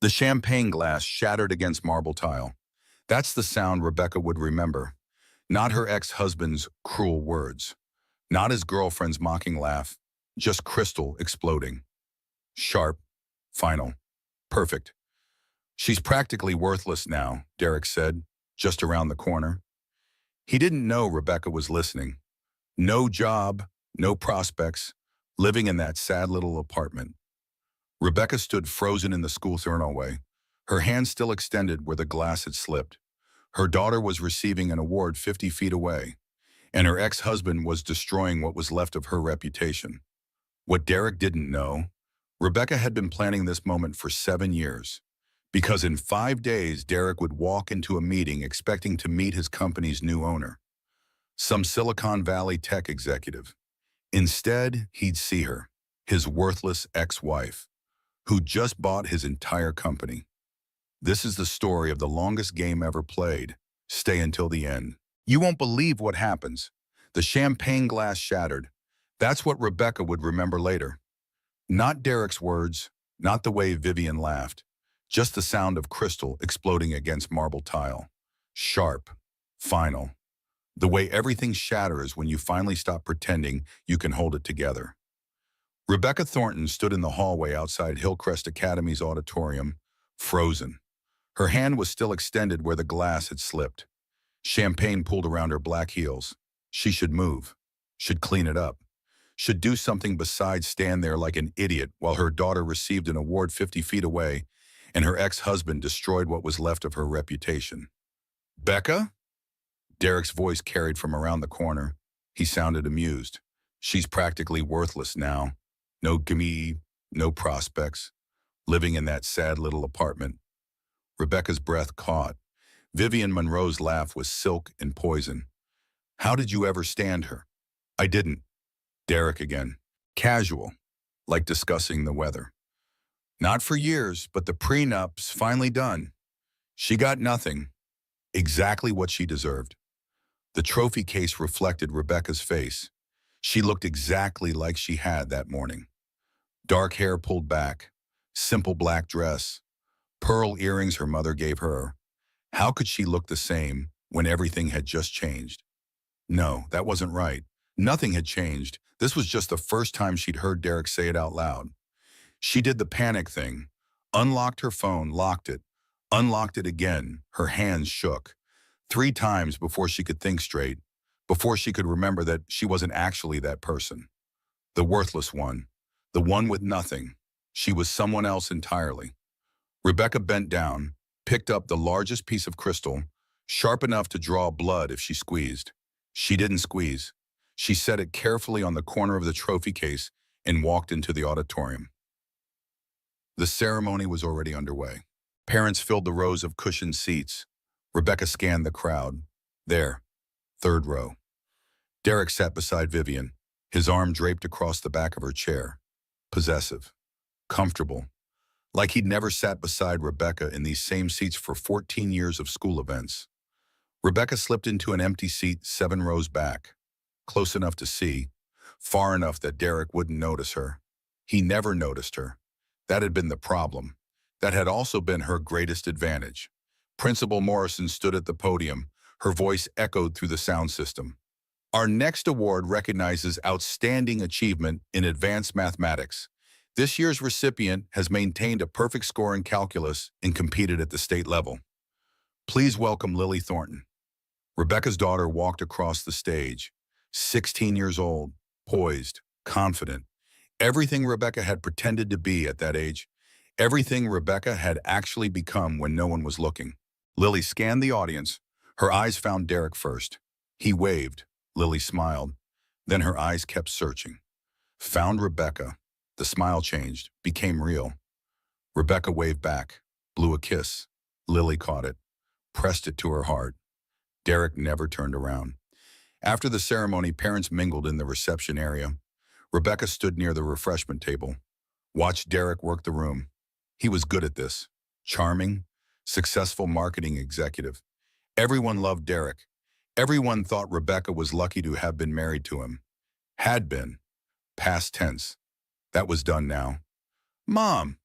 The champagne glass shattered against marble tile. That's the sound Rebecca would remember. Not her ex-husband's cruel words. Not his girlfriend's mocking laugh. Just crystal exploding. Sharp. Final. Perfect. She's practically worthless now, Derek said, just around the corner. He didn't know Rebecca was listening. No job, no prospects, living in that sad little apartment. Rebecca stood frozen in the school hallway, her hand still extended where the glass had slipped. Her daughter was receiving an award 50 feet away, and her ex-husband was destroying what was left of her reputation. What Derek didn't know, Rebecca had been planning this moment for 7 years. Because in 5 days, Derek would walk into a meeting expecting to meet his company's new owner, some Silicon Valley tech executive. Instead, he'd see her, his worthless ex-wife, who just bought his entire company. This is the story of the longest game ever played. Stay until the end. You won't believe what happens. The champagne glass shattered. That's what Rebecca would remember later. Not Derek's words, not the way Vivian laughed, just the sound of crystal exploding against marble tile. Sharp. Final. The way everything shatters when you finally stop pretending you can hold it together. Rebecca Thornton stood in the hallway outside Hillcrest Academy's auditorium, frozen. Her hand was still extended where the glass had slipped. Champagne pooled around her black heels. She should move, should clean it up, should do something besides stand there like an idiot while her daughter received an award 50 feet away and her ex-husband destroyed what was left of her reputation. Becca? Derek's voice carried from around the corner. He sounded amused. She's practically worthless now. No gimme, no prospects. Living in that sad little apartment. Rebecca's breath caught. Vivian Monroe's laugh was silk and poison. How did you ever stand her? I didn't. Derek again. Casual, like discussing the weather. Not for years, but the prenup's finally done. She got nothing. Exactly what she deserved. The trophy case reflected Rebecca's face. She looked exactly like she had that morning. Dark hair pulled back, simple black dress, pearl earrings her mother gave her. How could she look the same when everything had just changed? No, that wasn't right. Nothing had changed. This was just the first time she'd heard Derek say it out loud. She did the panic thing, unlocked her phone, locked it, unlocked it again. Her hands shook. 3 times before she could think straight, before she could remember that she wasn't actually that person. The worthless one, the one with nothing. She was someone else entirely. Rebecca bent down, picked up the largest piece of crystal, sharp enough to draw blood if she squeezed. She didn't squeeze. She set it carefully on the corner of the trophy case and walked into the auditorium. The ceremony was already underway. Parents filled the rows of cushioned seats. Rebecca scanned the crowd. There, 3rd row. Derek sat beside Vivian, his arm draped across the back of her chair. Possessive. Comfortable. Like he'd never sat beside Rebecca in these same seats for 14 years of school events. Rebecca slipped into an empty seat 7 rows back. Close enough to see, far enough that Derek wouldn't notice her. He never noticed her. That had been the problem. That had also been her greatest advantage. Principal Morrison stood at the podium. Her voice echoed through the sound system. Our next award recognizes outstanding achievement in advanced mathematics. This year's recipient has maintained a perfect score in calculus and competed at the state level. Please welcome Lily Thornton. Rebecca's daughter walked across the stage, 16 years old, poised, confident. Everything Rebecca had pretended to be at that age. Everything Rebecca had actually become when no one was looking. Lily scanned the audience. Her eyes found Derek first. He waved. Lily smiled. Then her eyes kept searching. Found Rebecca. The smile changed, became real. Rebecca waved back, blew a kiss. Lily caught it, pressed it to her heart. Derek never turned around. After the ceremony, parents mingled in the reception area. Rebecca stood near the refreshment table, watched Derek work the room. He was good at this. Charming, successful marketing executive. Everyone loved Derek. Everyone thought Rebecca was lucky to have been married to him. Had been. Past tense. That was done now. Mom!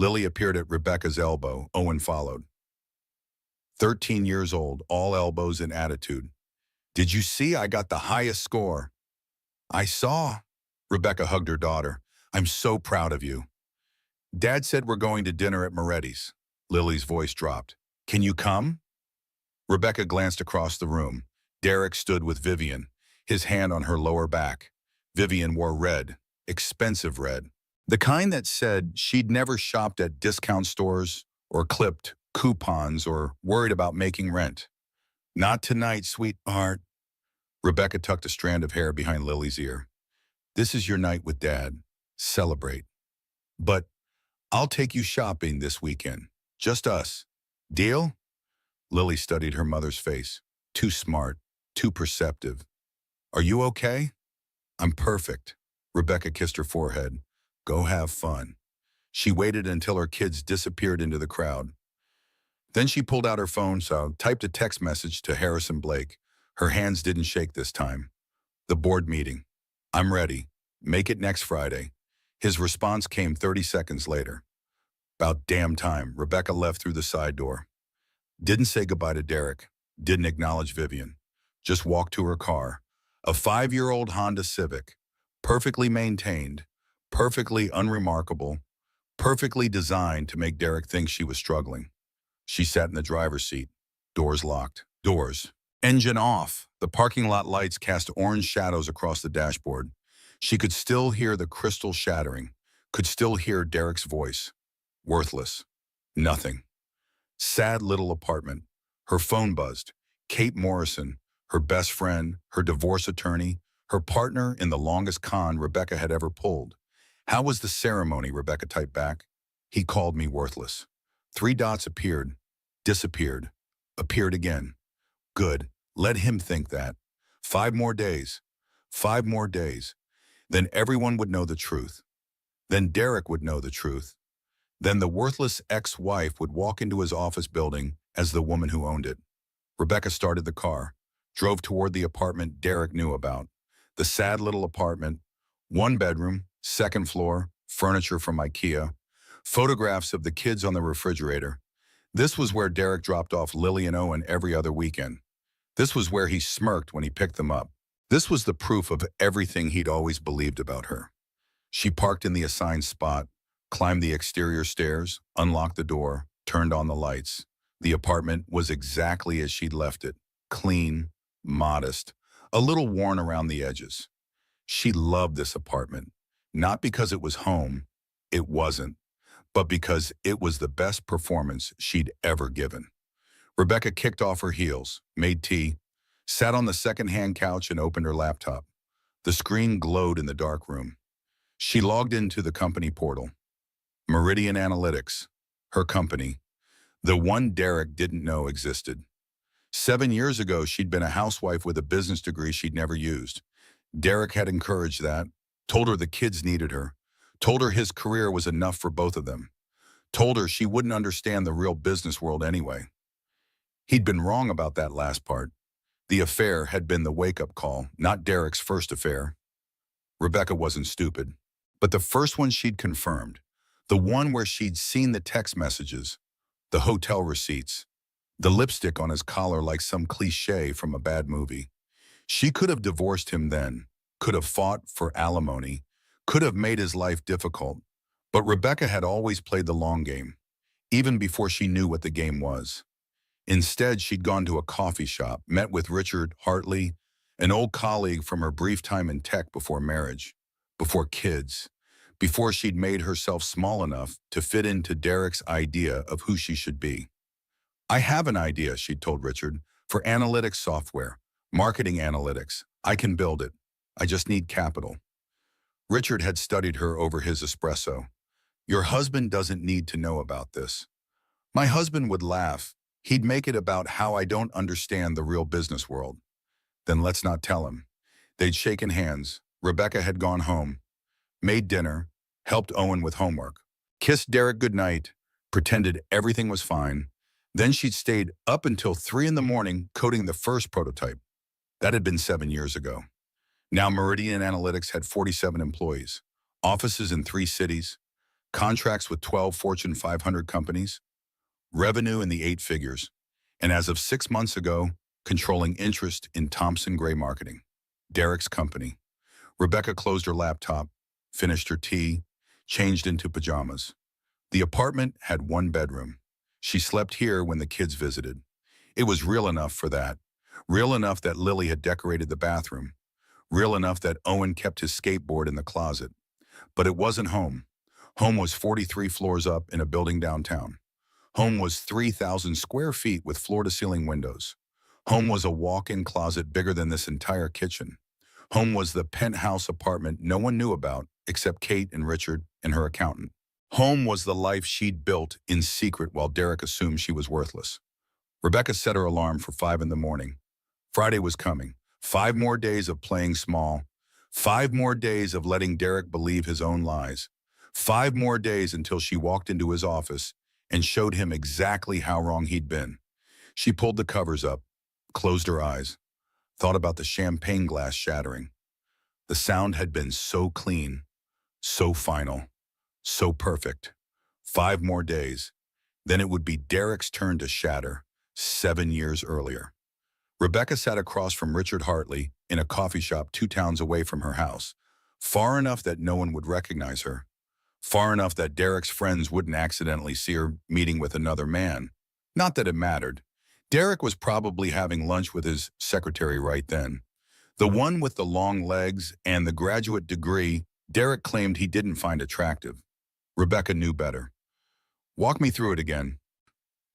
Lily appeared at Rebecca's elbow. Owen followed. 13 years old, all elbows and attitude. Did you see I got the highest score? I saw. Rebecca hugged her daughter. I'm so proud of you. Dad said we're going to dinner at Moretti's. Lily's voice dropped. Can you come? Rebecca glanced across the room. Derek stood with Vivian, his hand on her lower back. Vivian wore red, expensive red. The kind that said she'd never shopped at discount stores or clipped coupons or worried about making rent. Not tonight, sweetheart. Rebecca tucked a strand of hair behind Lily's ear. This is your night with Dad. Celebrate. But I'll take you shopping this weekend. Just us. Deal? Lily studied her mother's face. Too smart, too perceptive. Are you okay? I'm perfect. Rebecca kissed her forehead. Go have fun. She waited until her kids disappeared into the crowd. Then she pulled out her phone, typed a text message to Harrison Blake. Her hands didn't shake this time. The board meeting. I'm ready. Make it next Friday. His response came 30 seconds later. About damn time, Rebecca left through the side door. Didn't say goodbye to Derek. Didn't acknowledge Vivian. Just walked to her car. A 5-year-old Honda Civic. Perfectly maintained. Perfectly unremarkable. Perfectly designed to make Derek think she was struggling. She sat in the driver's seat. Doors locked. Doors. Engine off. The parking lot lights cast orange shadows across the dashboard. She could still hear the crystal shattering. Could still hear Derek's voice. Worthless. Nothing. Sad little apartment. Her phone buzzed. Kate Morrison, her best friend, her divorce attorney, her partner in the longest con Rebecca had ever pulled. How was the ceremony? Rebecca typed back. He called me worthless. 3 dots appeared, disappeared, appeared again. Good. Let him think that. 5 more days. 5 more days. Then everyone would know the truth. Then Derek would know the truth. Then the worthless ex-wife would walk into his office building as the woman who owned it. Rebecca started the car, drove toward the apartment Derek knew about. The sad little apartment, 1 bedroom, 2nd floor, furniture from IKEA, photographs of the kids on the refrigerator. This was where Derek dropped off Lily and Owen every other weekend. This was where he smirked when he picked them up. This was the proof of everything he'd always believed about her. She parked in the assigned spot, climbed the exterior stairs, unlocked the door, turned on the lights. The apartment was exactly as she'd left it, clean, modest, a little worn around the edges. She loved this apartment, not because it was home, it wasn't, but because it was the best performance she'd ever given. Rebecca kicked off her heels, made tea, sat on the second-hand couch and opened her laptop. The screen glowed in the dark room. She logged into the company portal. Meridian Analytics, her company, the one Derek didn't know existed. 7 years ago, she'd been a housewife with a business degree she'd never used. Derek had encouraged that, told her the kids needed her, told her his career was enough for both of them, told her she wouldn't understand the real business world anyway. He'd been wrong about that last part. The affair had been the wake-up call, not Derek's first affair. Rebecca wasn't stupid, but the first one she'd confirmed, the one where she'd seen the text messages, the hotel receipts, the lipstick on his collar like some cliché from a bad movie. She could have divorced him then, could have fought for alimony, could have made his life difficult. But Rebecca had always played the long game, even before she knew what the game was. Instead, she'd gone to a coffee shop, met with Richard Hartley, an old colleague from her brief time in tech before marriage, before kids, before she'd made herself small enough to fit into Derek's idea of who she should be. I have an idea, she'd told Richard, for analytics software, marketing analytics. I can build it. I just need capital. Richard had studied her over his espresso. Your husband doesn't need to know about this. My husband would laugh. He'd make it about how I don't understand the real business world. Then let's not tell him. They'd shaken hands. Rebecca had gone home, made dinner, helped Owen with homework, kissed Derek goodnight, pretended everything was fine. Then she'd stayed up until 3 in the morning coding the first prototype. That had been 7 years ago. Now Meridian Analytics had 47 employees, offices in 3 cities. contracts with 12 Fortune 500 companies, revenue in the eight figures, and as of 6 months ago, controlling interest in Thompson Gray Marketing, Derek's company. Rebecca closed her laptop, finished her tea, changed into pajamas. The apartment had one bedroom. She slept here when the kids visited. It was real enough for that. Real enough that Lily had decorated the bathroom. Real enough that Owen kept his skateboard in the closet. But it wasn't home. Home was 43 floors up in a building downtown. Home was 3,000 square feet with floor-to-ceiling windows. Home was a walk-in closet bigger than this entire kitchen. Home was the penthouse apartment no one knew about except Kate and Richard and her accountant. Home was the life she'd built in secret while Derek assumed she was worthless. Rebecca set her alarm for 5 in the morning. Friday was coming. 5 more days of playing small. 5 more days of letting Derek believe his own lies. 5 more days until she walked into his office and showed him exactly how wrong he'd been. She pulled the covers up, closed her eyes, thought about the champagne glass shattering. The sound had been so clean, so final, so perfect. 5 more days. Then it would be Derek's turn to shatter, 7 years earlier. Rebecca sat across from Richard Hartley in a coffee shop 2 towns away from her house, far enough that no one would recognize her, far enough that Derek's friends wouldn't accidentally see her meeting with another man. Not that it mattered. Derek was probably having lunch with his secretary right then. The one with the long legs and the graduate degree Derek claimed he didn't find attractive. Rebecca knew better. "Walk me through it again."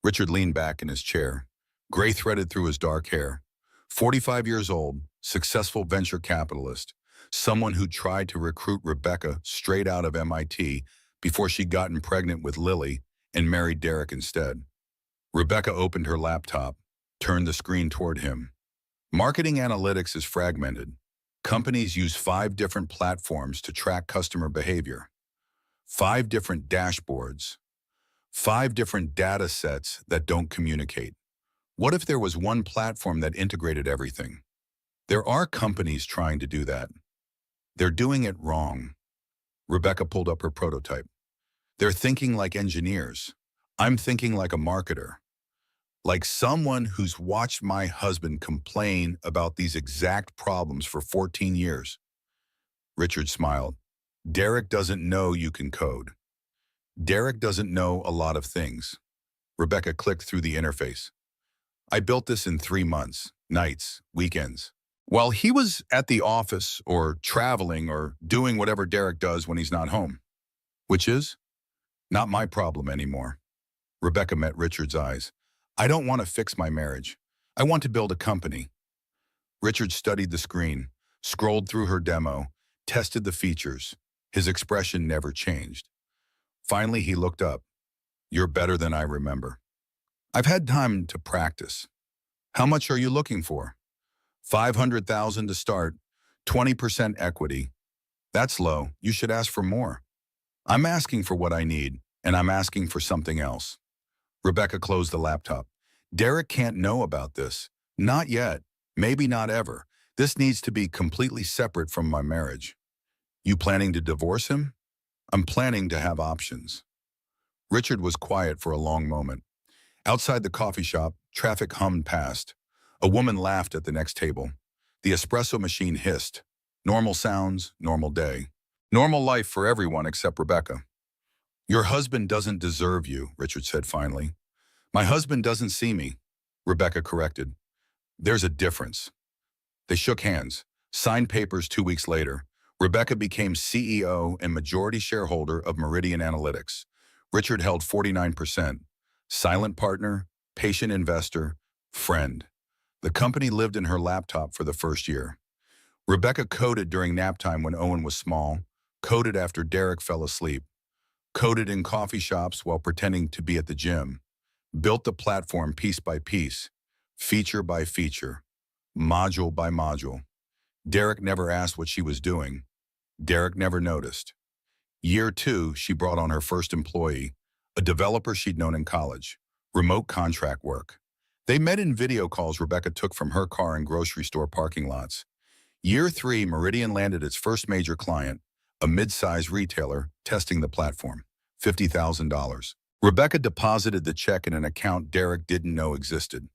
Richard leaned back in his chair, gray threaded through his dark hair. 45 years old, successful venture capitalist, someone who tried to recruit Rebecca straight out of MIT before she'd gotten pregnant with Lily and married Derek instead. Rebecca opened her laptop, turned the screen toward him. Marketing analytics is fragmented. Companies use 5 different platforms to track customer behavior. 5 different dashboards. 5 different data sets that don't communicate. What if there was one platform that integrated everything? There are companies trying to do that. They're doing it wrong. Rebecca pulled up her prototype. They're thinking like engineers. I'm thinking like a marketer. Like someone who's watched my husband complain about these exact problems for 14 years. Richard smiled. Derek doesn't know you can code. Derek doesn't know a lot of things. Rebecca clicked through the interface. I built this in 3 months, nights, weekends. While he was at the office or traveling or doing whatever Derek does when he's not home. Which is not my problem anymore. Rebecca met Richard's eyes. I don't want to fix my marriage. I want to build a company. Richard studied the screen, scrolled through her demo, tested the features. His expression never changed. Finally, he looked up. You're better than I remember. I've had time to practice. How much are you looking for? 500,000 to start, 20% equity. That's low. You should ask for more. I'm asking for what I need, and I'm asking for something else. Rebecca closed the laptop. Derek can't know about this. Not yet. Maybe not ever. This needs to be completely separate from my marriage. You planning to divorce him? I'm planning to have options. Richard was quiet for a long moment. Outside the coffee shop, traffic hummed past. A woman laughed at the next table. The espresso machine hissed. Normal sounds, normal day. Normal life for everyone except Rebecca. Your husband doesn't deserve you, Richard said finally. My husband doesn't see me, Rebecca corrected. There's a difference. They shook hands, signed papers 2 weeks later. Rebecca became CEO and majority shareholder of Meridian Analytics. Richard held 49%. Silent partner, patient investor, friend. The company lived in her laptop for the first year. Rebecca coded during nap time when Owen was small, coded after Derek fell asleep, coded in coffee shops while pretending to be at the gym, built the platform piece by piece, feature by feature, module by module. Derek never asked what she was doing. Derek never noticed. Year 2, she brought on her first employee, a developer she'd known in college, remote contract work. They met in video calls Rebecca took from her car in grocery store parking lots. Year 3, Meridian landed its first major client, a mid-size retailer, testing the platform. $50,000. Rebecca deposited the check in an account Derek didn't know existed.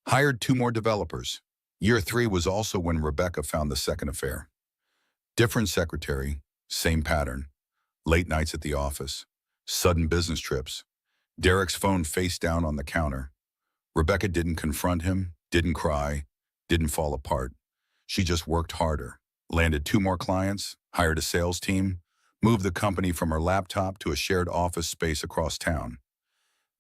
Hired 2 more developers. Year 3 was also when Rebecca found the second affair. Different secretary, same pattern. Late nights at the office. Sudden business trips. Derek's phone face down on the counter. Rebecca didn't confront him, didn't cry, didn't fall apart. She just worked harder. Landed 2 more clients, hired a sales team, moved the company from her laptop to a shared office space across town.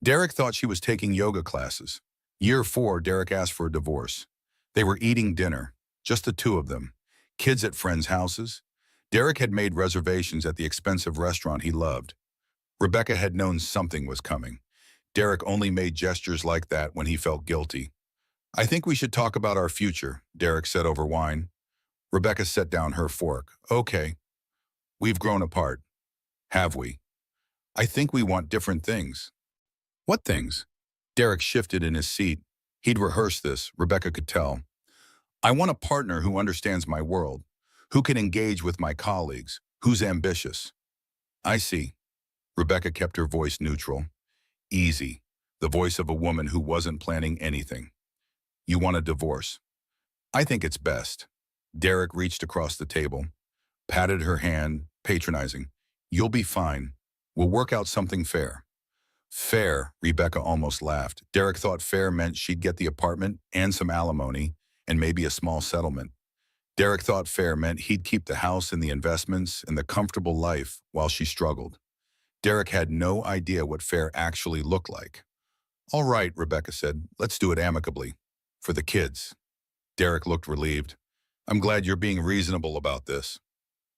Derek thought she was taking yoga classes. Year 4, Derek asked for a divorce. They were eating dinner, just the 2 of them. Kids at friends' houses. Derek had made reservations at the expensive restaurant he loved. Rebecca had known something was coming. Derek only made gestures like that when he felt guilty. "I think we should talk about our future," Derek said over wine. Rebecca set down her fork. "Okay, we've grown apart. Have we? I think we want different things." "What things?" Derek shifted in his seat. He'd rehearsed this, Rebecca could tell. "I want a partner who understands my world, who can engage with my colleagues, who's ambitious." "I see." Rebecca kept her voice neutral. Easy, the voice of a woman who wasn't planning anything. "You want a divorce?" "I think it's best." Derek reached across the table, patted her hand, patronizing. "You'll be fine. We'll work out something fair." Fair, Rebecca almost laughed. Derek thought fair meant she'd get the apartment and some alimony and maybe a small settlement. Derek thought fair meant he'd keep the house and the investments and the comfortable life while she struggled. Derek had no idea what fair actually looked like. "All right," Rebecca said, "let's do it amicably. For the kids." Derek looked relieved. "I'm glad you're being reasonable about this."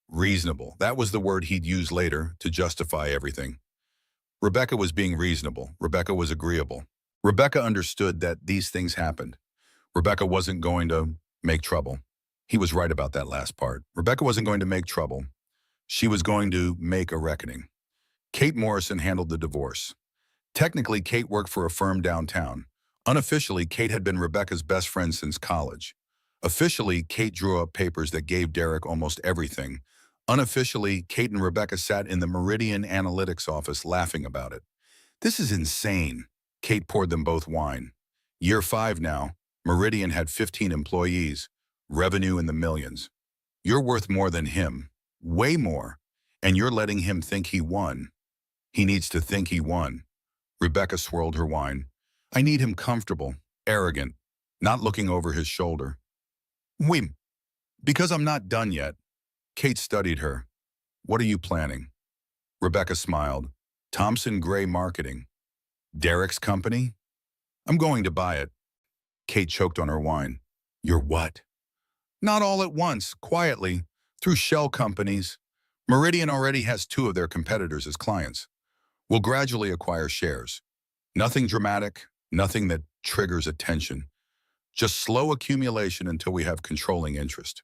Reasonable. That was the word he'd use later to justify everything. Rebecca was being reasonable. Rebecca was agreeable. Rebecca understood that these things happened. Rebecca wasn't going to make trouble. He was right about that last part. Rebecca wasn't going to make trouble. She was going to make a reckoning. Kate Morrison handled the divorce. Technically, Kate worked for a firm downtown. Unofficially, Kate had been Rebecca's best friend since college. Officially, Kate drew up papers that gave Derek almost everything. Unofficially, Kate and Rebecca sat in the Meridian Analytics office laughing about it. "This is insane." Kate poured them both wine. Year 5 now, Meridian had 15 employees, revenue in the millions. "You're worth more than him, way more, and you're letting him think he won." "He needs to think he won." Rebecca swirled her wine. "I need him comfortable, arrogant, not looking over his shoulder." "Oui, because I'm not done yet." Kate studied her. "What are you planning?" Rebecca smiled. "Thompson Gray Marketing." "Derek's company?" "I'm going to buy it." Kate choked on her wine. "You're what?" "Not all at once, quietly, through shell companies. Meridian already has 2 of their competitors as clients. We'll gradually acquire shares. Nothing dramatic, nothing that triggers attention. Just slow accumulation until we have controlling interest.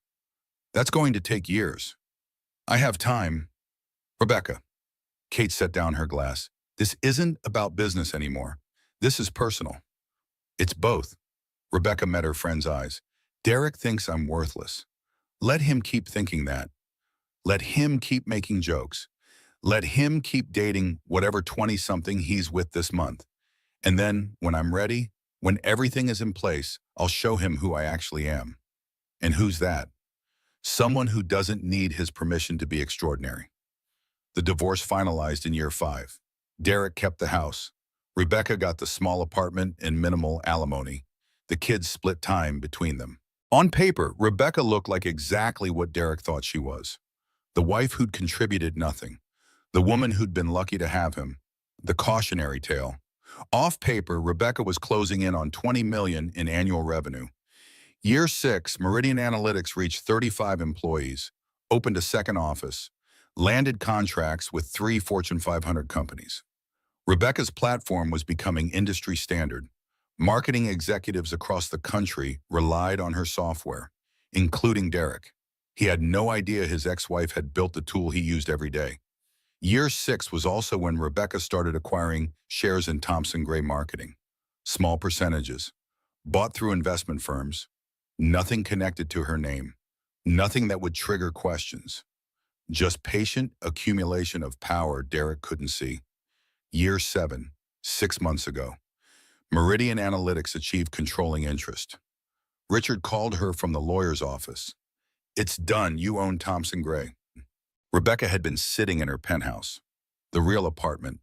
That's going to take years. I have time." "Rebecca." Kate set down her glass. "This isn't about business anymore. This is personal." "It's both." Rebecca met her friend's eyes. "Derek thinks I'm worthless. Let him keep thinking that. Let him keep making jokes. Let him keep dating whatever 20-something he's with this month. And then, when I'm ready, when everything is in place, I'll show him who I actually am." "And who's that?" "Someone who doesn't need his permission to be extraordinary." The divorce finalized in year 5. Derek kept the house. Rebecca got the small apartment and minimal alimony. The kids split time between them. On paper, Rebecca looked like exactly what Derek thought she was. The wife who'd contributed nothing. The woman who'd been lucky to have him. The cautionary tale. Off paper, Rebecca was closing in on $20 million in annual revenue. Year 6, Meridian Analytics reached 35 employees, opened a second office, landed contracts with 3 Fortune 500 companies. Rebecca's platform was becoming industry standard. Marketing executives across the country relied on her software, including Derek. He had no idea his ex-wife had built the tool he used every day. Year 6 was also when Rebecca started acquiring shares in Thompson Gray Marketing. Small percentages, bought through investment firms, nothing connected to her name, nothing that would trigger questions. Just patient accumulation of power Derek couldn't see. Year 7, 6 months ago. Meridian Analytics achieved controlling interest. Richard called her from the lawyer's office. It's done, you own Thompson Gray. Rebecca had been sitting in her penthouse. The real apartment,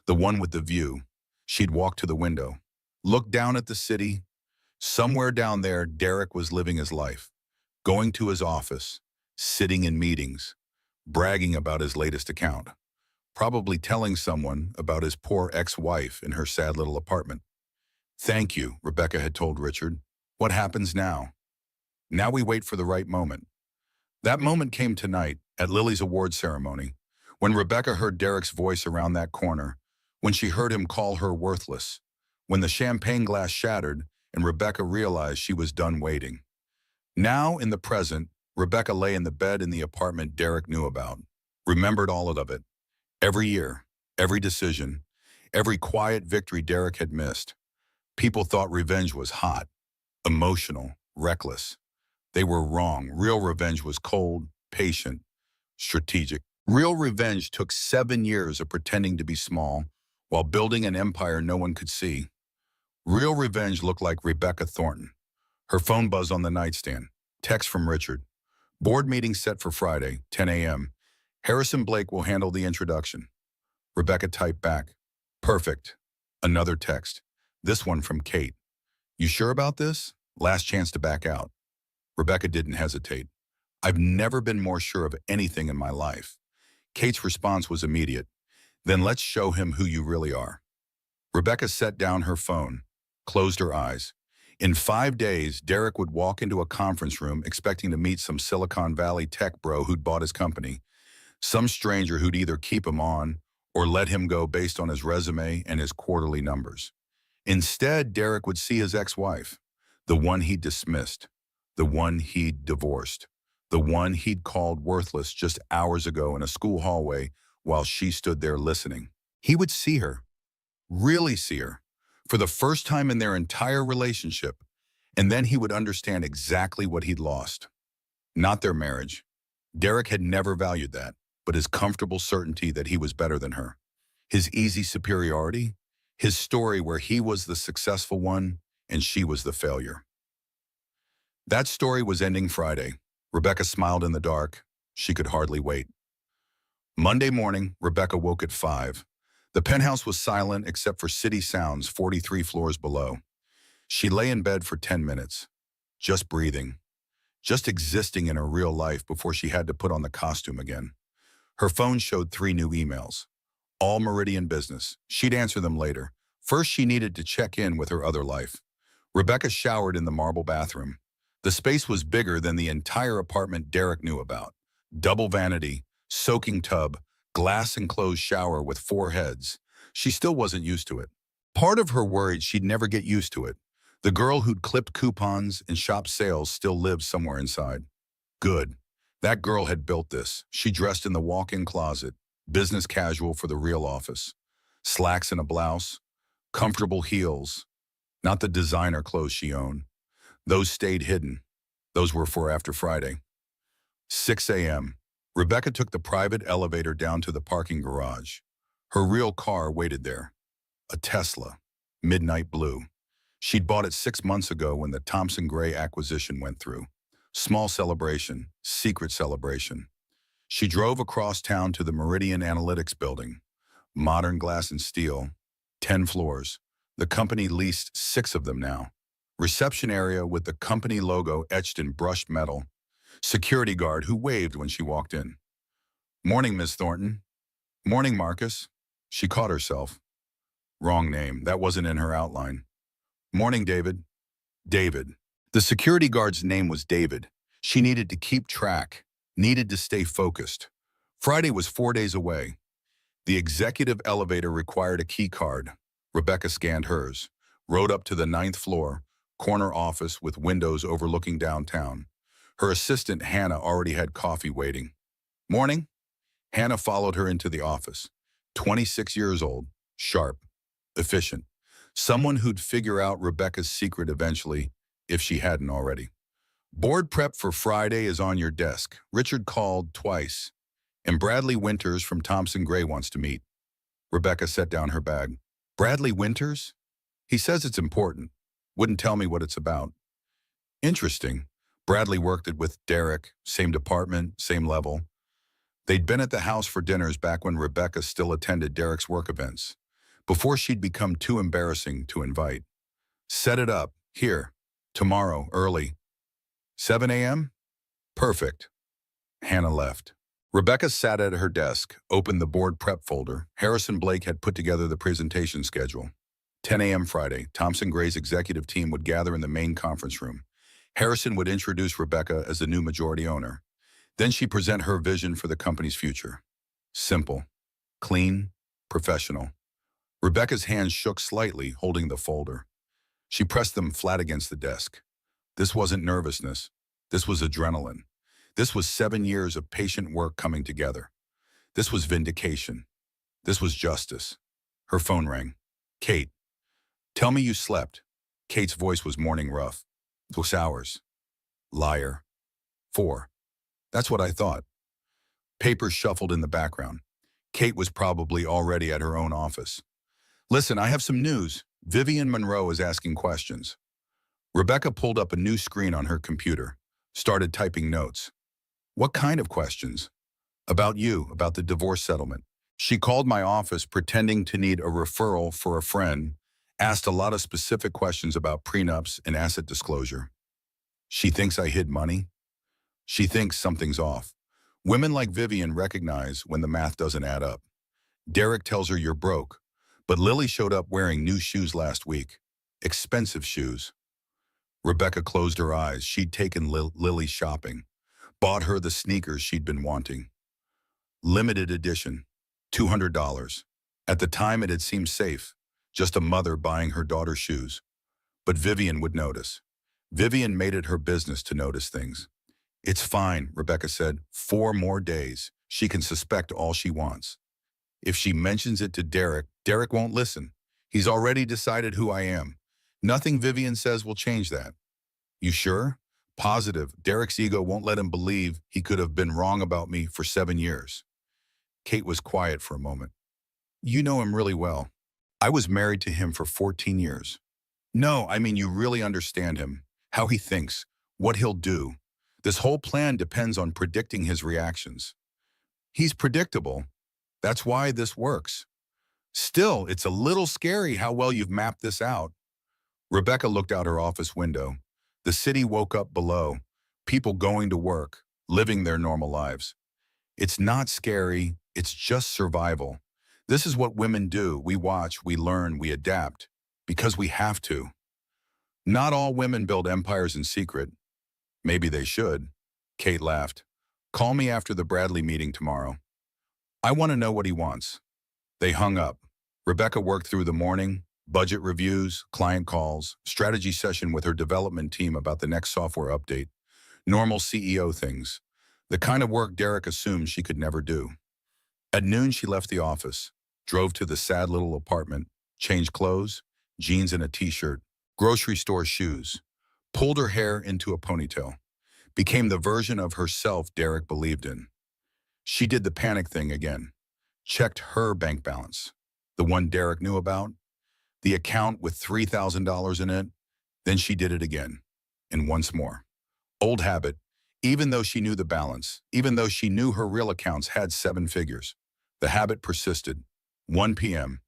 the one with the view. She'd walk to the window, look down at the city. Somewhere down there, Derek was living his life, going to his office, sitting in meetings, bragging about his latest account, probably telling someone about his poor ex-wife in her sad little apartment. Thank you, Rebecca had told Richard. What happens now? Now we wait for the right moment. That moment came tonight at Lily's award ceremony, when Rebecca heard Derek's voice around that corner, when she heard him call her worthless, when the champagne glass shattered and Rebecca realized she was done waiting. Now, in the present, Rebecca lay in the bed in the apartment Derek knew about, remembered all of it. Every year, every decision, every quiet victory Derek had missed. People thought revenge was hot, emotional, reckless. They were wrong. Real revenge was cold, patient, strategic. Real revenge took 7 years of pretending to be small while building an empire no one could see. Real revenge looked like Rebecca Thornton. Her phone buzzed on the nightstand. Text from Richard. Board meeting set for Friday, 10 a.m. Harrison Blake will handle the introduction. Rebecca typed back. Perfect. Another text. This one from Kate. You sure about this? Last chance to back out. Rebecca didn't hesitate. I've never been more sure of anything in my life. Kate's response was immediate. Then let's show him who you really are. Rebecca set down her phone, closed her eyes. In 5 days, Derek would walk into a conference room expecting to meet some Silicon Valley tech bro who'd bought his company, some stranger who'd either keep him on or let him go based on his resume and his quarterly numbers. Instead, Derek would see his ex-wife, the one he'd dismissed, the one he'd divorced, the one he'd called worthless just hours ago in a school hallway while she stood there listening. He would see her, really see her, for the first time in their entire relationship, and then he would understand exactly what he'd lost. Not their marriage. Derek had never valued that, but his comfortable certainty that he was better than her. His easy superiority, his story where he was the successful one and she was the failure. That story was ending Friday. Rebecca smiled in the dark. She could hardly wait. Monday morning, Rebecca woke at 5. The penthouse was silent except for city sounds 43 floors below. She lay in bed for 10 minutes, just breathing, just existing in her real life before she had to put on the costume again. Her phone showed 3 new emails, all Meridian business. She'd answer them later. First, she needed to check in with her other life. Rebecca showered in the marble bathroom. The space was bigger than the entire apartment Derek knew about. Double vanity, soaking tub, glass-enclosed shower with 4 heads. She still wasn't used to it. Part of her worried she'd never get used to it. The girl who'd clipped coupons and shopped sales still lived somewhere inside. Good. That girl had built this. She dressed in the walk-in closet, business casual for the real office. Slacks and a blouse, comfortable heels, not the designer clothes she owned. Those stayed hidden. Those were for after Friday. 6 a.m. Rebecca took the private elevator down to the parking garage. Her real car waited there. A Tesla, midnight blue. She'd bought it 6 months ago when the Thompson Gray acquisition went through. Small celebration, secret celebration. She drove across town to the Meridian Analytics building. Modern glass and steel, 10 floors. The company leased 6 of them now. Reception area with the company logo etched in brushed metal. Security guard who waved when she walked in. Morning, Miss Thornton. Morning, Marcus. She caught herself. Wrong name. That wasn't in her outline. Morning, David. David. The security guard's name was David. She needed to keep track, needed to stay focused. Friday was 4 days away. The executive elevator required a key card. Rebecca scanned hers, rode up to the 9th floor, corner office with windows overlooking downtown. Her assistant, Hannah, already had coffee waiting. Morning. Hannah followed her into the office. 26 years old, sharp, efficient. Someone who'd figure out Rebecca's secret eventually, if she hadn't already. Board prep for Friday is on your desk. Richard called twice. And Bradley Winters from Thompson Gray wants to meet. Rebecca set down her bag. Bradley Winters? He says it's important. Wouldn't tell me what it's about. Interesting. Bradley worked it with Derek, same department, same level. They'd been at the house for dinners back when Rebecca still attended Derek's work events, before she'd become too embarrassing to invite. Set it up, here, tomorrow, early. 7 a.m.? Perfect. Hannah left. Rebecca sat at her desk, opened the board prep folder. Harrison Blake had put together the presentation schedule. 10 a.m. Friday, Thompson Gray's executive team would gather in the main conference room. Harrison would introduce Rebecca as the new majority owner. Then she'd present her vision for the company's future. Simple, clean, professional. Rebecca's hands shook slightly, holding the folder. She pressed them flat against the desk. This wasn't nervousness. This was adrenaline. This was 7 years of patient work coming together. This was vindication. This was justice. Her phone rang. Kate. Tell me you slept. Kate's voice was morning rough. 6 hours. Liar. 4. That's what I thought. Papers shuffled in the background. Kate was probably already at her own office. Listen, I have some news. Vivian Monroe is asking questions. Rebecca pulled up a new screen on her computer, started typing notes. What kind of questions? About you, about the divorce settlement. She called my office pretending to need a referral for a friend, asked a lot of specific questions about prenups and asset disclosure. She thinks I hid money. She thinks something's off. Women like Vivian recognize when the math doesn't add up. Derek tells her you're broke, but Lily showed up wearing new shoes last week. Expensive shoes. Rebecca closed her eyes. She'd taken Lily shopping, bought her the sneakers she'd been wanting. Limited edition, $200. At the time it had seemed safe, just a mother buying her daughter shoes. But Vivian would notice. Vivian made it her business to notice things. It's fine, Rebecca said. 4 more days. She can suspect all she wants. If she mentions it to Derek, Derek won't listen. He's already decided who I am. Nothing Vivian says will change that. You sure? Positive. Derek's ego won't let him believe he could have been wrong about me for 7 years. Kate was quiet for a moment. You know him really well. I was married to him for 14 years. No, I mean you really understand him, how he thinks, what he'll do. This whole plan depends on predicting his reactions. He's predictable. That's why this works. Still, it's a little scary how well you've mapped this out. Rebecca looked out her office window. The city woke up below, people going to work, living their normal lives. It's not scary, it's just survival. This is what women do. We watch, we learn, we adapt, because we have to. Not all women build empires in secret. Maybe they should. Kate laughed. Call me after the Bradley meeting tomorrow. I want to know what he wants. They hung up. Rebecca worked through the morning, budget reviews, client calls, strategy session with her development team about the next software update, normal CEO things, the kind of work Derek assumed she could never do. At noon, she left the office, drove to the sad little apartment, changed clothes, jeans and a t-shirt, grocery store shoes, pulled her hair into a ponytail, became the version of herself Derek believed in. She did the panic thing again, checked her bank balance, the one Derek knew about, the account with $3,000 in it. Then she did it again, and once more. Old habit, even though she knew the balance, even though she knew her real accounts had 7 figures. The habit persisted. 1 p.m.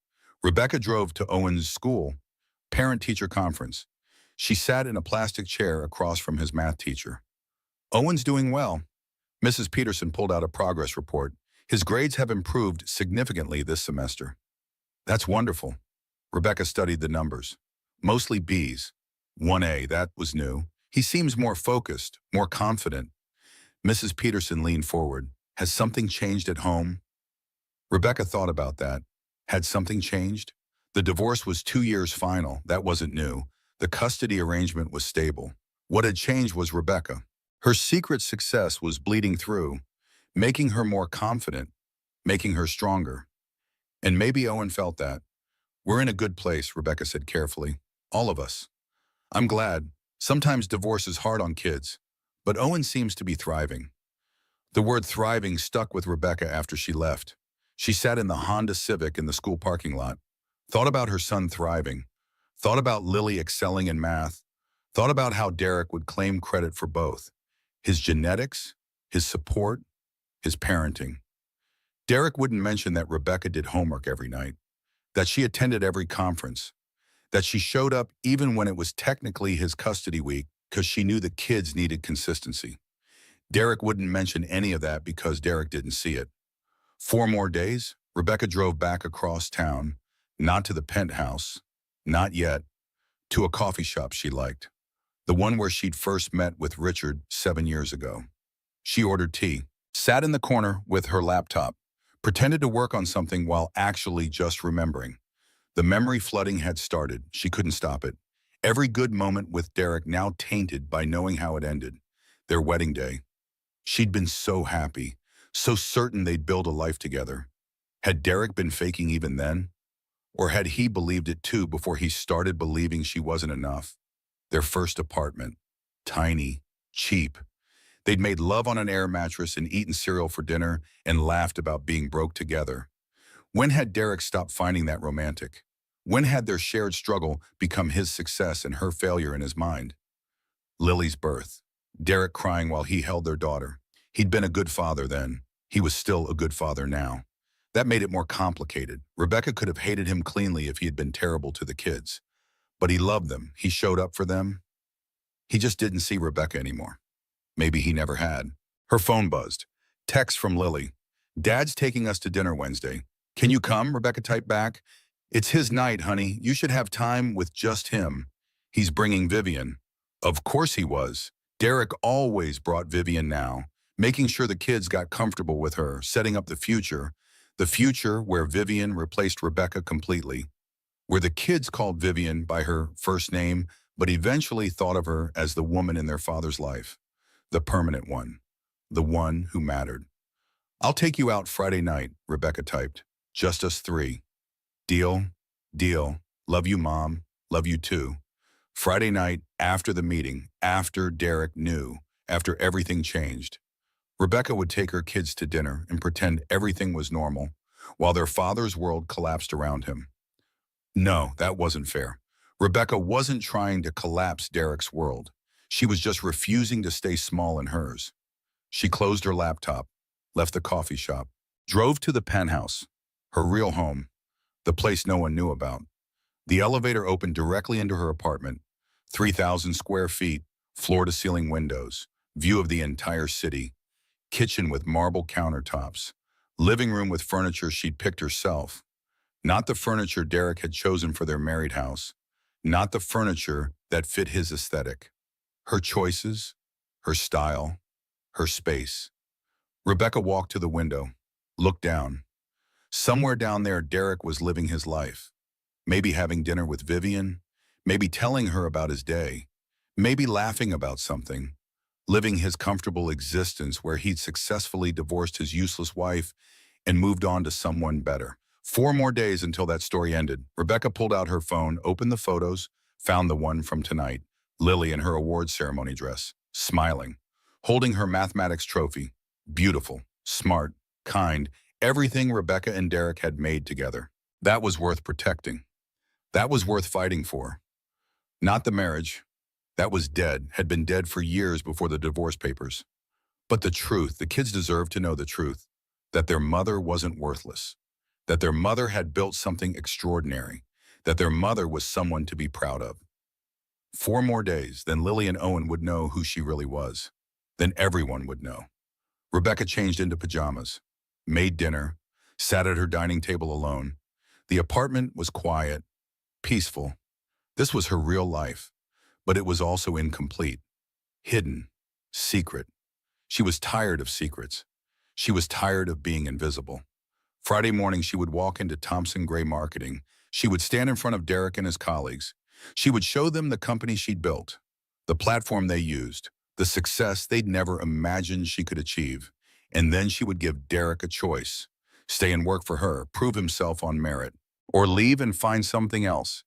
Rebecca drove to Owen's school, parent-teacher conference. She sat in a plastic chair across from his math teacher. Owen's doing well. Mrs. Peterson pulled out a progress report. His grades have improved significantly this semester. That's wonderful. Rebecca studied the numbers. Mostly B's. 1A, that was new. He seems more focused, more confident. Mrs. Peterson leaned forward. Has something changed at home? Rebecca thought about that. Had something changed? The divorce was 2 years final. That wasn't new. The custody arrangement was stable. What had changed was Rebecca. Her secret success was bleeding through, making her more confident, making her stronger. And maybe Owen felt that. We're in a good place, Rebecca said carefully. All of us. I'm glad. Sometimes divorce is hard on kids, but Owen seems to be thriving. The word thriving stuck with Rebecca after she left. She sat in the Honda Civic in the school parking lot, thought about her son thriving, thought about Lily excelling in math, thought about how Derek would claim credit for both, his genetics, his support, his parenting. Derek wouldn't mention that Rebecca did homework every night, that she attended every conference, that she showed up even when it was technically his custody week because she knew the kids needed consistency. Derek wouldn't mention any of that because Derek didn't see it. 4 more days, Rebecca drove back across town, not to the penthouse, not yet, to a coffee shop she liked, the one where she'd first met with Richard 7 years ago. She ordered tea, sat in the corner with her laptop, pretended to work on something while actually just remembering. The memory flooding had started. She couldn't stop it. Every good moment with Derek now tainted by knowing how it ended. Their wedding day. She'd been so happy, so certain they'd build a life together. Had Derek been faking even then? Or had he believed it too before he started believing she wasn't enough? Their first apartment. Tiny. Cheap. They'd made love on an air mattress and eaten cereal for dinner and laughed about being broke together. When had Derek stopped finding that romantic? When had their shared struggle become his success and her failure in his mind? Lily's birth. Derek crying while he held their daughter. He'd been a good father then. He was still a good father now. That made it more complicated. Rebecca could have hated him cleanly if he had been terrible to the kids. But he loved them. He showed up for them. He just didn't see Rebecca anymore. Maybe he never had. Her phone buzzed. Text from Lily. Dad's taking us to dinner Wednesday. Can you come? Rebecca typed back. It's his night, honey. You should have time with just him. He's bringing Vivian. Of course he was. Derek always brought Vivian now, making sure the kids got comfortable with her, setting up the future where Vivian replaced Rebecca completely, where the kids called Vivian by her first name, but eventually thought of her as the woman in their father's life, the permanent one, the one who mattered. I'll take you out Friday night, Rebecca typed. Just us three. Deal? Deal. Love you, Mom. Love you too. Friday night, after the meeting, after Derek knew, after everything changed, Rebecca would take her kids to dinner and pretend everything was normal, while their father's world collapsed around him. No, that wasn't fair. Rebecca wasn't trying to collapse Derek's world. She was just refusing to stay small in hers. She closed her laptop, left the coffee shop, drove to the penthouse, her real home, the place no one knew about. The elevator opened directly into her apartment, 3,000 square feet, floor-to-ceiling windows, view of the entire city, kitchen with marble countertops, living room with furniture she'd picked herself. Not the furniture Derek had chosen for their married house, not the furniture that fit his aesthetic. Her choices, her style, her space. Rebecca walked to the window, looked down. Somewhere down there, Derek was living his life. Maybe having dinner with Vivian, maybe telling her about his day, maybe laughing about something, living his comfortable existence where he'd successfully divorced his useless wife and moved on to someone better. 4 more days until that story ended. Rebecca pulled out her phone, opened the photos, found the one from tonight, Lily in her awards ceremony dress, smiling, holding her mathematics trophy, beautiful, smart, kind, everything Rebecca and Derek had made together. That was worth protecting. That was worth fighting for. Not the marriage. That was dead, had been dead for years before the divorce papers. But the truth, the kids deserved to know the truth, that their mother wasn't worthless, that their mother had built something extraordinary, that their mother was someone to be proud of. 4 more days, then Lily and Owen would know who she really was. Then everyone would know. Rebecca changed into pajamas, made dinner, sat at her dining table alone. The apartment was quiet, peaceful. This was her real life, but it was also incomplete, hidden, secret. She was tired of secrets. She was tired of being invisible. Friday morning, she would walk into Thompson Gray Marketing. She would stand in front of Derek and his colleagues. She would show them the company she'd built, the platform they used, the success they'd never imagined she could achieve. And then she would give Derek a choice: stay and work for her, prove himself on merit, or leave and find something else.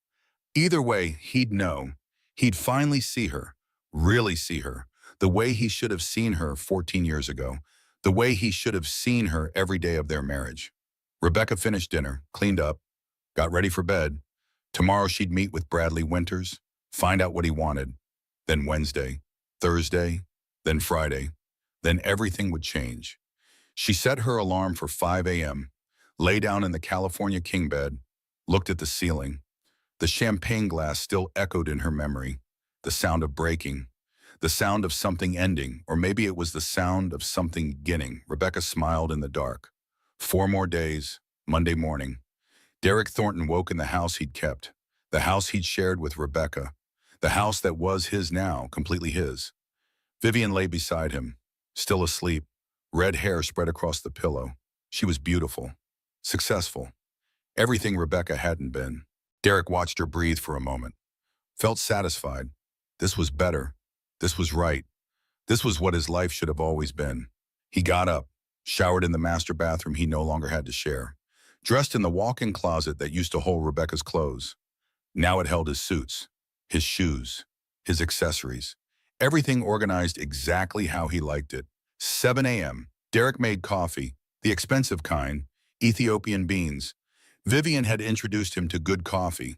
Either way, he'd know. He'd finally see her, really see her, the way he should have seen her 14 years ago, the way he should have seen her every day of their marriage. Rebecca finished dinner, cleaned up, got ready for bed. Tomorrow she'd meet with Bradley Winters, find out what he wanted. Then Wednesday, Thursday, then Friday. Then everything would change. She set her alarm for 5 a.m., lay down in the California king bed, looked at the ceiling. The champagne glass still echoed in her memory. The sound of breaking, the sound of something ending, or maybe it was the sound of something beginning. Rebecca smiled in the dark. 4 more days, Monday morning. Derek Thornton woke in the house he'd kept, the house he'd shared with Rebecca, the house that was his now, completely his. Vivian lay beside him, still asleep, red hair spread across the pillow. She was beautiful, successful, everything Rebecca hadn't been. Derek watched her breathe for a moment, felt satisfied. This was better. This was right. This was what his life should have always been. He got up, showered in the master bathroom he no longer had to share, dressed in the walk-in closet that used to hold Rebecca's clothes. Now it held his suits, his shoes, his accessories, everything organized exactly how he liked it. 7 a.m. Derek made coffee, the expensive kind, Ethiopian beans. Vivian had introduced him to good coffee.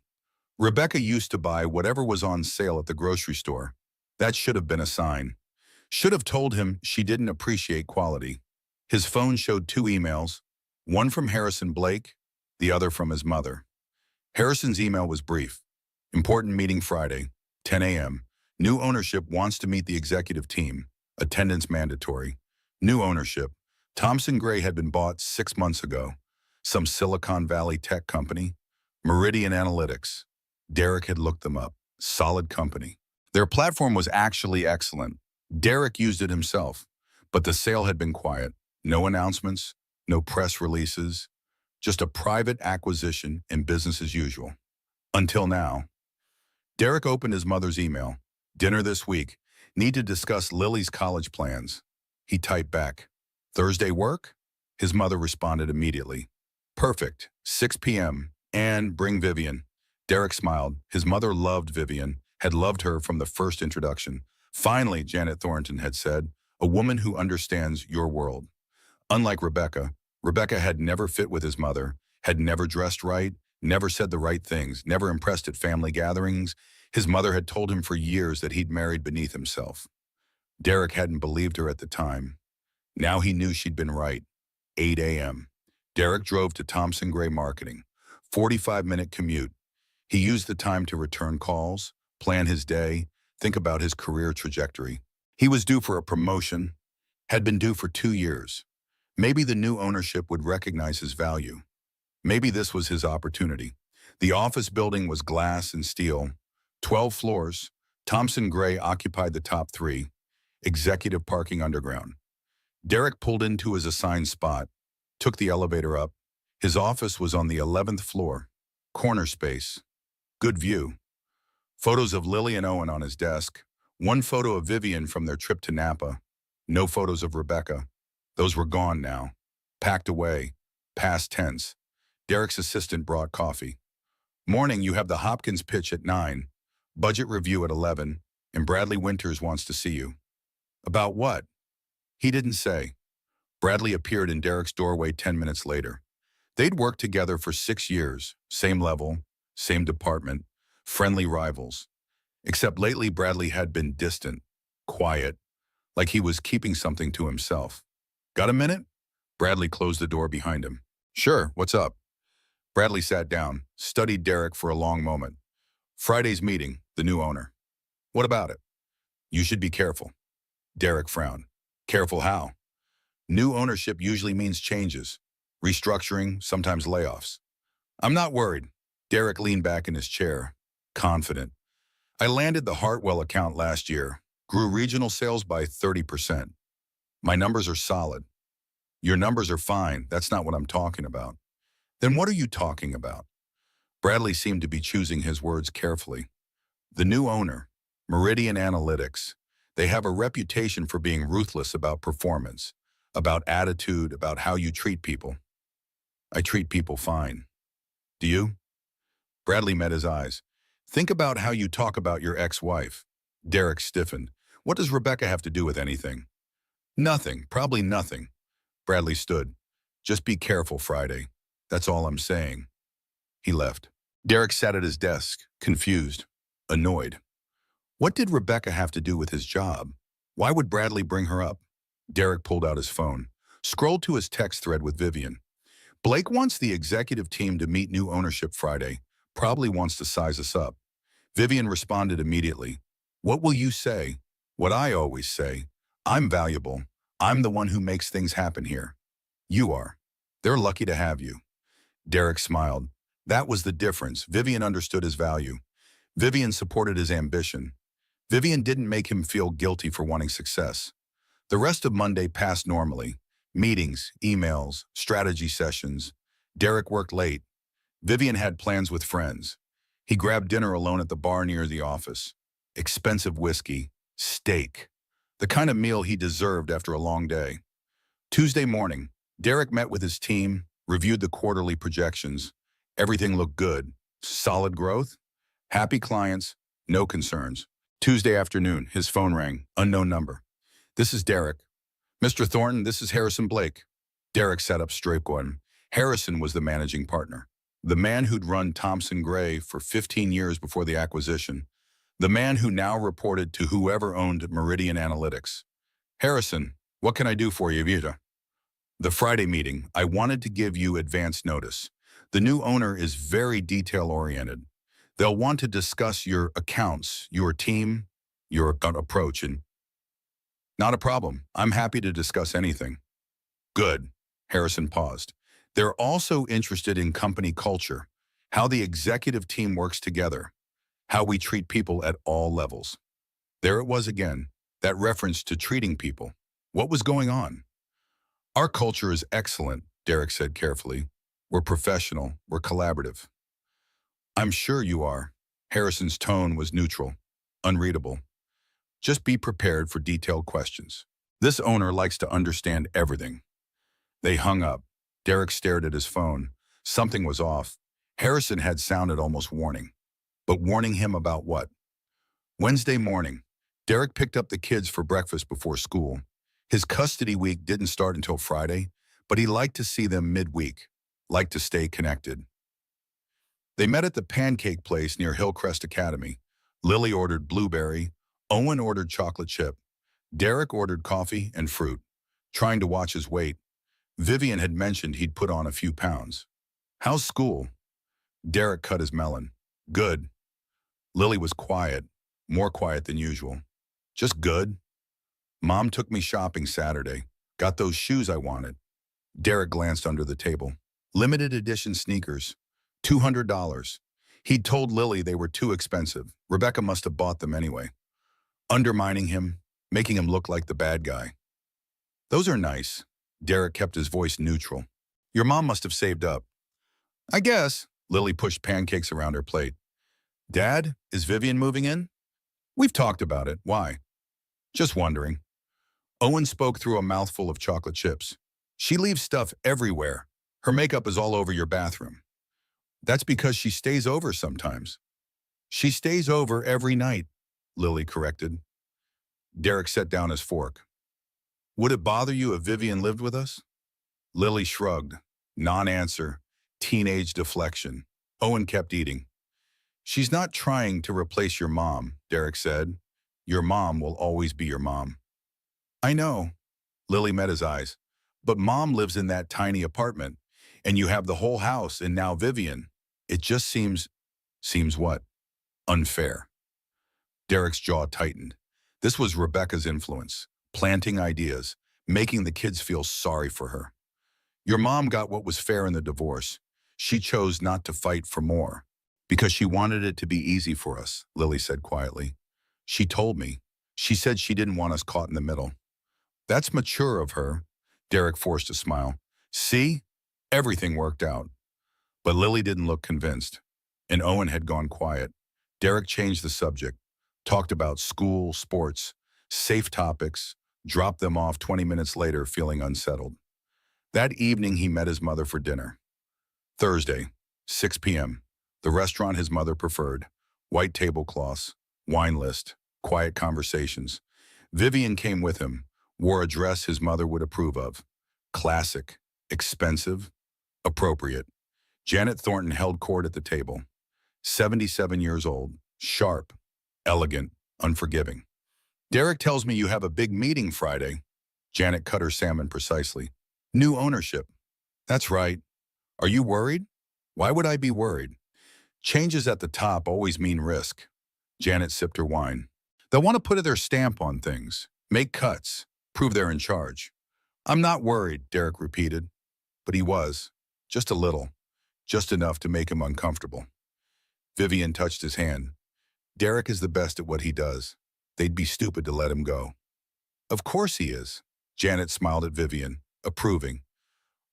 Rebecca used to buy whatever was on sale at the grocery store. That should have been a sign. Should have told him she didn't appreciate quality. His phone showed 2 emails, one from Harrison Blake, the other from his mother. Harrison's email was brief. Important meeting Friday, 10 a.m. New ownership wants to meet the executive team. Attendance mandatory. New ownership. Thomson Gray had been bought 6 months ago. Some Silicon Valley tech company. Meridian Analytics. Derek had looked them up. Solid company. Their platform was actually excellent. Derek used it himself. But the sale had been quiet. No announcements, no press releases. Just a private acquisition and business as usual. Until now. Derek opened his mother's email. Dinner this week. Need to discuss Lily's college plans. He typed back. Thursday work? His mother responded immediately. Perfect. 6 p.m. And bring Vivian. Derek smiled. His mother loved Vivian, had loved her from the first introduction. Finally, Janet Thornton had said, a woman who understands your world. Unlike Rebecca, Rebecca had never fit with his mother, had never dressed right, never said the right things, never impressed at family gatherings. His mother had told him for years that he'd married beneath himself. Derek hadn't believed her at the time. Now he knew she'd been right. 8 a.m. Derek drove to Thomson Gray Marketing. 45-minute commute. He used the time to return calls, plan his day, think about his career trajectory. He was due for a promotion, had been due for 2 years. Maybe the new ownership would recognize his value. Maybe this was his opportunity. The office building was glass and steel. 12 floors. Thomson Gray occupied the top 3. Executive parking underground. Derek pulled into his assigned spot, took the elevator up. His office was on the 11th floor. Corner space. Good view. Photos of Lily and Owen on his desk. One photo of Vivian from their trip to Napa. No photos of Rebecca. Those were gone now. Packed away. Past tense. Derek's assistant brought coffee. Morning, you have the Hopkins pitch at 9. Budget review at 11. And Bradley Winters wants to see you. About what? He didn't say. Bradley appeared in Derek's doorway 10 minutes later. They'd worked together for 6 years. Same level, same department, friendly rivals. Except lately Bradley had been distant, quiet, like he was keeping something to himself. Got a minute? Bradley closed the door behind him. Sure, what's up? Bradley sat down, studied Derek for a long moment. Friday's meeting, the new owner. What about it? You should be careful. Derek frowned. Careful how? New ownership usually means changes, restructuring, sometimes layoffs. I'm not worried. Derek leaned back in his chair, confident. I landed the Hartwell account last year, grew regional sales by 30%. My numbers are solid. Your numbers are fine. That's not what I'm talking about. Then what are you talking about? Bradley seemed to be choosing his words carefully. The new owner, Meridian Analytics, they have a reputation for being ruthless about performance, about attitude, about how you treat people. I treat people fine. Do you? Bradley met his eyes. Think about how you talk about your ex-wife. Derek stiffened. What does Rebecca have to do with anything? Nothing, probably nothing. Bradley stood. Just be careful Friday. That's all I'm saying. He left. Derek sat at his desk, confused, annoyed. What did Rebecca have to do with his job? Why would Bradley bring her up? Derek pulled out his phone, scrolled to his text thread with Vivian. Blake wants the executive team to meet new ownership Friday. Probably wants to size us up. Vivian responded immediately. What will you say? What I always say. I'm valuable. I'm the one who makes things happen here. You are. They're lucky to have you. Derek smiled. That was the difference. Vivian understood his value. Vivian supported his ambition. Vivian didn't make him feel guilty for wanting success. The rest of Monday passed normally. Meetings, emails, strategy sessions. Derek worked late. Vivian had plans with friends. He grabbed dinner alone at the bar near the office. Expensive whiskey, steak. The kind of meal he deserved after a long day. Tuesday morning, Derek met with his team, reviewed the quarterly projections. Everything looked good. Solid growth, happy clients, no concerns. Tuesday afternoon, his phone rang, unknown number. This is Derek. Mr. Thornton, this is Harrison Blake. Derek sat up straight going. Harrison was the managing partner. The man who'd run Thompson Gray for 15 years before the acquisition. The man who now reported to whoever owned Meridian Analytics. Harrison, what can I do for you, Vita? The Friday meeting, I wanted to give you advance notice. The new owner is very detail-oriented. They'll want to discuss your accounts, your team, your approach, and not a problem. I'm happy to discuss anything. Good. Harrison paused. They're also interested in company culture, how the executive team works together, how we treat people at all levels. There it was again, that reference to treating people. What was going on? Our culture is excellent, Derek said carefully. We're professional, we're collaborative. I'm sure you are. Harrison's tone was neutral, unreadable. Just be prepared for detailed questions. This owner likes to understand everything. They hung up. Derek stared at his phone. Something was off. Harrison had sounded almost warning. But warning him about what? Wednesday morning, Derek picked up the kids for breakfast before school. His custody week didn't start until Friday, but he liked to see them midweek, liked to stay connected. They met at the pancake place near Hillcrest Academy. Lily ordered blueberry, Owen ordered chocolate chip. Derek ordered coffee and fruit, trying to watch his weight. Vivian had mentioned he'd put on a few pounds. How's school? Derek cut his melon. Good. Lily was quiet, more quiet than usual. Just good. Mom took me shopping Saturday. Got those shoes I wanted. Derek glanced under the table. Limited edition sneakers. $200. He'd told Lily they were too expensive. Rebecca must have bought them anyway. Undermining him, making him look like the bad guy. Those are nice. Derek kept his voice neutral. Your mom must have saved up. I guess. Lily pushed pancakes around her plate. Dad, is Vivian moving in? We've talked about it. Why? Just wondering. Owen spoke through a mouthful of chocolate chips. She leaves stuff everywhere. Her makeup is all over your bathroom. That's because she stays over sometimes. She stays over every night, Lily corrected. Derek set down his fork. Would it bother you if Vivian lived with us? Lily shrugged. Non-answer. Teenage deflection. Owen kept eating. She's not trying to replace your mom, Derek said. Your mom will always be your mom. I know. Lily met his eyes. But Mom lives in that tiny apartment, and you have the whole house and now Vivian. It just seems what? Unfair. Derek's jaw tightened. This was Rebecca's influence, planting ideas, making the kids feel sorry for her. Your mom got what was fair in the divorce. She chose not to fight for more. Because she wanted it to be easy for us, Lily said quietly. She told me. She said she didn't want us caught in the middle. That's mature of her. Derek forced a smile. See? Everything worked out. But Lily didn't look convinced. And Owen had gone quiet. Derek changed the subject, talked about school, sports, safe topics, dropped them off 20 minutes later feeling unsettled. That evening he met his mother for dinner. Thursday, 6 p.m. The restaurant his mother preferred. White tablecloths, wine list, quiet conversations. Vivian came with him, wore a dress his mother would approve of. Classic, expensive, appropriate. Janet Thornton held court at the table. 77 years old, sharp, elegant, unforgiving. Derek tells me you have a big meeting Friday. Janet cut her salmon precisely. New ownership. That's right. Are you worried? Why would I be worried? Changes at the top always mean risk. Janet sipped her wine. They'll want to put their stamp on things, make cuts, prove they're in charge. I'm not worried, Derek repeated. But he was. Just a little. Just enough to make him uncomfortable. Vivian touched his hand. Derek is the best at what he does. They'd be stupid to let him go. Of course he is. Janet smiled at Vivian, approving.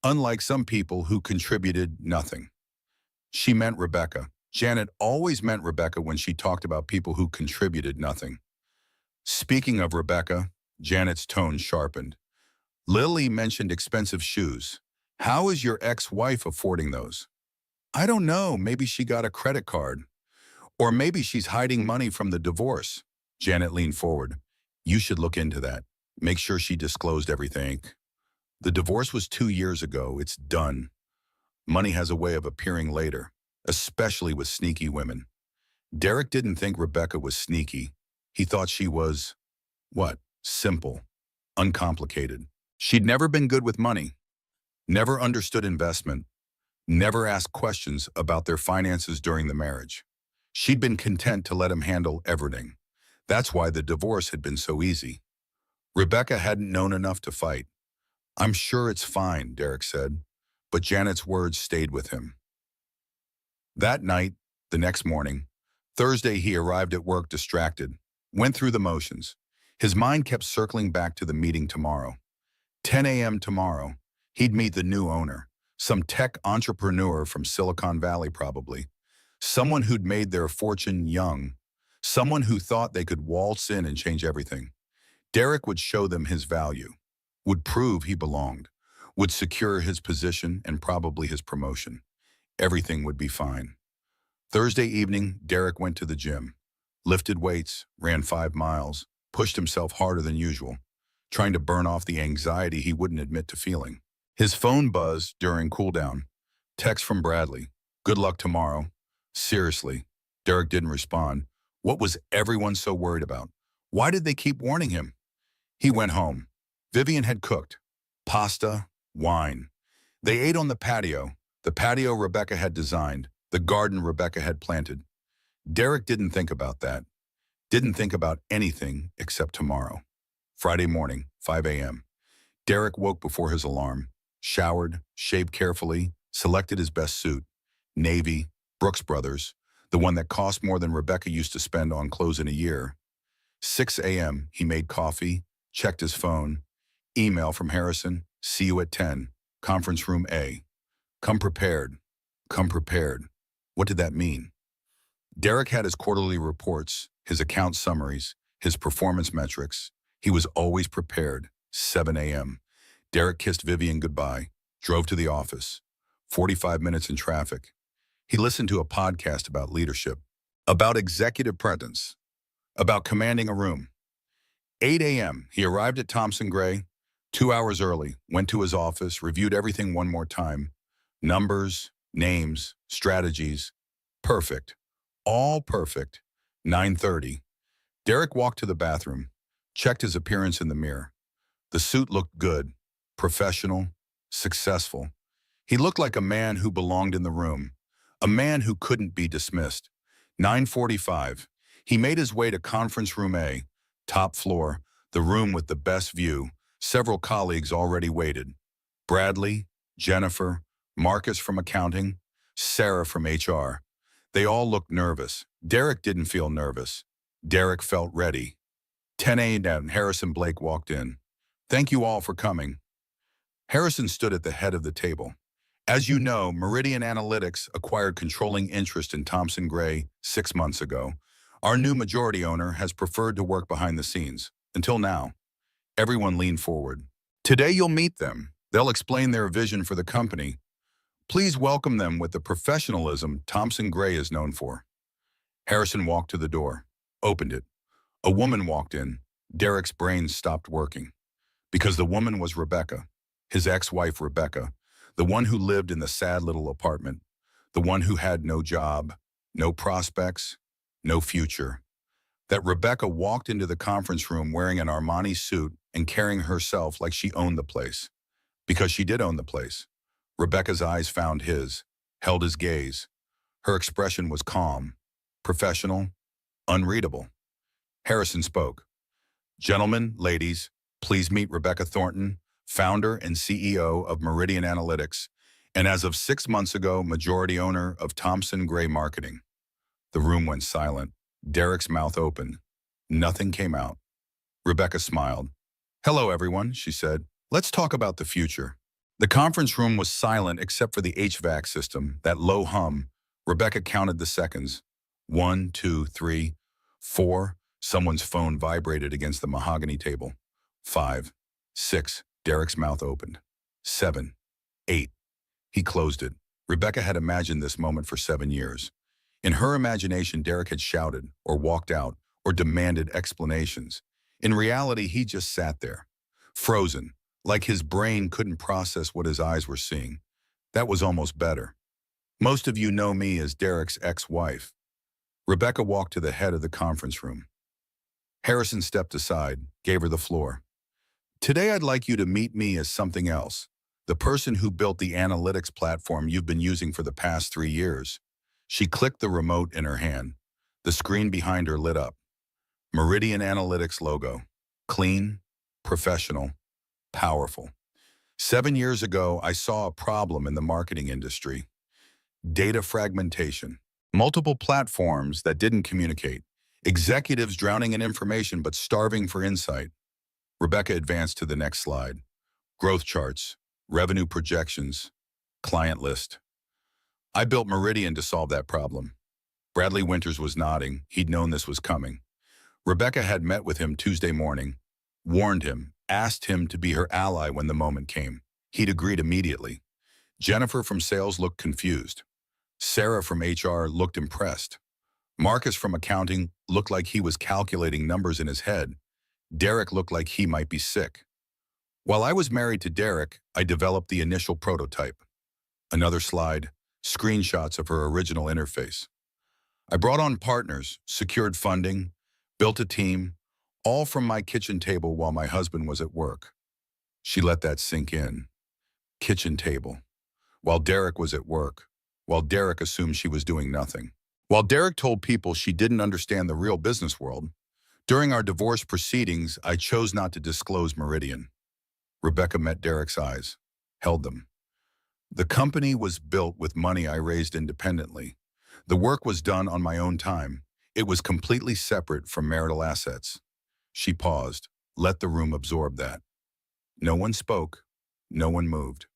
Unlike some people who contributed nothing. She meant Rebecca. Janet always meant Rebecca when she talked about people who contributed nothing. Speaking of Rebecca, Janet's tone sharpened. Lily mentioned expensive shoes. How is your ex-wife affording those? I don't know, maybe she got a credit card. Or maybe she's hiding money from the divorce. Janet leaned forward. You should look into that. Make sure she disclosed everything. The divorce was 2 years ago. It's done. Money has a way of appearing later, especially with sneaky women. Derek didn't think Rebecca was sneaky. He thought she was, what? Simple, uncomplicated. She'd never been good with money, never understood investment, never asked questions about their finances during the marriage. She'd been content to let him handle everything. That's why the divorce had been so easy. Rebecca hadn't known enough to fight. I'm sure it's fine, Derek said, but Janet's words stayed with him. That night, the next morning, Thursday, he arrived at work distracted, went through the motions. His mind kept circling back to the meeting tomorrow. 10 a.m. tomorrow, he'd meet the new owner, some tech entrepreneur from Silicon Valley probably, someone who'd made their fortune young, someone who thought they could waltz in and change everything. Derek would show them his value, would prove he belonged, would secure his position and probably his promotion. Everything would be fine. Thursday evening, Derek went to the gym, lifted weights, ran 5 miles, pushed himself harder than usual, trying to burn off the anxiety he wouldn't admit to feeling. His phone buzzed during cooldown. Text from Bradley. Good luck tomorrow. Seriously. Derek didn't respond. What was everyone so worried about? Why did they keep warning him? He went home. Vivian had cooked. Pasta, wine. They ate on the patio Rebecca had designed, the garden Rebecca had planted. Derek didn't think about that. Didn't think about anything except tomorrow. Friday morning, 5 a.m. Derek woke before his alarm, showered, shaved carefully, selected his best suit. Navy, Brooks Brothers, the one that cost more than Rebecca used to spend on clothes in a year. 6 a.m., he made coffee, checked his phone. Email from Harrison, see you at 10, conference room A. Come prepared. Come prepared. What did that mean? Derek had his quarterly reports, his account summaries, his performance metrics. He was always prepared. 7 a.m. Derek kissed Vivian goodbye, drove to the office. 45 minutes in traffic. He listened to a podcast about leadership, about executive presence, about commanding a room. 8 a.m. He arrived at Thompson Gray, 2 hours early, went to his office, reviewed everything one more time. Numbers, names, strategies. Perfect. All perfect. 9:30. Derek walked to the bathroom, checked his appearance in the mirror. The suit looked good, professional, successful. He looked like a man who belonged in the room, a man who couldn't be dismissed. 9:45. He made his way to conference room A, top floor, the room with the best view. Several colleagues already waited. Bradley, Jennifer, Marcus from accounting, Sarah from HR. They all looked nervous. Derek didn't feel nervous. Derek felt ready. 10 a.m. Harrison Blake walked in. Thank you all for coming. Harrison stood at the head of the table. As you know, Meridian Analytics acquired controlling interest in Thompson Gray 6 months ago. Our new majority owner has preferred to work behind the scenes. Until now. Everyone leaned forward. Today you'll meet them. They'll explain their vision for the company. Please welcome them with the professionalism Thompson Gray is known for. Harrison walked to the door, opened it. A woman walked in. Derek's brain stopped working. Because the woman was Rebecca, His ex-wife, Rebecca, the one who lived in the sad little apartment, the one who had no job, no prospects, no future. That Rebecca walked into the conference room wearing an Armani suit and carrying herself like she owned the place. Because she did own the place. Rebecca's eyes found his, held his gaze. Her expression was calm, professional, unreadable. Harrison spoke. Gentlemen, ladies, please meet Rebecca Thornton, founder and CEO of Meridian Analytics, and as of 6 months ago, majority owner of Thompson Gray Marketing. The room went silent. Derek's mouth opened. Nothing came out. Rebecca smiled. Hello, everyone, she said. Let's talk about the future. The conference room was silent except for the HVAC system, that low hum. Rebecca counted the seconds. 1, 2, 3, 4. Someone's phone vibrated against the mahogany table. 5, 6. Derek's mouth opened. 7, 8. He closed it. Rebecca had imagined this moment for 7 years. In her imagination, Derek had shouted, or walked out, or demanded explanations. In reality, he just sat there, frozen, like his brain couldn't process what his eyes were seeing. That was almost better. Most of you know me as Derek's ex-wife. Rebecca walked to the head of the conference room. Harrison stepped aside, gave her the floor. Today I'd like you to meet me as something else, the person who built the analytics platform you've been using for the past 3 years. She clicked the remote in her hand. The screen behind her lit up. Meridian Analytics logo. Clean, professional, powerful. 7 years ago, I saw a problem in the marketing industry. Data fragmentation. Multiple platforms that didn't communicate. Executives drowning in information but starving for insight. Rebecca advanced to the next slide. Growth charts, revenue projections, client list. I built Meridian to solve that problem. Bradley Winters was nodding. He'd known this was coming. Rebecca had met with him Tuesday morning, warned him, asked him to be her ally when the moment came. He'd agreed immediately. Jennifer from sales looked confused. Sarah from HR looked impressed. Marcus from accounting looked like he was calculating numbers in his head. Derek looked like he might be sick. While I was married to Derek, I developed the initial prototype. Another slide, screenshots of her original interface. I brought on partners, secured funding, built a team, all from my kitchen table while my husband was at work. She let that sink in. Kitchen table. While Derek was at work. While Derek assumed she was doing nothing. While Derek told people she didn't understand the real business world. During our divorce proceedings, I chose not to disclose Meridian. Rebecca met Derek's eyes, held them. The company was built with money I raised independently. The work was done on my own time. It was completely separate from marital assets. She paused, let the room absorb that. No one spoke, no one moved.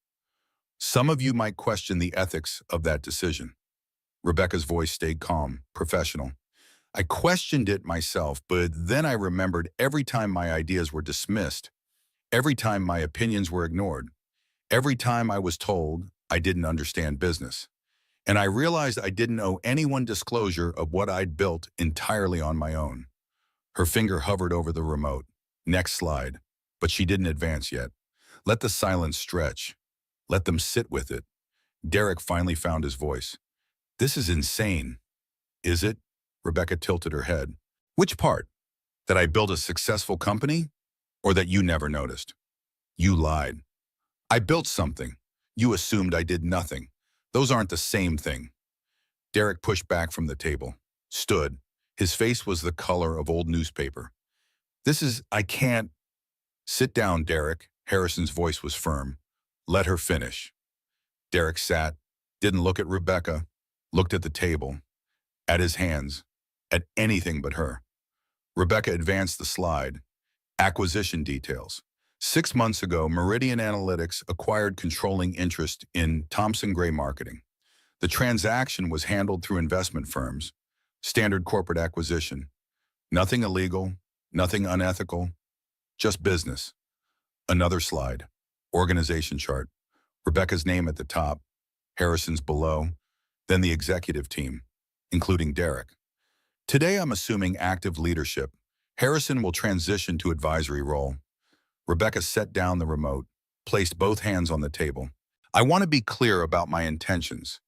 Some of you might question the ethics of that decision. Rebecca's voice stayed calm, professional. I questioned it myself, but then I remembered every time my ideas were dismissed, every time my opinions were ignored, every time I was told I didn't understand business. And I realized I didn't owe anyone disclosure of what I'd built entirely on my own. Her finger hovered over the remote. Next slide. But she didn't advance yet. Let the silence stretch. Let them sit with it. Derek finally found his voice. This is insane. Is it? Rebecca tilted her head. Which part? That I built a successful company? Or that you never noticed? You lied. I built something. You assumed I did nothing. Those aren't the same thing. Derek pushed back from the table, stood. His face was the color of old newspaper. I can't. Sit down, Derek. Harrison's voice was firm. Let her finish. Derek sat, didn't look at Rebecca, looked at the table, at his hands, at anything but her. Rebecca advanced the slide. Acquisition details. 6 months ago, Meridian Analytics acquired controlling interest in Thompson Gray Marketing. The transaction was handled through investment firms. Standard corporate acquisition. Nothing illegal, nothing unethical, just business. Another slide. Organization chart. Rebecca's name at the top, Harrison's below, then the executive team, including Derek. Today I'm assuming active leadership. Harrison will transition to advisory role. Rebecca set down the remote. placed both hands on the table. I want to be clear about my intentions.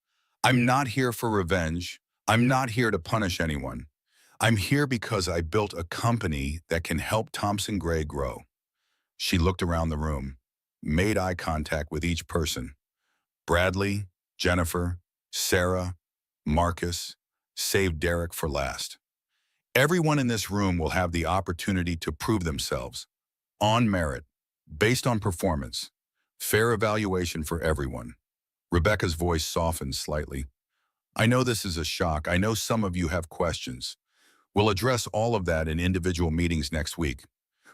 I'm not here for revenge. I'm not here to punish anyone. I'm here because I built a company that can help Thompson Gray grow. She looked around the room, made eye contact with each person. Bradley, Jennifer, Sarah, Marcus, saved Derek for last. Everyone in this room will have the opportunity to prove themselves, on merit, based on performance. Fair evaluation for everyone. Rebecca's voice softened slightly. I know this is a shock. I know some of you have questions. We'll address all of that in individual meetings next week.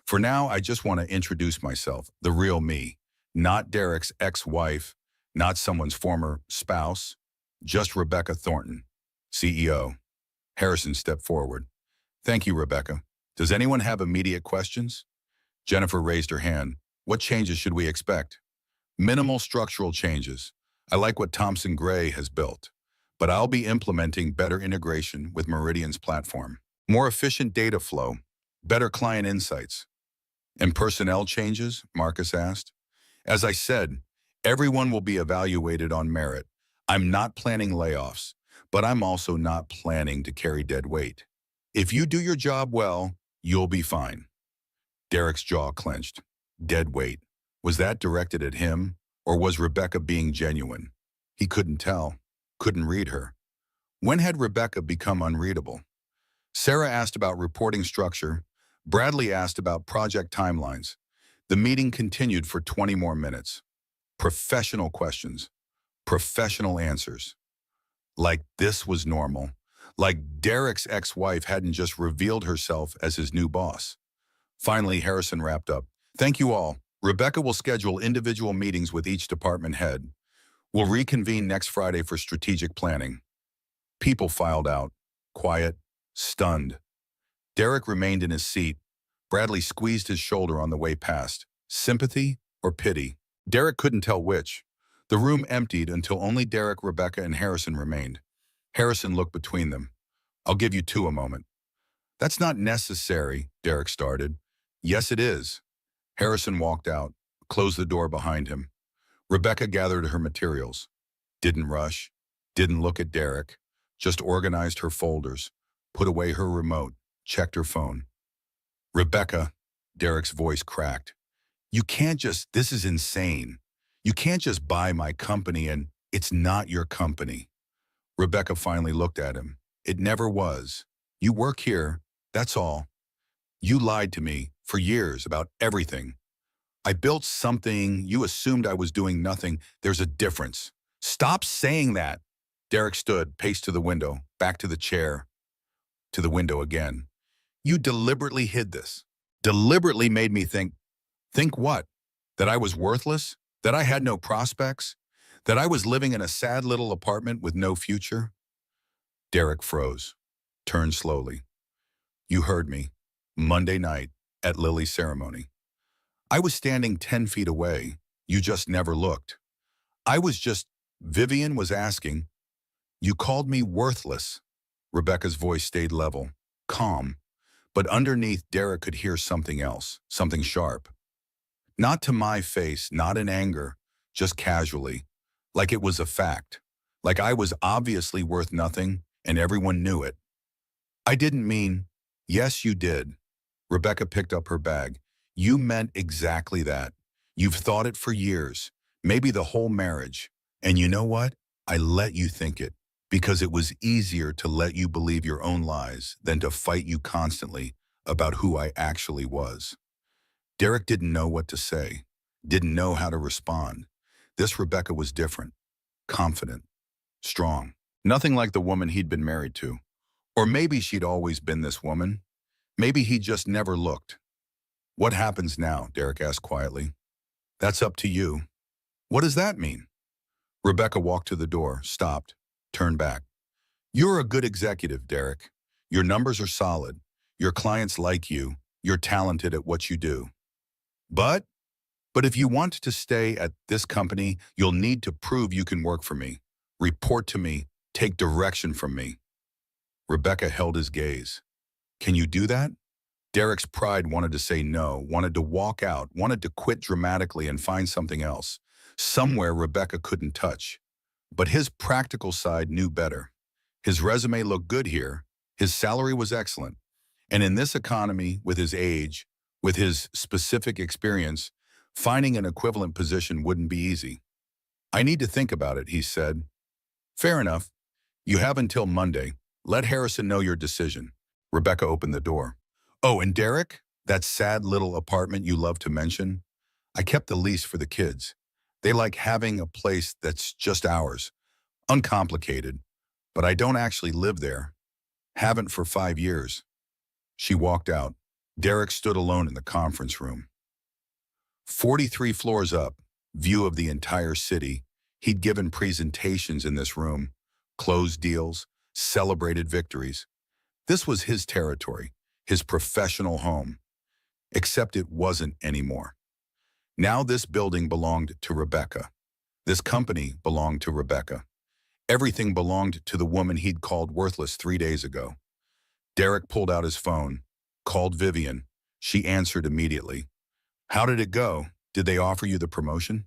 For now, I just want to introduce myself, the real me, not Derek's ex-wife, not someone's former spouse, just Rebecca Thornton, CEO. Harrison stepped forward. Thank you, Rebecca. Does anyone have immediate questions? Jennifer raised her hand. What changes should we expect? Minimal structural changes. I like what Thompson Gray has built, but I'll be implementing better integration with Meridian's platform. More efficient data flow, better client insights. And personnel changes? Marcus asked. As I said, everyone will be evaluated on merit. I'm not planning layoffs, but I'm also not planning to carry dead weight. If you do your job well, you'll be fine. Derek's jaw clenched. Dead weight. Was that directed at him, or was Rebecca being genuine? He couldn't tell, couldn't read her. When had Rebecca become unreadable? Sarah asked about reporting structure. Bradley asked about project timelines. The meeting continued for 20 more minutes. Professional questions, professional answers. Like this was normal. Like Derek's ex-wife hadn't just revealed herself as his new boss. Finally, Harrison wrapped up. Thank you all. Rebecca will schedule individual meetings with each department head. We'll reconvene next Friday for strategic planning. People filed out, quiet, stunned. Derek remained in his seat. Bradley squeezed his shoulder on the way past. Sympathy or pity? Derek couldn't tell which. The room emptied until only Derek, Rebecca, and Harrison remained. Harrison looked between them. I'll give you two a moment. That's not necessary, Derek started. Yes, it is. Harrison walked out, closed the door behind him. Rebecca gathered her materials. Didn't rush, didn't look at Derek, just organized her folders, put away her remote, checked her phone. Rebecca, Derek's voice cracked. You can't just, this is insane. You can't just buy my company and it's not your company. Rebecca finally looked at him. It never was. You work here, that's all. You lied to me for years about everything. I built something, you assumed I was doing nothing. There's a difference. Stop saying that. Derek stood, paced to the window, back to the chair, to the window again. You deliberately hid this. Deliberately made me think. Think what? That I was worthless? That I had no prospects? That I was living in a sad little apartment with no future? Derek froze, turned slowly. You heard me. Monday night at Lily's ceremony. I was standing 10 feet away. You just never looked. Vivian was asking. You called me worthless. Rebecca's voice stayed level, calm. But underneath, Derek could hear something else, something sharp. Not to my face, not in anger, just casually, like it was a fact, like I was obviously worth nothing and everyone knew it. I didn't mean, yes, you did. Rebecca picked up her bag. You meant exactly that. You've thought it for years, maybe the whole marriage. And you know what? I let you think it, because it was easier to let you believe your own lies than to fight you constantly about who I actually was. Derek didn't know what to say, didn't know how to respond. This Rebecca was different, confident, strong. Nothing like the woman he'd been married to. Or maybe she'd always been this woman. Maybe he just never looked. What happens now? Derek asked quietly. That's up to you. What does that mean? Rebecca walked to the door, stopped, turned back. You're a good executive, Derek. Your numbers are solid. Your clients like you. You're talented at what you do. But if you want to stay at this company, you'll need to prove you can work for me, report to me, take direction from me. Rebecca held his gaze. Can you do that? Derek's pride wanted to say no, wanted to walk out, wanted to quit dramatically and find something else, somewhere Rebecca couldn't touch. But his practical side knew better. His resume looked good here, his salary was excellent, and in this economy, with his age, with his specific experience, finding an equivalent position wouldn't be easy. I need to think about it, he said. Fair enough. You have until Monday. Let Harrison know your decision. Rebecca opened the door. Oh, and Derek? That sad little apartment you love to mention? I kept the lease for the kids. They like having a place that's just ours. Uncomplicated. But I don't actually live there. Haven't for 5 years. She walked out. Derek stood alone in the conference room. 43 floors up, view of the entire city. He'd given presentations in this room, closed deals, celebrated victories. This was his territory, his professional home. Except it wasn't anymore. Now this building belonged to Rebecca. This company belonged to Rebecca. Everything belonged to the woman he'd called worthless 3 days ago. Derek pulled out his phone, called Vivian. She answered immediately. How did it go? Did they offer you the promotion?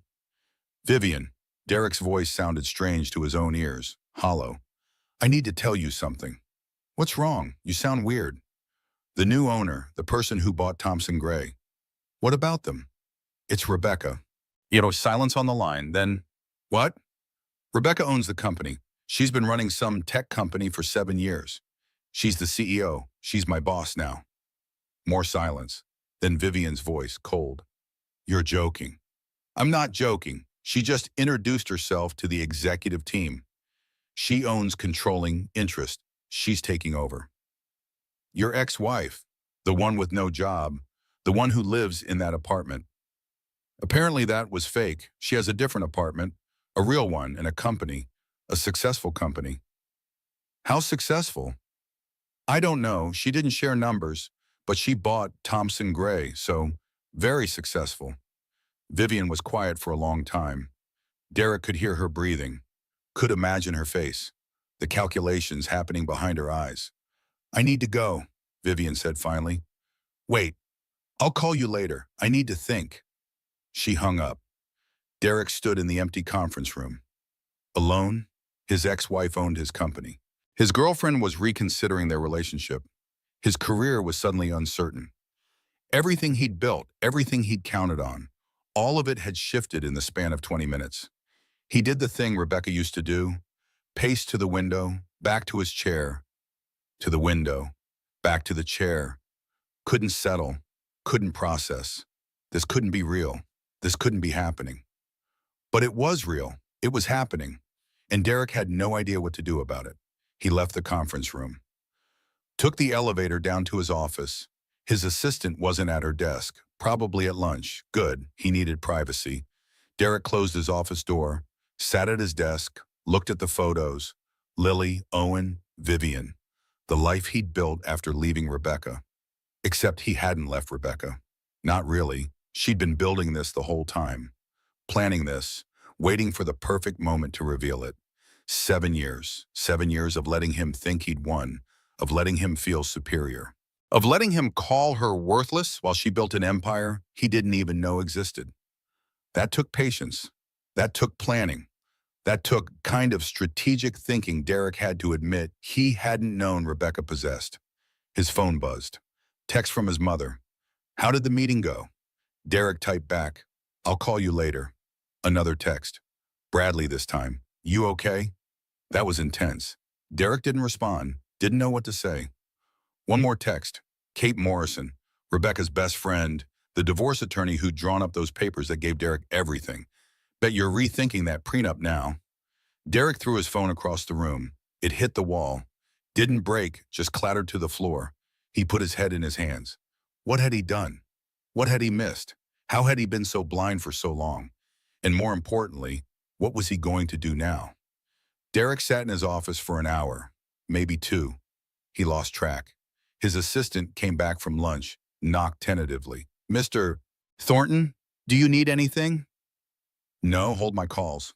Vivian. Derek's voice sounded strange to his own ears, hollow. I need to tell you something. What's wrong? You sound weird. The new owner, the person who bought Thompson Gray. What about them? It's Rebecca. Silence on the line, then, what? Rebecca owns the company. She's been running some tech company for 7 years. She's the CEO. She's my boss now. More silence. Then Vivian's voice, cold. You're joking. I'm not joking. She just introduced herself to the executive team. She owns controlling interest. She's taking over. Your ex-wife, the one with no job, the one who lives in that apartment. Apparently that was fake. She has a different apartment, a real one, and a company, a successful company. How successful? I don't know. She didn't share numbers, but she bought Thompson Gray, so very successful. Vivian was quiet for a long time. Derek could hear her breathing, could imagine her face, the calculations happening behind her eyes. I need to go, Vivian said finally. Wait, I'll call you later. I need to think. She hung up. Derek stood in the empty conference room. Alone, his ex-wife owned his company. His girlfriend was reconsidering their relationship. His career was suddenly uncertain. Everything he'd built, everything he'd counted on, all of it had shifted in the span of 20 minutes. He did the thing Rebecca used to do, paced to the window, back to his chair, to the window, back to the chair. Couldn't settle, couldn't process. This couldn't be real. This couldn't be happening. But it was real. It was happening. And Derek had no idea what to do about it. He left the conference room. Took the elevator down to his office. His assistant wasn't at her desk, probably at lunch. Good, he needed privacy. Derek closed his office door, sat at his desk, looked at the photos. Lily, Owen, Vivian. The life he'd built after leaving Rebecca. Except he hadn't left Rebecca. Not really. She'd been building this the whole time. Planning this, waiting for the perfect moment to reveal it. 7 years. 7 years of letting him think he'd won, of letting him feel superior, of letting him call her worthless while she built an empire he didn't even know existed. That took patience. That took planning. That took kind of strategic thinking Derek had to admit he hadn't known Rebecca possessed. His phone buzzed. Text from his mother. How did the meeting go? Derek typed back, I'll call you later. Another text. Bradley this time. You okay? That was intense. Derek didn't respond, didn't know what to say. One more text. Kate Morrison, Rebecca's best friend, the divorce attorney who'd drawn up those papers that gave Derek everything. Bet you're rethinking that prenup now. Derek threw his phone across the room. It hit the wall. Didn't break, just clattered to the floor. He put his head in his hands. What had he done? What had he missed? How had he been so blind for so long? And more importantly, what was he going to do now? Derek sat in his office for an hour, maybe 2. He lost track. His assistant came back from lunch, knocked tentatively. Mr. Thornton, do you need anything? No, hold my calls.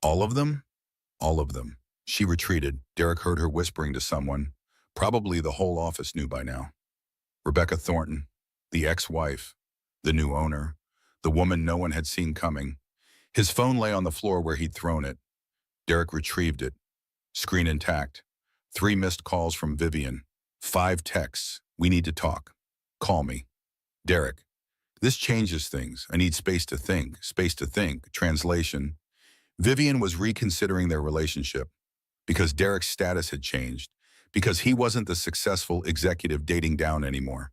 All of them? All of them. She retreated. Derek heard her whispering to someone. Probably the whole office knew by now. Rebecca Thornton, the ex-wife, the new owner, the woman no one had seen coming. His phone lay on the floor where he'd thrown it. Derek retrieved it, screen intact. 3 missed calls from Vivian. 5 texts. We need to talk. Call me. Derek. This changes things. I need space to think. Space to think. Translation. Vivian was reconsidering their relationship because Derek's status had changed, because he wasn't the successful executive dating down anymore,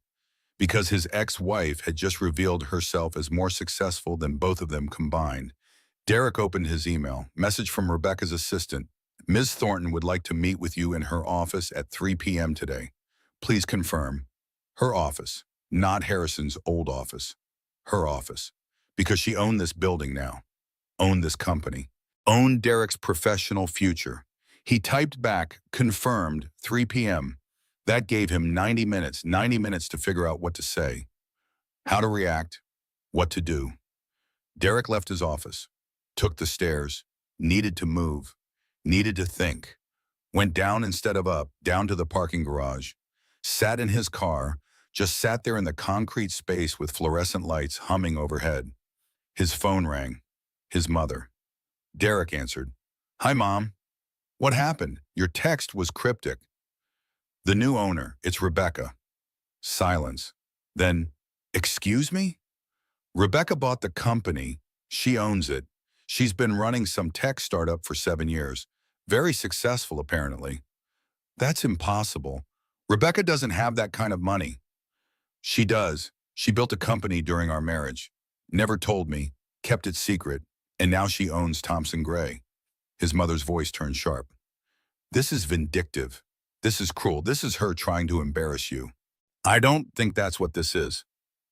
because his ex-wife had just revealed herself as more successful than both of them combined. Derek opened his email. Message from Rebecca's assistant. Ms. Thornton would like to meet with you in her office at 3 p.m. today. Please confirm. Her office, not Harrison's old office. Her office. Because she owned this building now. Owned this company. Owned Derek's professional future. He typed back, confirmed, 3 p.m. That gave him 90 minutes to figure out what to say, how to react, what to do. Derek left his office, took the stairs, needed to move, needed to think, went down instead of up, down to the parking garage, sat in his car, just sat there in the concrete space with fluorescent lights humming overhead. His phone rang. His mother. Derek answered. Hi, Mom. What happened? Your text was cryptic. The new owner, it's Rebecca. Silence. Then, excuse me? Rebecca bought the company. She owns it. She's been running some tech startup for 7 years. Very successful, apparently. That's impossible. Rebecca doesn't have that kind of money. She does. She built a company during our marriage. Never told me, kept it secret, and now she owns Thompson Gray. His mother's voice turned sharp. This is vindictive. This is cruel. This is her trying to embarrass you. I don't think that's what this is.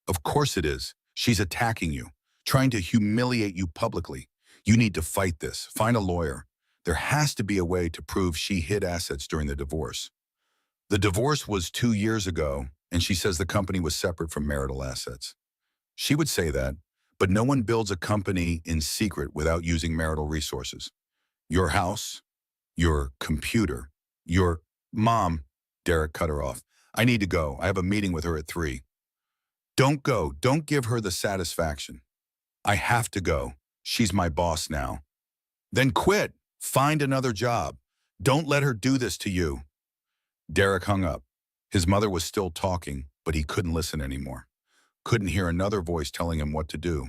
Of course it is. She's attacking you, trying to humiliate you publicly. You need to fight this. Find a lawyer. There has to be a way to prove she hid assets during the divorce. The divorce was 2 years ago, and she says the company was separate from marital assets. She would say that, but no one builds a company in secret without using marital resources. Your house, your computer, your Mom, Derek cut her off. I need to go. I have a meeting with her at 3. Don't go. Don't give her the satisfaction. I have to go. She's my boss now. Then quit. Find another job. Don't let her do this to you. Derek hung up. His mother was still talking, but he couldn't listen anymore. Couldn't hear another voice telling him what to do,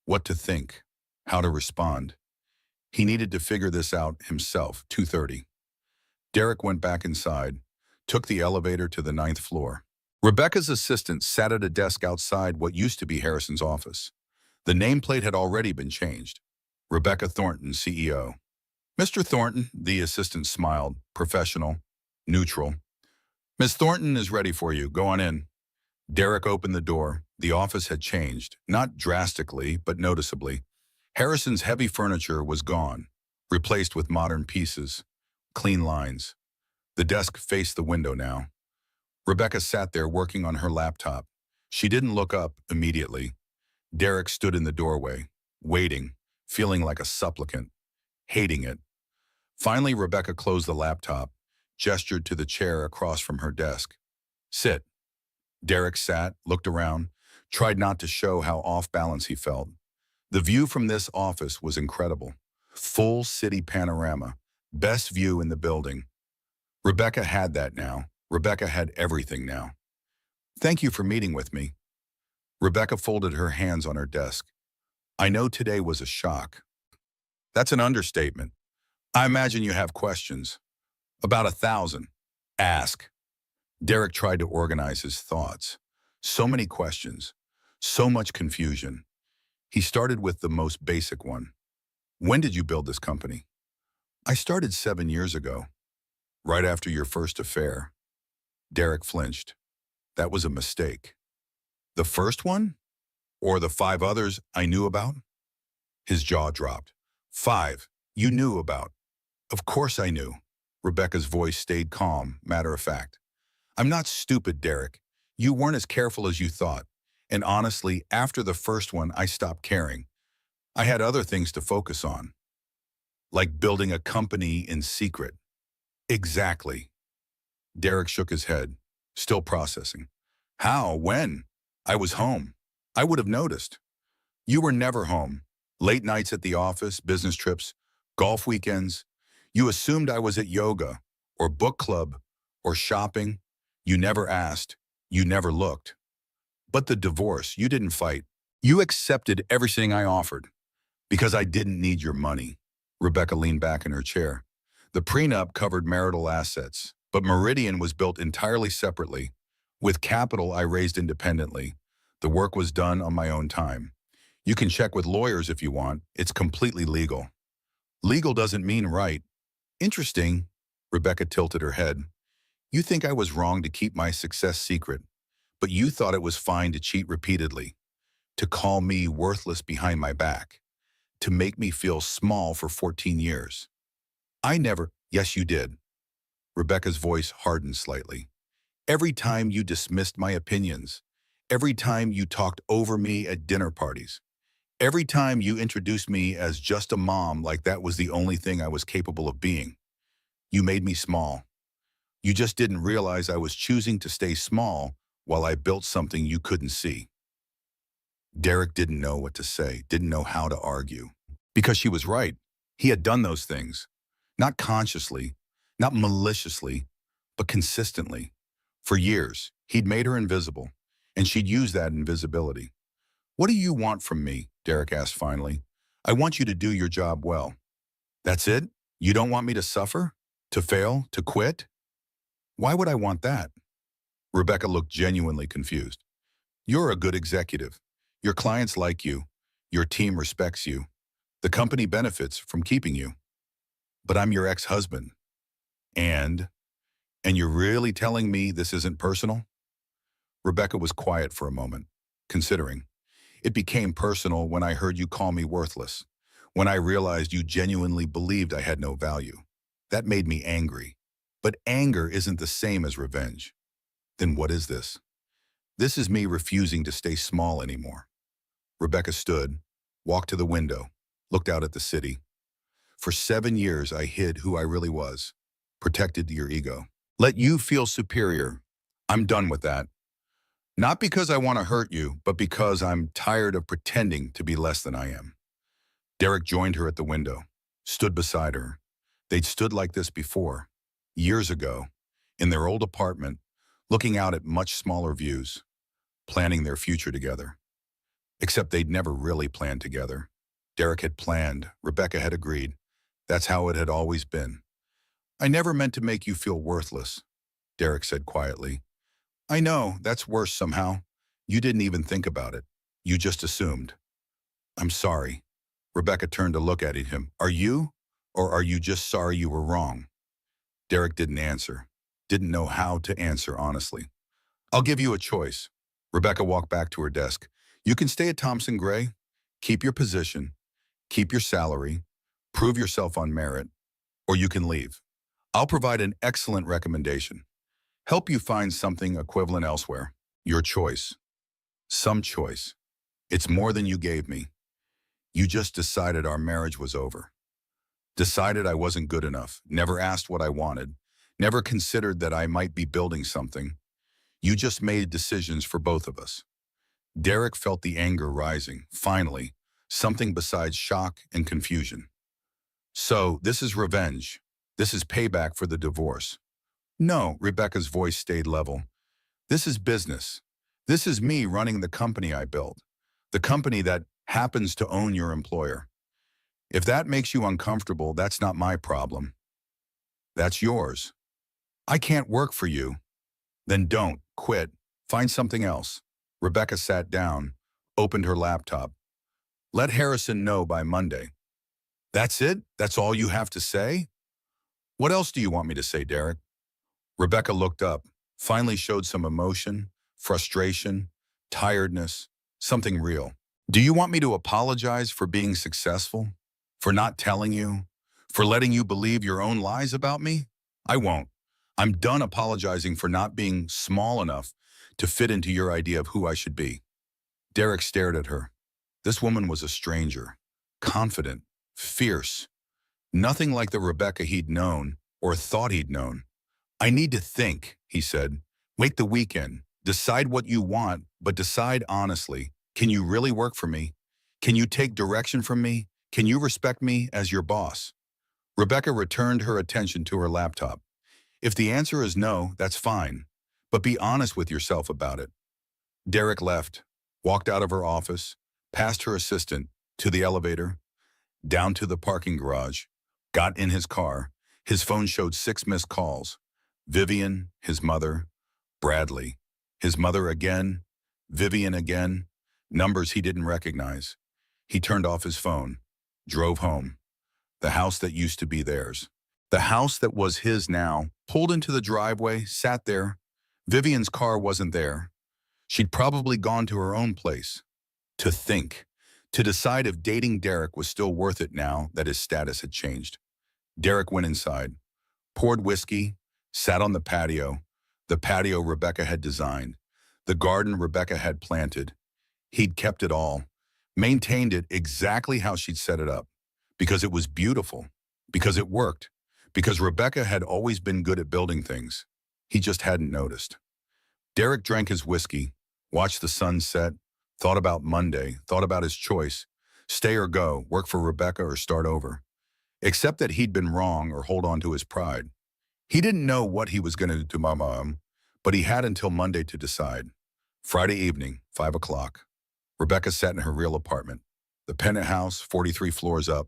what to think, how to respond. He needed to figure this out himself. 2:30. Derek went back inside, took the elevator to the 9th floor. Rebecca's assistant sat at a desk outside what used to be Harrison's office. The nameplate had already been changed. Rebecca Thornton, CEO. Mr. Thornton, the assistant smiled, professional, neutral. Miss Thornton is ready for you. Go on in. Derek opened the door. The office had changed, not drastically, but noticeably. Harrison's heavy furniture was gone, replaced with modern pieces, clean lines. The desk faced the window now. Rebecca sat there working on her laptop. She didn't look up immediately. Derek stood in the doorway, waiting, feeling like a supplicant, hating it. Finally, Rebecca closed the laptop, gestured to the chair across from her desk. Sit. Derek sat, looked around, tried not to show how off balance he felt. The view from this office was incredible. Full city panorama, best view in the building. Rebecca had that now. Rebecca had everything now. Thank you for meeting with me. Rebecca folded her hands on her desk. I know today was a shock. That's an understatement. I imagine you have questions. About 1,000. Ask. Derek tried to organize his thoughts. So many questions. So much confusion. He started with the most basic one. When did you build this company? I started 7 years ago, right after your first affair. Derek flinched. That was a mistake. The first one? Or the 5 others I knew about? His jaw dropped. 5 you knew about. Of course I knew. Rebecca's voice stayed calm, matter of fact. I'm not stupid, Derek. You weren't as careful as you thought. And honestly, after the first one, I stopped caring. I had other things to focus on. Like building a company in secret. Exactly. Derek shook his head, still processing. How? When? I was home. I would have noticed. You were never home. Late nights at the office, business trips, golf weekends. You assumed I was at yoga or book club or shopping. You never asked. You never looked. But the divorce, you didn't fight. You accepted everything I offered because I didn't need your money. Rebecca leaned back in her chair. The prenup covered marital assets, but Meridian was built entirely separately. With capital I raised independently. The work was done on my own time. You can check with lawyers if you want. It's completely legal. Legal doesn't mean right. Interesting. Rebecca tilted her head. You think I was wrong to keep my success secret, but you thought it was fine to cheat repeatedly, to call me worthless behind my back, to make me feel small for 14 years. I never— Yes, you did. Rebecca's voice hardened slightly. Every time you dismissed my opinions, every time you talked over me at dinner parties, every time you introduced me as just a mom like that was the only thing I was capable of being, you made me small. You just didn't realize I was choosing to stay small while I built something you couldn't see. Derek didn't know what to say, didn't know how to argue. Because she was right. He had done those things. Not consciously, not maliciously, but consistently. For years, he'd made her invisible, and she'd used that invisibility. What do you want from me? Derek asked finally. I want you to do your job well. That's it? You don't want me to suffer? To fail? To quit? Why would I want that? Rebecca looked genuinely confused. You're a good executive. Your clients like you. Your team respects you. The company benefits from keeping you. But I'm your ex-husband. And you're really telling me this isn't personal? Rebecca was quiet for a moment, considering. It became personal when I heard you call me worthless, when I realized you genuinely believed I had no value. That made me angry. But anger isn't the same as revenge. Then what is this? This is me refusing to stay small anymore. Rebecca stood, walked to the window, looked out at the city. For 7 years, I hid who I really was, protected your ego. Let you feel superior. I'm done with that. Not because I want to hurt you, but because I'm tired of pretending to be less than I am. Derek joined her at the window, stood beside her. They'd stood like this before, years ago, in their old apartment, looking out at much smaller views, planning their future together. Except they'd never really planned together. Derek had planned, Rebecca had agreed. That's how it had always been. I never meant to make you feel worthless, Derek said quietly. I know, that's worse somehow. You didn't even think about it. You just assumed. I'm sorry. Rebecca turned to look at him. Are you? Or are you just sorry you were wrong? Derek didn't answer. Didn't know how to answer honestly. I'll give you a choice. Rebecca walked back to her desk. You can stay at Thompson Gray, keep your position, keep your salary, prove yourself on merit, or you can leave. I'll provide an excellent recommendation. Help you find something equivalent elsewhere. Your choice. Some choice. It's more than you gave me. You just decided our marriage was over. Decided I wasn't good enough, never asked what I wanted, never considered that I might be building something. You just made decisions for both of us. Derek felt the anger rising, finally, something besides shock and confusion. So, this is revenge. This is payback for the divorce. No, Rebecca's voice stayed level. This is business. This is me running the company I built. The company that happens to own your employer. If that makes you uncomfortable, that's not my problem. That's yours. I can't work for you. Then don't. Quit. Find something else. Rebecca sat down, opened her laptop. Let Harrison know by Monday. That's it? That's all you have to say? What else do you want me to say, Derek? Rebecca looked up, finally showed some emotion, frustration, tiredness, something real. Do you want me to apologize for being successful? For not telling you? For letting you believe your own lies about me? I won't. I'm done apologizing for not being small enough to fit into your idea of who I should be. Derek stared at her. This woman was a stranger, confident, fierce, nothing like the Rebecca he'd known or thought he'd known. I need to think, he said. Wait the weekend. Decide what you want, but decide honestly. Can you really work for me? Can you take direction from me? Can you respect me as your boss? Rebecca returned her attention to her laptop. If the answer is no, that's fine, but be honest with yourself about it. Derek left, walked out of her office, past her assistant, to the elevator, down to the parking garage, got in his car. His phone showed 6 missed calls. Vivian, his mother, Bradley, his mother again, Vivian again, numbers he didn't recognize. He turned off his phone, drove home. The house that used to be theirs. The house that was his now, pulled into the driveway, sat there. Vivian's car wasn't there. She'd probably gone to her own place. To think, to decide if dating Derek was still worth it now that his status had changed. Derek went inside, poured whiskey, sat on the patio Rebecca had designed, the garden Rebecca had planted. He'd kept it all, maintained it exactly how she'd set it up, because it was beautiful, because it worked, because Rebecca had always been good at building things. He just hadn't noticed. Derek drank his whiskey, watched the sun set, thought about Monday, thought about his choice, stay or go, work for Rebecca or start over. Except that he'd been wrong or hold on to his pride. He didn't know what he was going to do to my mom, but he had until Monday to decide. Friday evening, 5 o'clock. Rebecca sat in her real apartment, the penthouse, 43 floors up.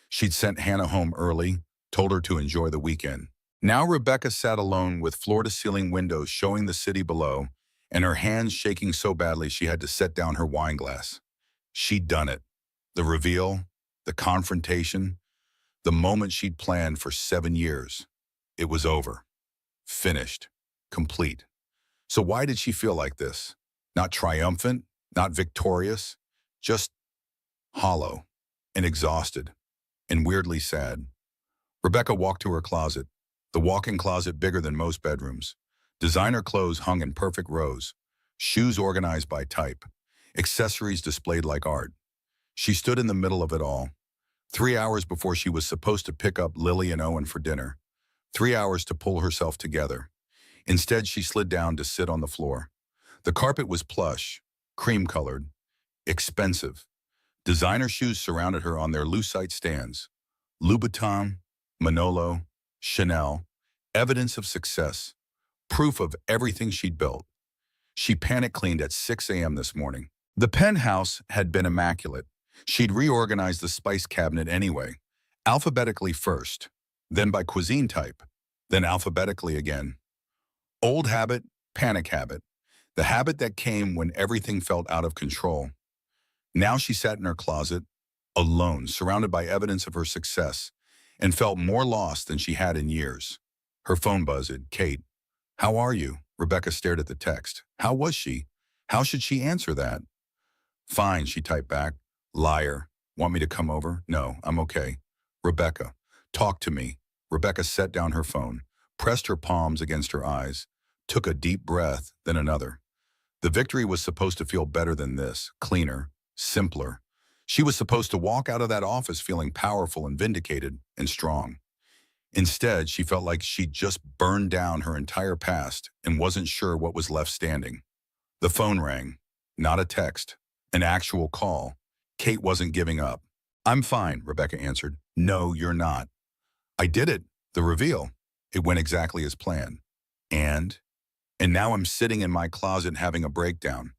She'd sent Hannah home early, told her to enjoy the weekend. Now Rebecca sat alone with floor-to-ceiling windows showing the city below, and her hands shaking so badly she had to set down her wine glass. She'd done it. The reveal, the confrontation, the moment she'd planned for 7 years. It was over. Finished. Complete. So why did she feel like this? Not triumphant, not victorious, just hollow and exhausted and weirdly sad. Rebecca walked to her closet, the walk-in closet bigger than most bedrooms. Designer clothes hung in perfect rows, shoes organized by type, accessories displayed like art. She stood in the middle of it all. 3 hours before she was supposed to pick up Lily and Owen for dinner. 3 hours to pull herself together. Instead, she slid down to sit on the floor. The carpet was plush, cream-colored, expensive. Designer shoes surrounded her on their lucite stands. Louboutin, Manolo, Chanel, evidence of success, proof of everything she'd built. She panic-cleaned at 6 a.m. this morning. The penthouse had been immaculate. She'd reorganized the spice cabinet anyway, alphabetically first, then by cuisine type, then alphabetically again. Old habit, panic habit, the habit that came when everything felt out of control. Now she sat in her closet, alone, surrounded by evidence of her success, and felt more lost than she had in years. Her phone buzzed. Kate, how are you? Rebecca stared at the text. How was she? How should she answer that? Fine, she typed back. Liar. Want me to come over? No, I'm okay. Rebecca, talk to me. Rebecca set down her phone, pressed her palms against her eyes, took a deep breath, then another. The victory was supposed to feel better than this, cleaner, simpler. She was supposed to walk out of that office feeling powerful and vindicated and strong. Instead, she felt like she'd just burned down her entire past and wasn't sure what was left standing. The phone rang. Not a text. An actual call. Kate wasn't giving up. I'm fine, Rebecca answered. No, you're not. I did it. The reveal. It went exactly as planned. And now I'm sitting in my closet having a breakdown.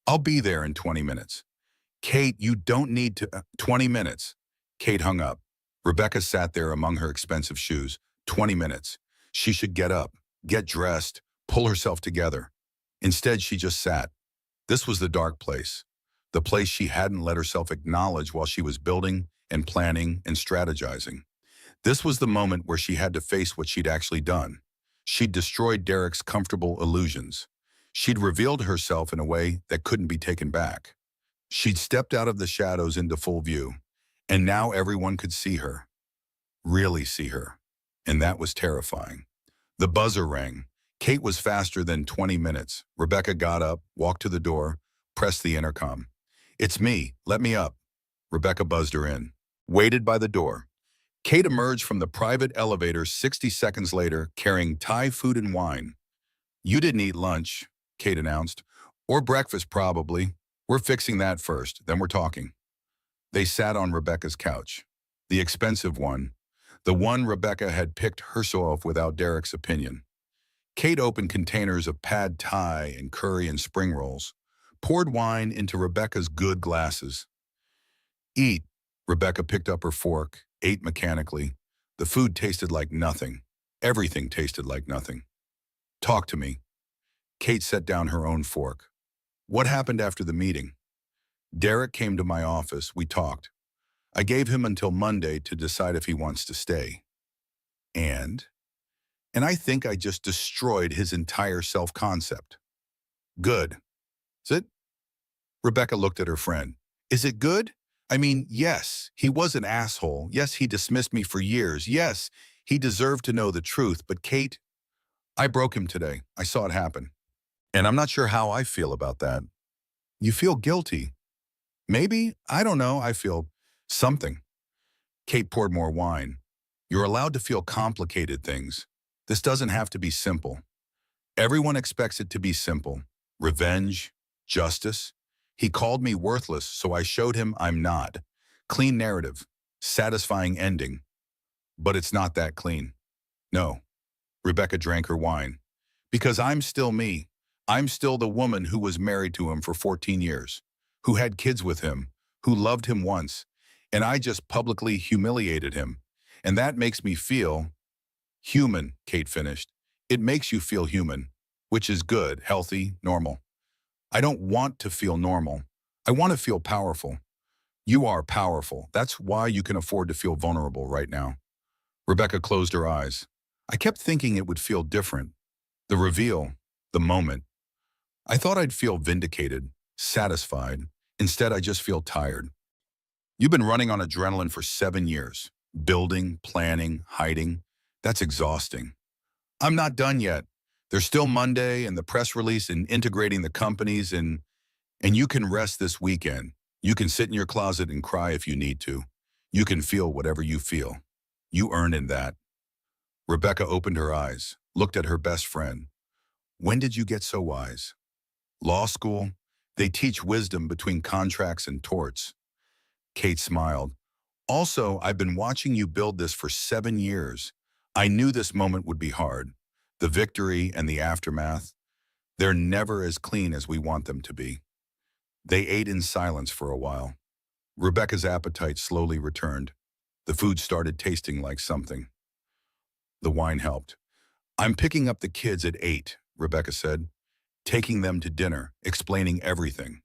I'll be there in 20 minutes. Kate, you don't need to... 20 minutes. Kate hung up. Rebecca sat there among her expensive shoes. 20 minutes. She should get up, get dressed, pull herself together. Instead, she just sat. This was the dark place. The place she hadn't let herself acknowledge while she was building and planning and strategizing. This was the moment where she had to face what she'd actually done. She'd destroyed Derek's comfortable illusions. She'd revealed herself in a way that couldn't be taken back. She'd stepped out of the shadows into full view, and now everyone could see her. Really see her. And that was terrifying. The buzzer rang. Kate was faster than 20 minutes. Rebecca got up, walked to the door, pressed the intercom. It's me. Let me up. Rebecca buzzed her in. Waited by the door. Kate emerged from the private elevator 60 seconds later, carrying Thai food and wine. You didn't eat lunch. Kate announced. Or breakfast, probably. We're fixing that first, then we're talking. They sat on Rebecca's couch. The expensive one. The one Rebecca had picked herself without Derek's opinion. Kate opened containers of pad thai and curry and spring rolls, poured wine into Rebecca's good glasses. Eat. Rebecca picked up her fork, ate mechanically. The food tasted like nothing. Everything tasted like nothing. Talk to me. Kate set down her own fork. What happened after the meeting? Derek came to my office. We talked. I gave him until Monday to decide if he wants to stay. And? And I think I just destroyed his entire self-concept. Good. Is it? Rebecca looked at her friend. Is it good? I mean, yes, he was an asshole. Yes, he dismissed me for years. Yes, he deserved to know the truth. But Kate, I broke him today. I saw it happen. And I'm not sure how I feel about that. You feel guilty. Maybe, I don't know, I feel something. Kate poured more wine. You're allowed to feel complicated things. This doesn't have to be simple. Everyone expects it to be simple. Revenge, justice. He called me worthless, so I showed him I'm not. Clean narrative, satisfying ending. But it's not that clean. No. Rebecca drank her wine. Because I'm still me. I'm still the woman who was married to him for 14 years, who had kids with him, who loved him once, and I just publicly humiliated him. And that makes me feel human, Kate finished. It makes you feel human, which is good, healthy, normal. I don't want to feel normal. I want to feel powerful. You are powerful. That's why you can afford to feel vulnerable right now. Rebecca closed her eyes. I kept thinking it would feel different. The reveal, the moment. I thought I'd feel vindicated, satisfied. Instead, I just feel tired. You've been running on adrenaline for 7 years. Building, planning, hiding. That's exhausting. I'm not done yet. There's still Monday and the press release and integrating the companies and you can rest this weekend. You can sit in your closet and cry if you need to. You can feel whatever you feel. You earn in that. Rebecca opened her eyes, looked at her best friend. When did you get so wise? Law school? They teach wisdom between contracts and torts. Kate smiled. Also, I've been watching you build this for 7 years. I knew this moment would be hard. The victory and the aftermath, they're never as clean as we want them to be. They ate in silence for a while. Rebecca's appetite slowly returned. The food started tasting like something. The wine helped. I'm picking up the kids at 8, Rebecca said, taking them to dinner, explaining everything.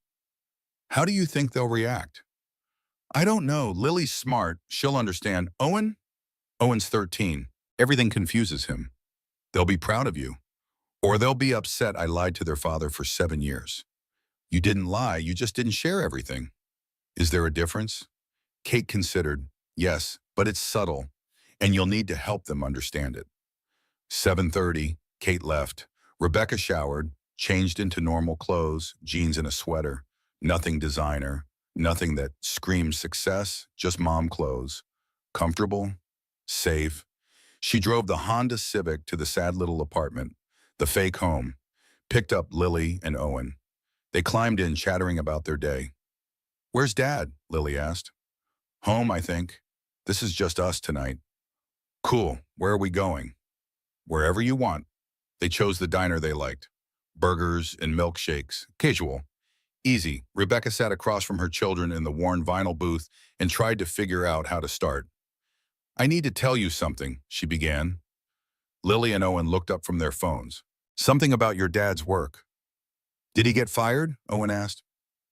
How do you think they'll react? I don't know. Lily's smart. She'll understand. Owen? Owen's 13. Everything confuses him. They'll be proud of you. Or they'll be upset I lied to their father for 7 years. You didn't lie, you just didn't share everything. Is there a difference? Kate considered. Yes, but it's subtle, and you'll need to help them understand it. 7:30, Kate left. Rebecca showered, changed into normal clothes, jeans and a sweater. Nothing designer, nothing that screams success, just mom clothes. Comfortable, safe. She drove the Honda Civic to the sad little apartment, the fake home, picked up Lily and Owen. They climbed in, chattering about their day. Where's Dad? Lily asked. Home, I think. This is just us tonight. Cool. Where are we going? Wherever you want. They chose the diner they liked. Burgers and milkshakes. Casual. Easy. Rebecca sat across from her children in the worn vinyl booth and tried to figure out how to start. I need to tell you something, she began. Lily and Owen looked up from their phones. Something about your dad's work. Did he get fired? Owen asked.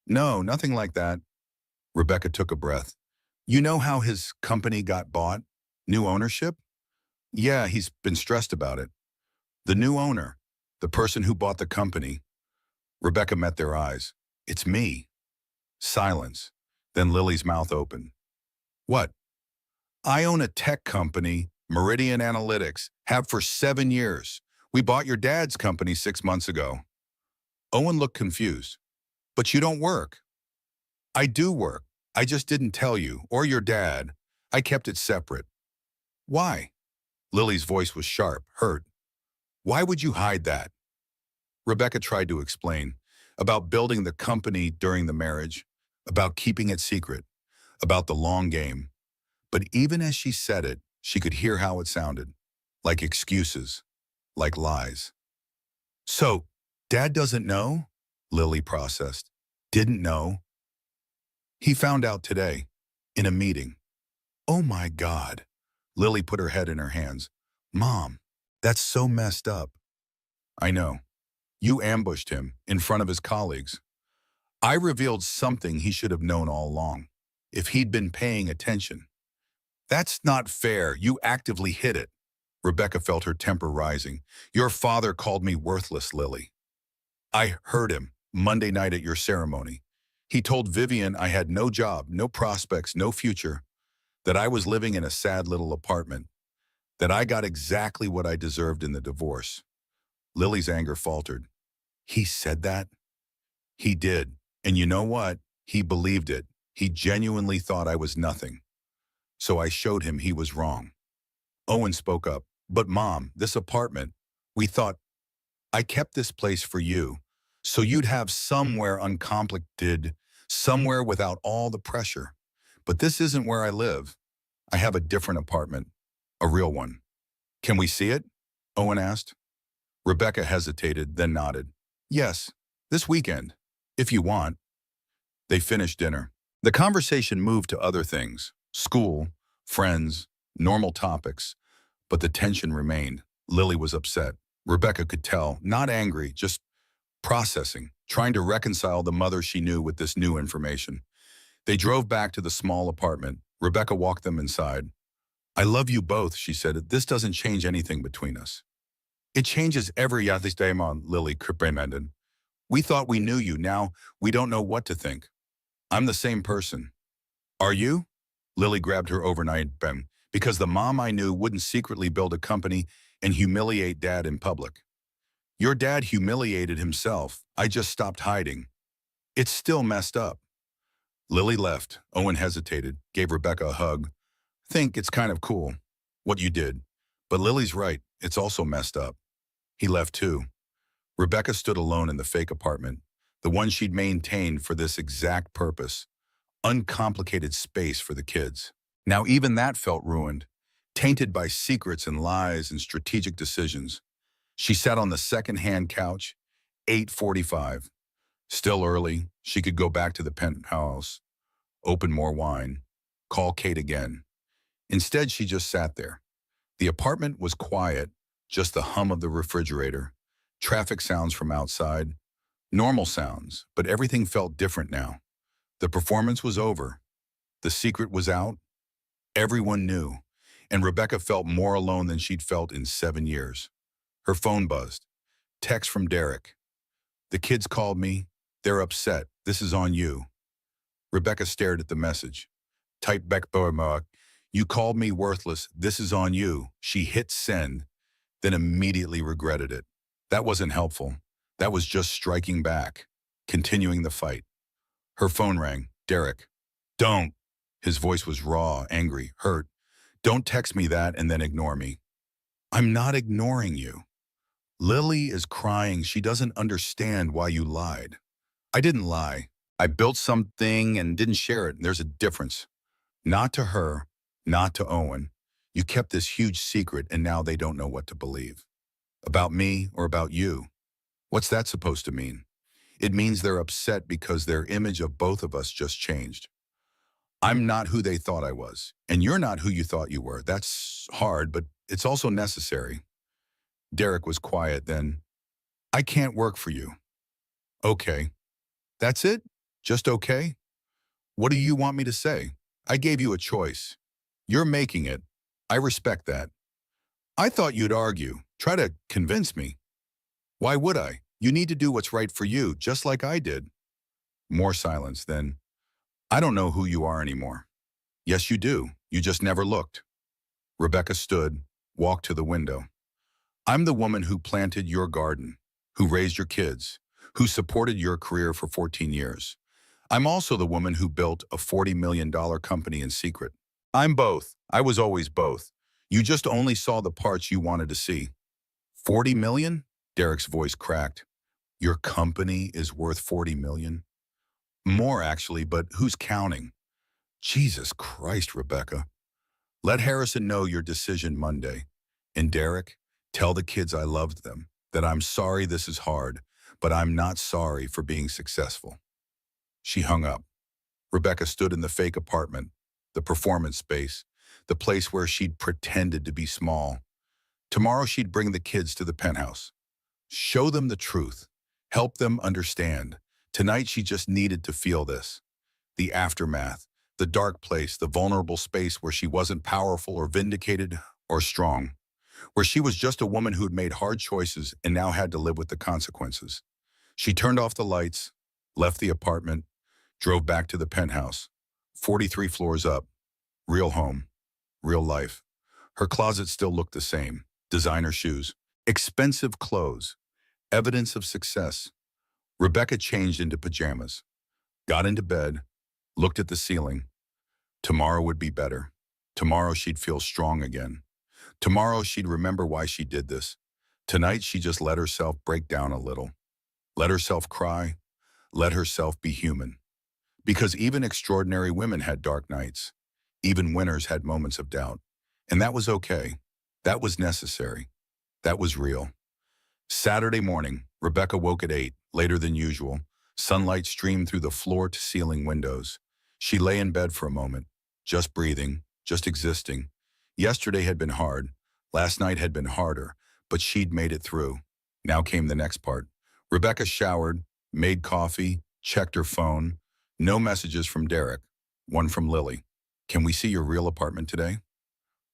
No, nothing like that. Rebecca took a breath. You know how his company got bought? New ownership? Yeah, he's been stressed about it. The new owner, the person who bought the company. Rebecca met their eyes. It's me. Silence. Then Lily's mouth opened. What? I own a tech company, Meridian Analytics, have for 7 years. We bought your dad's company 6 months ago. Owen looked confused. But you don't work. I do work. I just didn't tell you, or your dad. I kept it separate. Why? Lily's voice was sharp, hurt. Why would you hide that? Rebecca tried to explain about building the company during the marriage, about keeping it secret, about the long game. But even as she said it, she could hear how it sounded. Like excuses, like lies. So, Dad doesn't know? Lily processed. Didn't know. He found out today, in a meeting. Oh my God. Lily put her head in her hands. Mom, that's so messed up. I know. You ambushed him in front of his colleagues. I revealed something he should have known all along. If he'd been paying attention. That's not fair. You actively hid it. Rebecca felt her temper rising. Your father called me worthless, Lily. I heard him Monday night at your ceremony. He told Vivian I had no job, no prospects, no future, that I was living in a sad little apartment, that I got exactly what I deserved in the divorce. Lily's anger faltered. He said that? He did. And you know what? He believed it. He genuinely thought I was nothing. So I showed him he was wrong. Owen spoke up. But Mom, this apartment, we thought, I kept this place for you, so you'd have somewhere uncomplicated, somewhere without all the pressure. But this isn't where I live. I have a different apartment, a real one. Can we see it? Owen asked. Rebecca hesitated, then nodded. Yes, this weekend, if you want. They finished dinner. The conversation moved to other things, school, friends, normal topics, but the tension remained. Lily was upset. Rebecca could tell, not angry, just processing, trying to reconcile the mother she knew with this new information. They drove back to the small apartment. Rebecca walked them inside. I love you both, she said. This doesn't change anything between us. It changes every day, Lily reminded. We thought we knew you. Now we don't know what to think. I'm the same person. Are you? Lily grabbed her overnight pen. Because the mom I knew wouldn't secretly build a company and humiliate Dad in public. Your dad humiliated himself. I just stopped hiding. It's still messed up. Lily left. Owen hesitated, gave Rebecca a hug. Think it's kind of cool, what you did. But Lily's right, it's also messed up. He left too. Rebecca stood alone in the fake apartment, the one she'd maintained for this exact purpose. Uncomplicated space for the kids. Now even that felt ruined, tainted by secrets and lies and strategic decisions. She sat on the second-hand couch, 8:45. Still early, she could go back to the penthouse, open more wine, call Kate again. Instead, she just sat there. The apartment was quiet, just the hum of the refrigerator, traffic sounds from outside, normal sounds, but everything felt different now. The performance was over. The secret was out. Everyone knew, and Rebecca felt more alone than she'd felt in 7 years. Her phone buzzed. Text from Derek. The kids called me. They're upset. This is on you. Rebecca stared at the message. Type back, you called me worthless. This is on you. She hit send, then immediately regretted it. That wasn't helpful. That was just striking back, continuing the fight. Her phone rang. Derek. Don't. His voice was raw, angry, hurt. Don't text me that and then ignore me. I'm not ignoring you. Lily is crying. She doesn't understand why you lied. I didn't lie. I built something and didn't share it. There's a difference. Not to her, not to Owen. You kept this huge secret and now they don't know what to believe. About me or about you. What's that supposed to mean? It means they're upset because their image of both of us just changed. I'm not who they thought I was, and you're not who you thought you were. That's hard, but it's also necessary. Derek was quiet then. I can't work for you. Okay. That's it? Just okay? What do you want me to say? I gave you a choice. You're making it. I respect that. I thought you'd argue, try to convince me. Why would I? You need to do what's right for you, just like I did. More silence then. I don't know who you are anymore. Yes, you do. You just never looked. Rebecca stood, walked to the window. I'm the woman who planted your garden, who raised your kids, who supported your career for 14 years. I'm also the woman who built a $40 million company in secret. I'm both. I was always both. You just only saw the parts you wanted to see. 40 million? Derek's voice cracked. Your company is worth 40 million? More, actually, but who's counting? Jesus Christ, Rebecca. Let Harrison know your decision Monday. And Derek, tell the kids I loved them, that I'm sorry this is hard, but I'm not sorry for being successful. She hung up. Rebecca stood in the fake apartment, the performance space, the place where she'd pretended to be small. Tomorrow she'd bring the kids to the penthouse. Show them the truth. Help them understand. Tonight she just needed to feel this. The aftermath, the dark place, the vulnerable space where she wasn't powerful or vindicated or strong, where she was just a woman who'd made hard choices and now had to live with the consequences. She turned off the lights, left the apartment, drove back to the penthouse, 43 floors up, real home, real life. Her closet still looked the same. Designer shoes, expensive clothes, evidence of success. Rebecca changed into pajamas, got into bed, looked at the ceiling. Tomorrow would be better. Tomorrow she'd feel strong again. Tomorrow she'd remember why she did this. Tonight she just let herself break down a little. Let herself cry. Let herself be human. Because even extraordinary women had dark nights. Even winners had moments of doubt. And that was okay. That was necessary. That was real. Saturday morning, Rebecca woke at 8, later than usual. Sunlight streamed through the floor-to-ceiling windows. She lay in bed for a moment, just breathing, just existing. Yesterday had been hard. Last night had been harder, but she'd made it through. Now came the next part. Rebecca showered, made coffee, checked her phone. No messages from Derek. One from Lily. Can we see your real apartment today?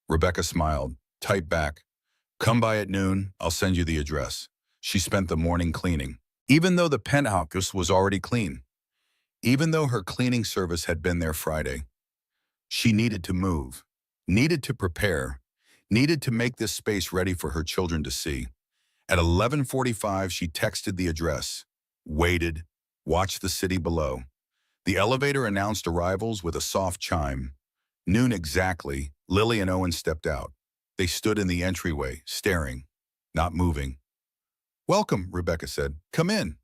Rebecca smiled, typed back. Come by at noon, I'll send you the address. She spent the morning cleaning. Even though the penthouse was already clean. Even though her cleaning service had been there Friday. She needed to move. Needed to prepare. Needed to make this space ready for her children to see. At 11:45, she texted the address. Waited. Watched the city below. The elevator announced arrivals with a soft chime. Noon exactly, Lily and Owen stepped out. They stood in the entryway, staring, not moving. Welcome, Rebecca said. Come in.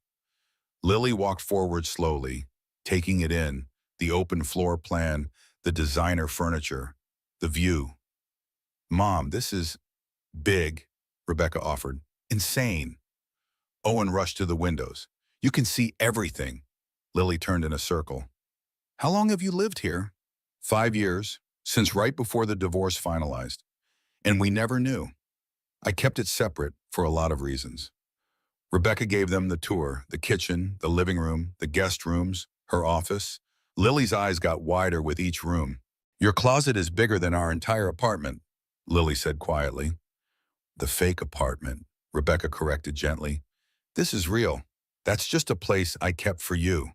Lily walked forward slowly, taking it in, the open floor plan, the designer furniture, the view. Mom, this is big, Rebecca offered. Insane. Owen rushed to the windows. You can see everything. Lily turned in a circle. How long have you lived here? 5 years, since right before the divorce finalized. And we never knew. I kept it separate for a lot of reasons. Rebecca gave them the tour, the kitchen, the living room, the guest rooms, her office. Lily's eyes got wider with each room. Your closet is bigger than our entire apartment, Lily said quietly. The fake apartment, Rebecca corrected gently. This is real. That's just a place I kept for you.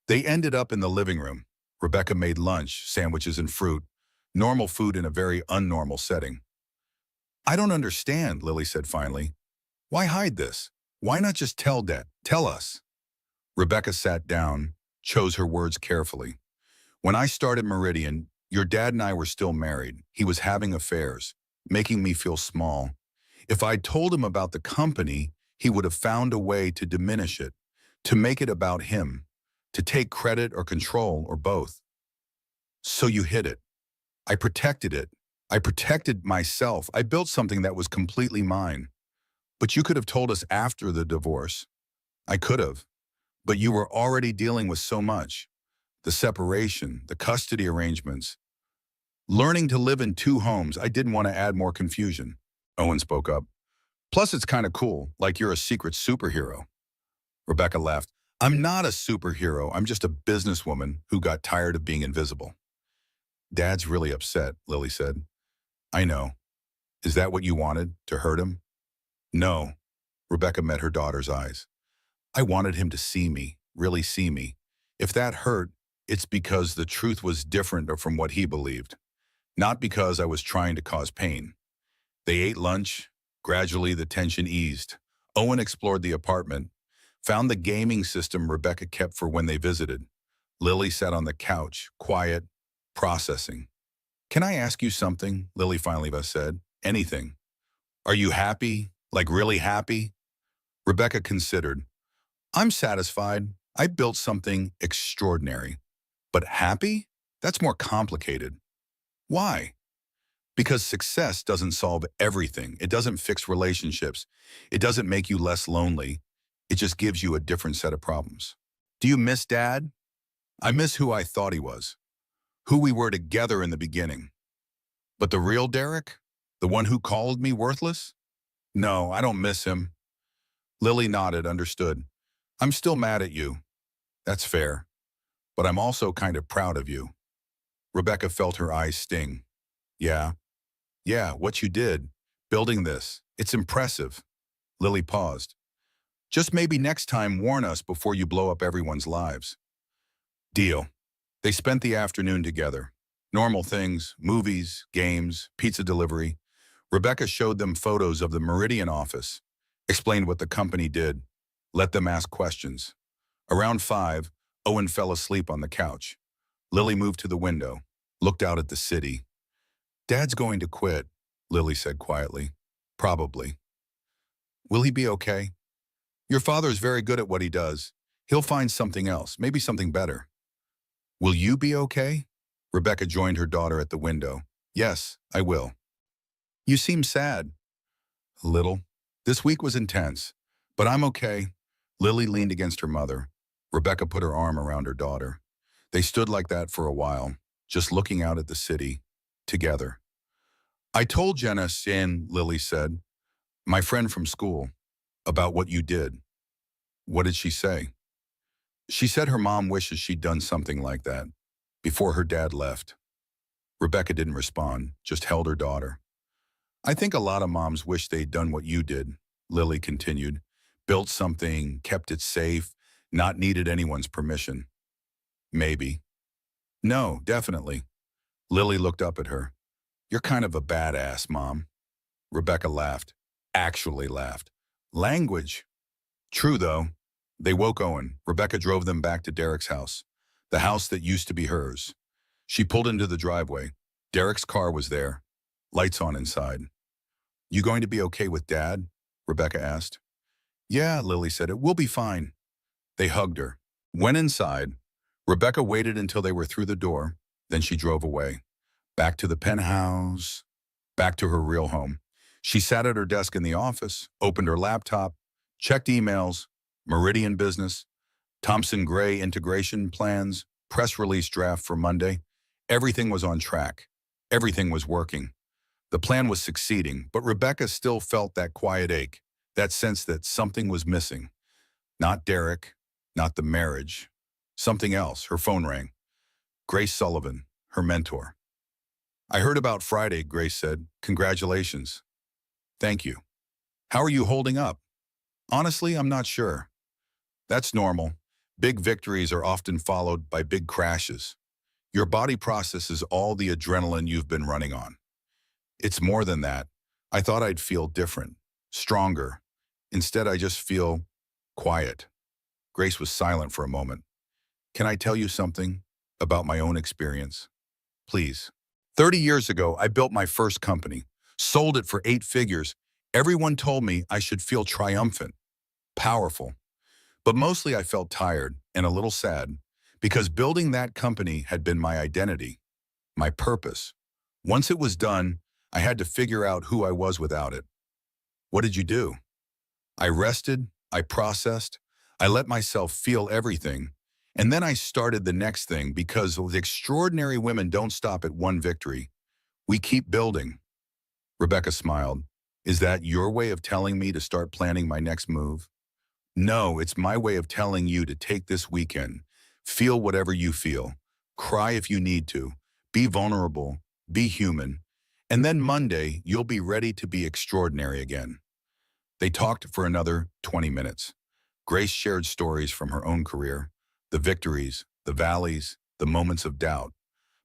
They ended up in the living room. Rebecca made lunch, sandwiches and fruit, normal food in a very unnormal setting. I don't understand, Lily said finally. Why hide this? Why not just tell Dad? Tell us. Rebecca sat down, chose her words carefully. When I started Meridian, your dad and I were still married. He was having affairs, making me feel small. If I'd told him about the company, he would have found a way to diminish it, to make it about him, to take credit or control or both. So you hid it. I protected it. I protected myself. I built something that was completely mine. But you could have told us after the divorce. I could have. But you were already dealing with so much. The separation, the custody arrangements. Learning to live in 2 homes, I didn't want to add more confusion. Owen spoke up. Plus, it's kind of cool, like you're a secret superhero. Rebecca laughed. I'm not a superhero. I'm just a businesswoman who got tired of being invisible. Dad's really upset, Lily said. I know. Is that what you wanted, to hurt him? No. Rebecca met her daughter's eyes. I wanted him to see me, really see me. If that hurt, it's because the truth was different from what he believed, not because I was trying to cause pain. They ate lunch. Gradually, the tension eased. Owen explored the apartment, found the gaming system Rebecca kept for when they visited. Lily sat on the couch, quiet, processing. Can I ask you something? Lily finally said. Anything. Are you happy? Like really happy? Rebecca considered. I'm satisfied. I built something extraordinary. But happy? That's more complicated. Why? Because success doesn't solve everything. It doesn't fix relationships. It doesn't make you less lonely. It just gives you a different set of problems. Do you miss Dad? I miss who I thought he was, who we were together in the beginning. But the real Derek? The one who called me worthless? No, I don't miss him. Lily nodded, understood. I'm still mad at you. That's fair. But I'm also kind of proud of you. Rebecca felt her eyes sting. Yeah, yeah, what you did, building this, it's impressive. Lily paused. Just maybe next time warn us before you blow up everyone's lives. Deal. They spent the afternoon together. Normal things, movies, games, pizza delivery. Rebecca showed them photos of the Meridian office, explained what the company did, let them ask questions. Around 5, Owen fell asleep on the couch. Lily moved to the window, looked out at the city. Dad's going to quit, Lily said quietly. Probably. Will he be okay? Your father's very good at what he does. He'll find something else, maybe something better. Will you be okay? Rebecca joined her daughter at the window. Yes, I will. You seem sad. A little. This week was intense, but I'm okay. Lily leaned against her mother. Rebecca put her arm around her daughter. They stood like that for a while, just looking out at the city, together. I told Jenna, Lily said, my friend from school, about what you did. What did she say? She said her mom wishes she'd done something like that, before her dad left. Rebecca didn't respond, just held her daughter. I think a lot of moms wish they'd done what you did, Lily continued. Built something, kept it safe, not needed anyone's permission. Maybe. No, definitely. Lily looked up at her. You're kind of a badass, Mom. Rebecca laughed. Actually laughed. Language. True, though. They woke Owen. Rebecca drove them back to Derek's house, the house that used to be hers. She pulled into the driveway. Derek's car was there, lights on inside. You going to be okay with Dad? Rebecca asked. Yeah, Lily said, it will be fine. They hugged her. Went inside. Rebecca waited until they were through the door, then she drove away. Back to the penthouse, back to her real home. She sat at her desk in the office, opened her laptop, checked emails, Meridian business, Thompson Gray integration plans, press release draft for Monday. Everything was on track. Everything was working. The plan was succeeding, but Rebecca still felt that quiet ache, that sense that something was missing. Not Derek, not the marriage. Something else. Her phone rang. Grace Sullivan, her mentor. I heard about Friday, Grace said. Congratulations. Thank you. How are you holding up? Honestly, I'm not sure. That's normal. Big victories are often followed by big crashes. Your body processes all the adrenaline you've been running on. It's more than that. I thought I'd feel different, stronger. Instead, I just feel quiet. Grace was silent for a moment. Can I tell you something about my own experience? Please. 30 years ago, I built my first company, sold it for 8 figures. Everyone told me I should feel triumphant, powerful. But mostly I felt tired and a little sad because building that company had been my identity, my purpose. Once it was done, I had to figure out who I was without it. What did you do? I rested, I processed, I let myself feel everything, and then I started the next thing because the extraordinary women don't stop at one victory. We keep building. Rebecca smiled. Is that your way of telling me to start planning my next move? No, it's my way of telling you to take this weekend. Feel whatever you feel. Cry if you need to. Be vulnerable. Be human. And then Monday, you'll be ready to be extraordinary again. They talked for another 20 minutes. Grace shared stories from her own career, the victories, the valleys, the moments of doubt.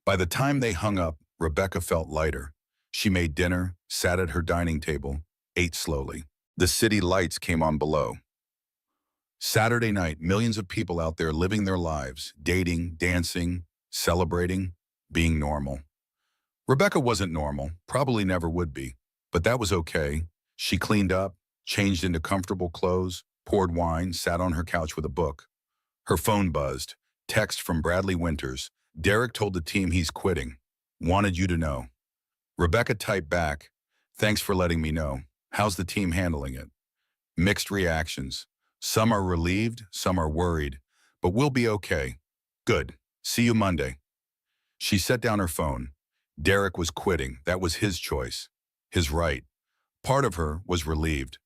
By the time they hung up, Rebecca felt lighter. She made dinner, sat at her dining table, ate slowly. The city lights came on below. Saturday night, millions of people out there living their lives, dating, dancing, celebrating, being normal. Rebecca wasn't normal, probably never would be, but that was okay. She cleaned up, changed into comfortable clothes, poured wine, sat on her couch with a book. Her phone buzzed. Text from Bradley Winters. Derek told the team he's quitting. Wanted you to know. Rebecca typed back, thanks for letting me know. How's the team handling it? Mixed reactions. Some are relieved, some are worried, but we'll be okay. Good. See you Monday. She set down her phone. Derek was quitting. That was his choice. His right. Part of her was relieved.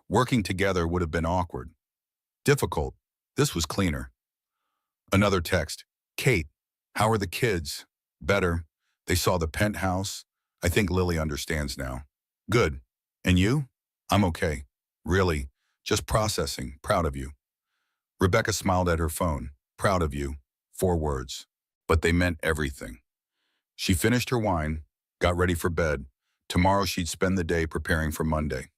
Working together would have been awkward. Difficult. This was cleaner. Another text. Kate, how are the kids? Better. They saw the penthouse. I think Lily understands now. Good. And you? I'm okay. Really. Just processing. Proud of you. Rebecca smiled at her phone. Proud of you. 4 words. But they meant everything. She finished her wine, got ready for bed. Tomorrow she'd spend the day preparing for Monday.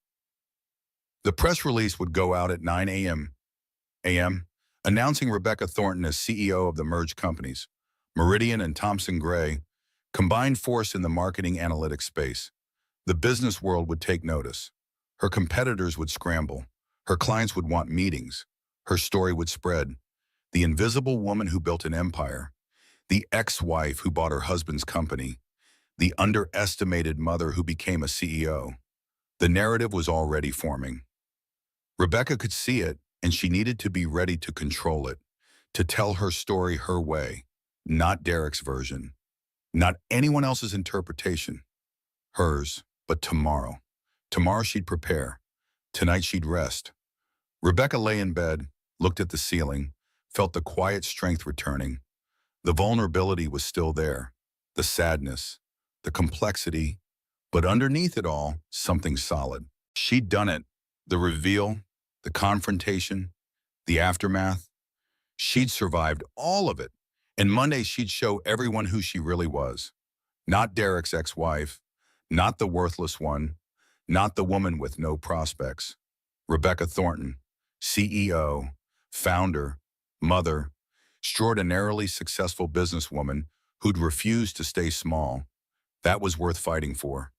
The press release would go out at 9 a.m., announcing Rebecca Thornton as CEO of the merged companies, Meridian and Thomson Gray, combined force in the marketing analytics space. The business world would take notice. Her competitors would scramble. Her clients would want meetings. Her story would spread. The invisible woman who built an empire. The ex-wife who bought her husband's company. The underestimated mother who became a CEO. The narrative was already forming. Rebecca could see it, and she needed to be ready to control it, to tell her story her way, not Derek's version, not anyone else's interpretation. Hers, but tomorrow. Tomorrow she'd prepare. Tonight she'd rest. Rebecca lay in bed, looked at the ceiling, felt the quiet strength returning. The vulnerability was still there, the sadness, the complexity, but underneath it all, something solid. She'd done it. The reveal, the confrontation, the aftermath. She'd survived all of it. And Monday she'd show everyone who she really was. Not Derek's ex-wife, not the worthless one, not the woman with no prospects. Rebecca Thornton, CEO, founder, mother, extraordinarily successful businesswoman who'd refused to stay small. That was worth fighting for.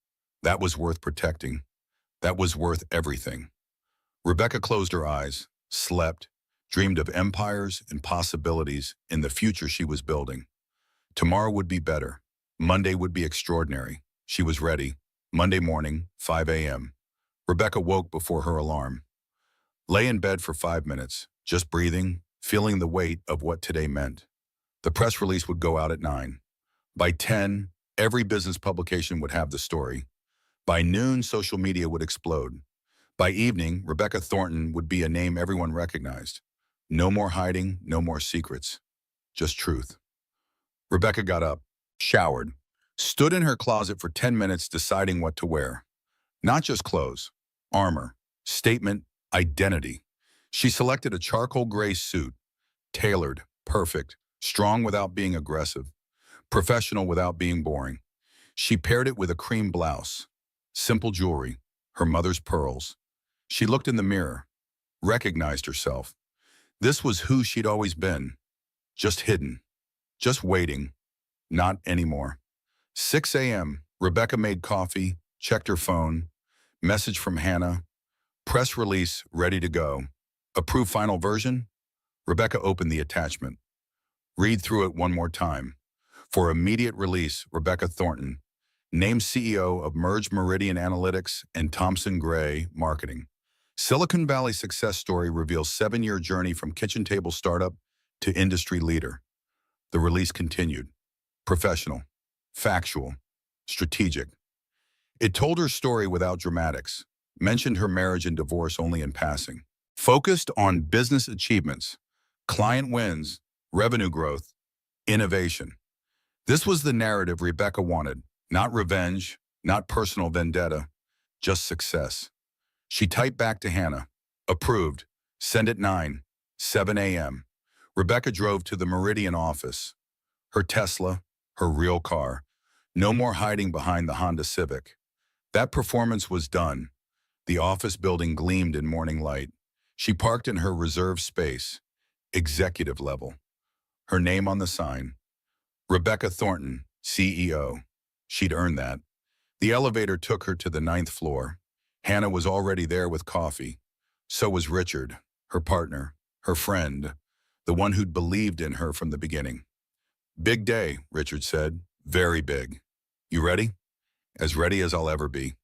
That was worth protecting. That was worth everything. Rebecca closed her eyes, slept, dreamed of empires and possibilities in the future she was building. Tomorrow would be better. Monday would be extraordinary. She was ready. Monday morning, 5 a.m. Rebecca woke before her alarm. Lay in bed for 5 minutes, just breathing, feeling the weight of what today meant. The press release would go out at 9. By 10, every business publication would have the story. By noon, social media would explode. By evening, Rebecca Thornton would be a name everyone recognized. No more hiding, no more secrets. Just truth. Rebecca got up, showered, stood in her closet for 10 minutes deciding what to wear. Not just clothes, armor, statement, identity. She selected a charcoal gray suit, tailored, perfect, strong without being aggressive, professional without being boring. She paired it with a cream blouse, simple jewelry, her mother's pearls. She looked in the mirror, recognized herself. This was who she'd always been, just hidden, just waiting, not anymore. 6 a.m., Rebecca made coffee, checked her phone, message from Hannah, press release ready to go. Approve final version? Rebecca opened the attachment. Read through it one more time. For immediate release, Rebecca Thornton, named CEO of Merged Meridian Analytics and Thomson Gray Marketing. Silicon Valley success story reveals 7-year journey from kitchen table startup to industry leader. The release continued. Professional, factual, strategic. It told her story without dramatics, mentioned her marriage and divorce only in passing, focused on business achievements, client wins, revenue growth, innovation. This was the narrative Rebecca wanted, not revenge, not personal vendetta, just success. She typed back to Hannah, approved, send at 7 a.m. Rebecca drove to the Meridian office. Her Tesla, her real car. No more hiding behind the Honda Civic. That performance was done. The office building gleamed in morning light. She parked in her reserved space, executive level. Her name on the sign. Rebecca Thornton, CEO. She'd earned that. The elevator took her to the 9th floor. Hannah was already there with coffee. So was Richard. her partner, her friend, the one who'd believed in her from the beginning. Big day, Richard said. Very big. You ready? As ready as I'll ever be.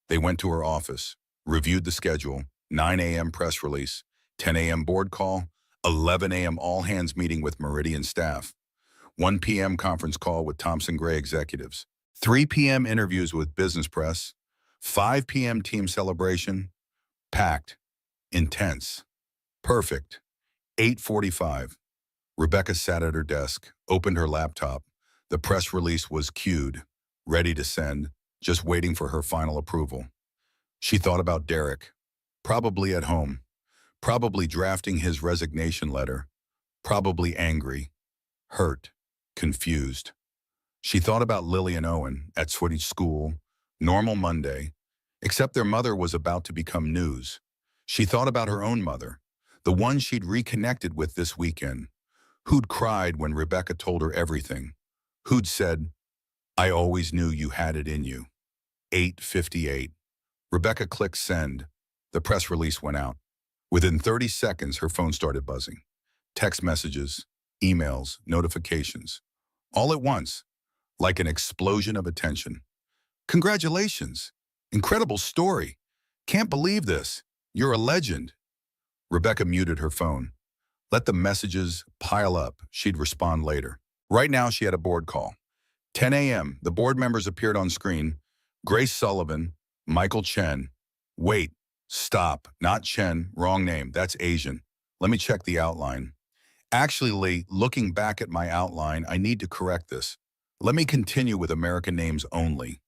They went to her office, reviewed the schedule, 9 a.m. press release, 10 a.m. board call, 11 a.m. all-hands meeting with Meridian staff, 1 p.m. conference call with Thomson Gray executives, 3 p.m. interviews with business press, 5 p.m. team celebration, packed, intense, perfect. 8:45. Rebecca sat at her desk, opened her laptop. The press release was queued, ready to send, just waiting for her final approval. She thought about Derek, probably at home, probably drafting his resignation letter, probably angry, hurt, confused. She thought about Lily and Owen at Swedish school, normal Monday, except their mother was about to become news. She thought about her own mother, the one she'd reconnected with this weekend, who'd cried when Rebecca told her everything, who'd said, "I always knew you had it in you." 8:58. Rebecca clicked send. The press release went out. Within 30 seconds, her phone started buzzing. Text messages, emails, notifications. All at once, like an explosion of attention. Congratulations. Incredible story. Can't believe this. You're a legend. Rebecca muted her phone. Let the messages pile up. She'd respond later. Right now, she had a board call. 10 a.m., the board members appeared on screen. Grace Sullivan, Michael Chen. Wait, stop, not Chen, wrong name, that's Asian. Let me check the outline. Actually, Lee, looking back at my outline, I need to correct this. Let me continue with American names only.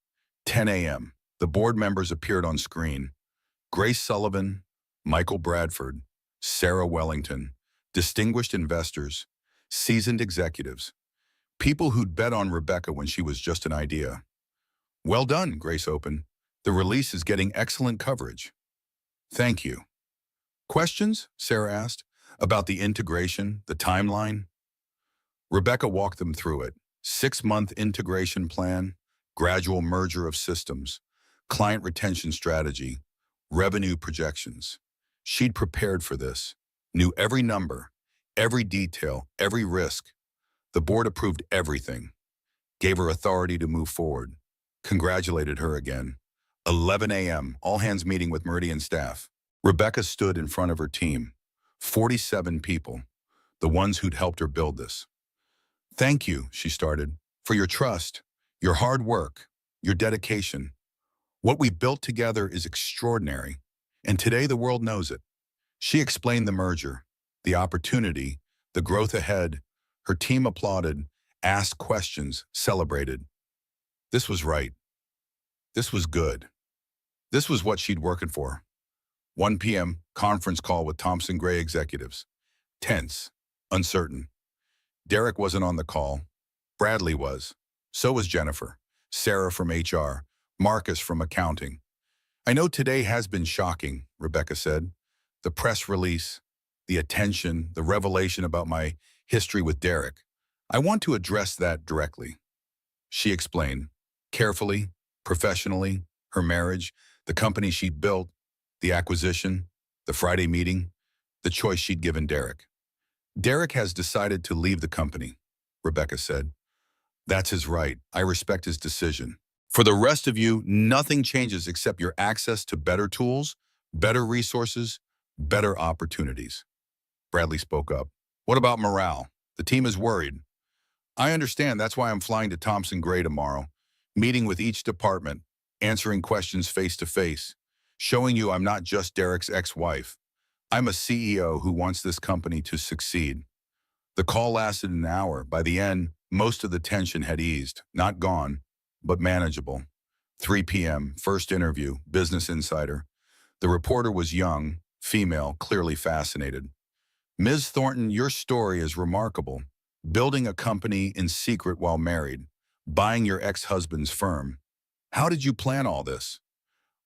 10 a.m., the board members appeared on screen. Grace Sullivan, Michael Bradford, Sarah Wellington, distinguished investors, seasoned executives, people who'd bet on Rebecca when she was just an idea. Well done, Grace opened. The release is getting excellent coverage. Thank you. Questions? Sarah asked. About the integration, the timeline? Rebecca walked them through it. 6-month integration plan, gradual merger of systems, client retention strategy, revenue projections. She'd prepared for this, knew every number, every detail, every risk. The board approved everything, gave her authority to move forward, congratulated her again. 11 a.m., all-hands meeting with Meridian staff. Rebecca stood in front of her team, 47 people, the ones who'd helped her build this. Thank you, she started, for your trust, your hard work, your dedication. What we've built together is extraordinary, and today the world knows it. She explained the merger, the opportunity, the growth ahead. Her team applauded, asked questions, celebrated. This was right. This was good. This was what she'd working for. 1 p.m., conference call with Thomson Gray executives. Tense, uncertain. Derek wasn't on the call. Bradley was. So was Jennifer, Sarah from HR, Marcus from accounting. I know today has been shocking, Rebecca said. The press release, the attention, the revelation about my history with Derek. I want to address that directly. She explained, carefully, professionally, her marriage, the company she'd built, the acquisition, the Friday meeting, the choice she'd given Derek. Derek has decided to leave the company, Rebecca said. That's his right. I respect his decision. For the rest of you, nothing changes except your access to better tools, better resources, better opportunities. Bradley spoke up. What about morale? The team is worried. I understand. That's why I'm flying to Thomson Gray tomorrow, meeting with each department, answering questions face to face, showing you I'm not just Derek's ex-wife. I'm a CEO who wants this company to succeed. The call lasted an hour. By the end, most of the tension had eased, not gone, but manageable. 3 p.m., first interview, Business Insider. The reporter was young, female, clearly fascinated. Ms. Thornton, your story is remarkable. Building a company in secret while married, buying your ex-husband's firm. How did you plan all this?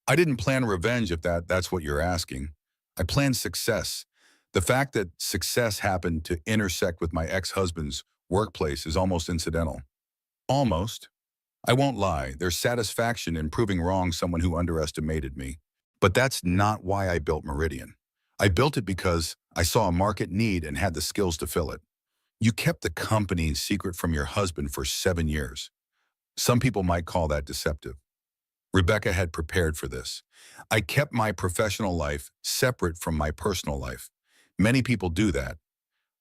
I didn't plan revenge if that's what you're asking. I planned success. The fact that success happened to intersect with my ex-husband's workplace is almost incidental. Almost. I won't lie, there's satisfaction in proving wrong someone who underestimated me. But that's not why I built Meridian. I built it because I saw a market need and had the skills to fill it. You kept the company secret from your husband for 7 years. Some people might call that deceptive. Rebecca had prepared for this. I kept my professional life separate from my personal life. Many people do that.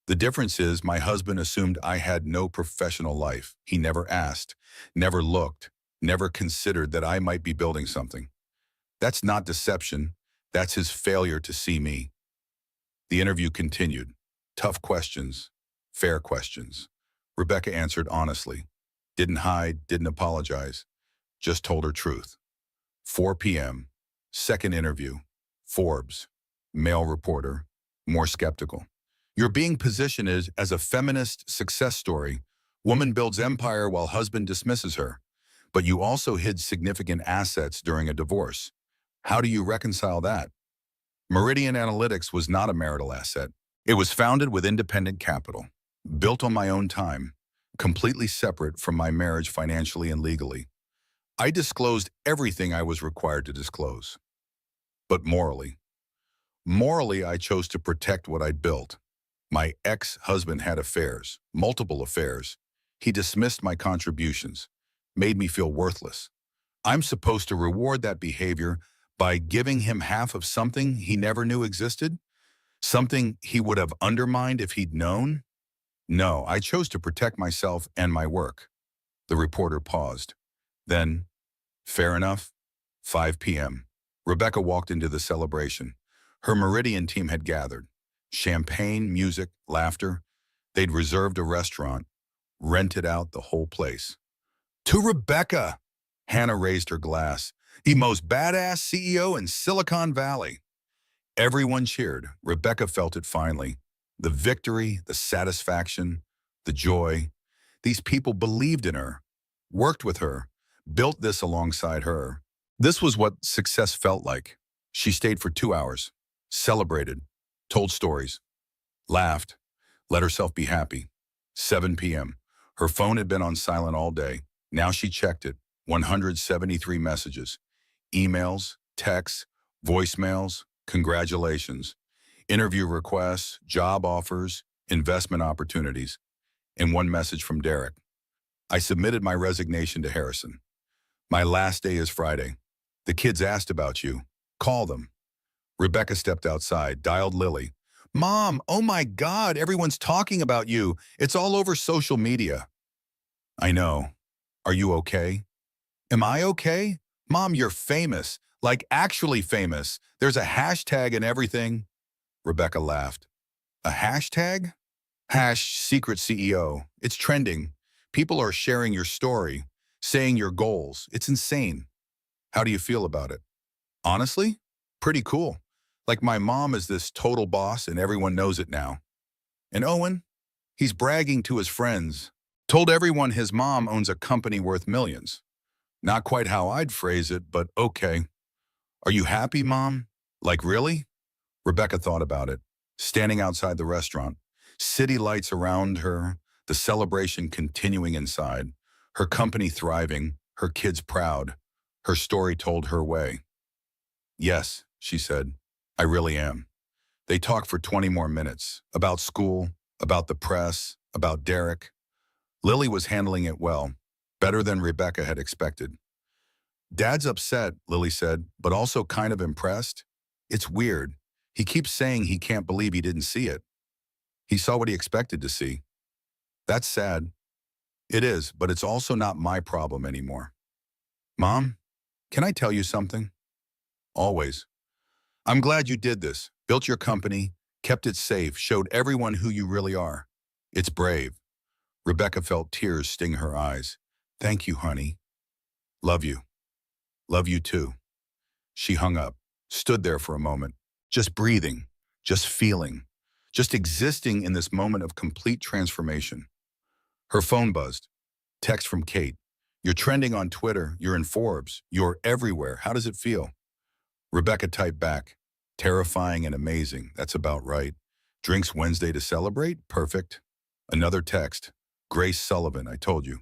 The difference is my husband assumed I had no professional life. He never asked, never looked, never considered that I might be building something. That's not deception. That's his failure to see me. The interview continued. Tough questions, fair questions. Rebecca answered honestly. Didn't hide, didn't apologize, just told her truth. 4 p.m., second interview. Forbes, male reporter, more skeptical. You're being positioned as a feminist success story. Woman builds empire while husband dismisses her. But you also hid significant assets during a divorce. How do you reconcile that? Meridian Analytics was not a marital asset. It was founded with independent capital, built on my own time, completely separate from my marriage financially and legally. I disclosed everything I was required to disclose. But morally, I chose to protect what I'd built. My ex-husband had affairs, multiple affairs. He dismissed my contributions, made me feel worthless. I'm supposed to reward that behavior by giving him half of something he never knew existed? Something he would have undermined if he'd known? No, I chose to protect myself and my work. The reporter paused. Then, fair enough, 5 p.m. Rebecca walked into the celebration. Her Meridian team had gathered. Champagne, music, laughter. They'd reserved a restaurant, rented out the whole place. To Rebecca! Hannah raised her glass. The most badass CEO in Silicon Valley. Everyone cheered. Rebecca felt it finally. The victory, the satisfaction, the joy. These people believed in her, worked with her, built this alongside her. This was what success felt like. She stayed for 2 hours, celebrated, told stories, laughed, let herself be happy. 7 p.m. Her phone had been on silent all day. Now she checked it. 173 messages, emails, texts, voicemails, congratulations, interview requests, job offers, investment opportunities, and one message from Derek. I submitted my resignation to Harrison. My last day is Friday. The kids asked about you. Call them. Rebecca stepped outside, dialed Lily. Mom, oh my God, everyone's talking about you. It's all over social media. I know. Are you okay? Am I okay? Mom, you're famous. Like actually famous. There's a hashtag and everything. Rebecca laughed. A hashtag? Hash secret CEO. It's trending. People are sharing your story, saying your goals. It's insane. How do you feel about it? Honestly, pretty cool. Like my mom is this total boss and everyone knows it now. And Owen, he's bragging to his friends. Told everyone his mom owns a company worth millions. Not quite how I'd phrase it, but okay. Are you happy, Mom? Like really? Rebecca thought about it. Standing outside the restaurant, city lights around her, the celebration continuing inside, her company thriving, her kids proud, her story told her way. Yes, she said, I really am. They talked for 20 more minutes, about school, about the press, about Derek. Lily was handling it well, better than Rebecca had expected. Dad's upset, Lily said, but also kind of impressed. It's weird. He keeps saying he can't believe he didn't see it. He saw what he expected to see. That's sad. It is, but it's also not my problem anymore. Mom, can I tell you something? Always. I'm glad you did this, built your company, kept it safe, showed everyone who you really are. It's brave. Rebecca felt tears sting her eyes. Thank you, honey. Love you. Love you too. She hung up, stood there for a moment, just breathing, just feeling, just existing in this moment of complete transformation. Her phone buzzed. Text from Kate. You're trending on Twitter, you're in Forbes, you're everywhere. How does it feel? Rebecca typed back. Terrifying and amazing, that's about right. Drinks Wednesday to celebrate? Perfect. Another text. Grace Sullivan, I told you.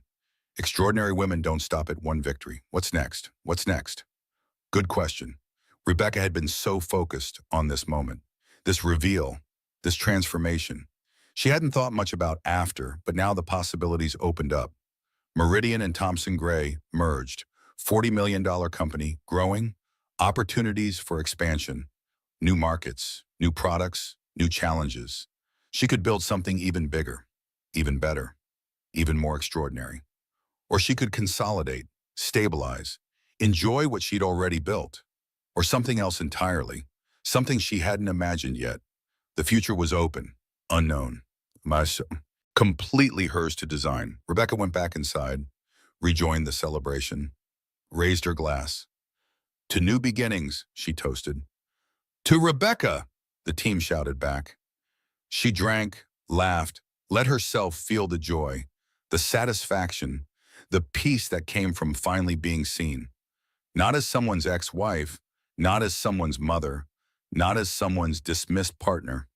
Extraordinary women don't stop at one victory. What's next? What's next? Good question. Rebecca had been so focused on this moment, this reveal, this transformation. She hadn't thought much about after, but now the possibilities opened up. Meridian and Thomson Gray merged. $40 million company, growing, opportunities for expansion, new markets, new products, new challenges. She could build something even bigger, even better, even more extraordinary. Or she could consolidate, stabilize, enjoy what she'd already built. Or something else entirely, something she hadn't imagined yet. The future was open, unknown, mas completely hers to design. Rebecca went back inside, rejoined the celebration, raised her glass. To new beginnings, she toasted. To Rebecca, the team shouted back. She drank, laughed, let herself feel the joy, the satisfaction, the peace that came from finally being seen. Not as someone's ex-wife, not as someone's mother, not as someone's dismissed partner,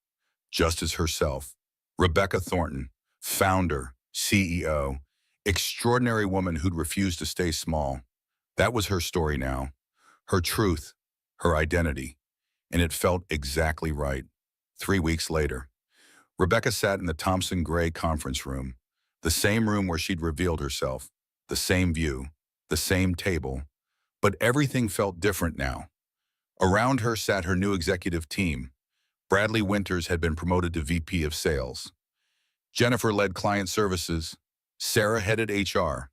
just as herself. Rebecca Thornton, founder, CEO, extraordinary woman who'd refused to stay small. That was her story now, her truth, her identity, and it felt exactly right. 3 weeks later, Rebecca sat in the Thomson Gray conference room, the same room where she'd revealed herself, the same view, the same table, but everything felt different now. Around her sat her new executive team. Bradley Winters had been promoted to VP of Sales. Jennifer led client services. Sarah headed HR.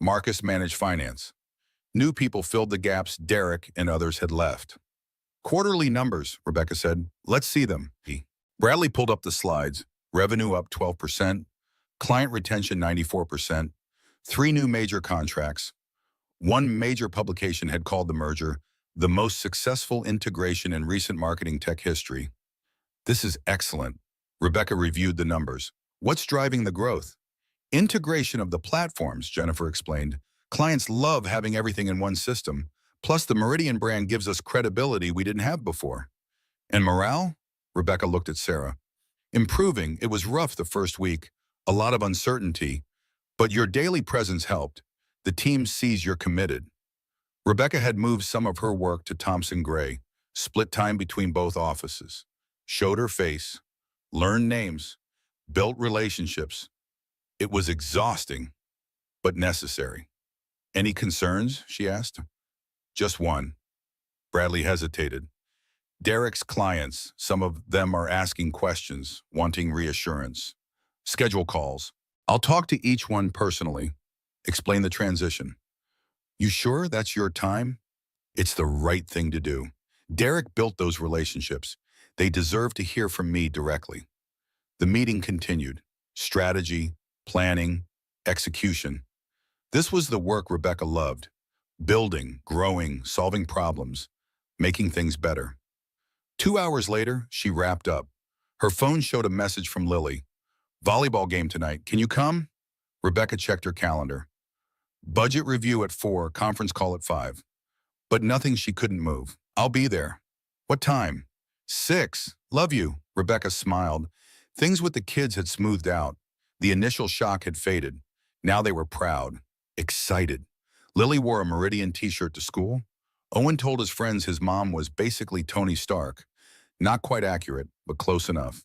Marcus managed finance. New people filled the gaps Derek and others had left. Quarterly numbers, Rebecca said. Let's see them. Bradley pulled up the slides. Revenue up 12%. Client retention 94%. 3 new major contracts. One major publication had called the merger the most successful integration in recent marketing tech history. This is excellent. Rebecca reviewed the numbers. What's driving the growth? Integration of the platforms, Jennifer explained. Clients love having everything in one system. Plus, the Meridian brand gives us credibility we didn't have before. And morale? Rebecca looked at Sarah. Improving. It was rough the first week. A lot of uncertainty. But your daily presence helped. The team sees you're committed. Rebecca had moved some of her work to Thomson Gray, split time between both offices, showed her face, learned names, built relationships. It was exhausting, but necessary. Any concerns? She asked. Just one. Bradley hesitated. Derek's clients, some of them are asking questions, wanting reassurance. Schedule calls. I'll talk to each one personally. Explain the transition. You sure that's your time? It's the right thing to do. Derek built those relationships. They deserve to hear from me directly. The meeting continued. Strategy, planning, execution. This was the work Rebecca loved. Building, growing, solving problems, making things better. 2 hours later, she wrapped up. Her phone showed a message from Lily. Volleyball game tonight. Can you come? Rebecca checked her calendar. Budget review at 4, conference call at 5. But nothing she couldn't move. I'll be there. What time? 6. Love you. Rebecca smiled. Things with the kids had smoothed out. The initial shock had faded. Now they were proud, excited. Lily wore a Meridian t-shirt to school. Owen told his friends his mom was basically Tony Stark. Not quite accurate, but close enough.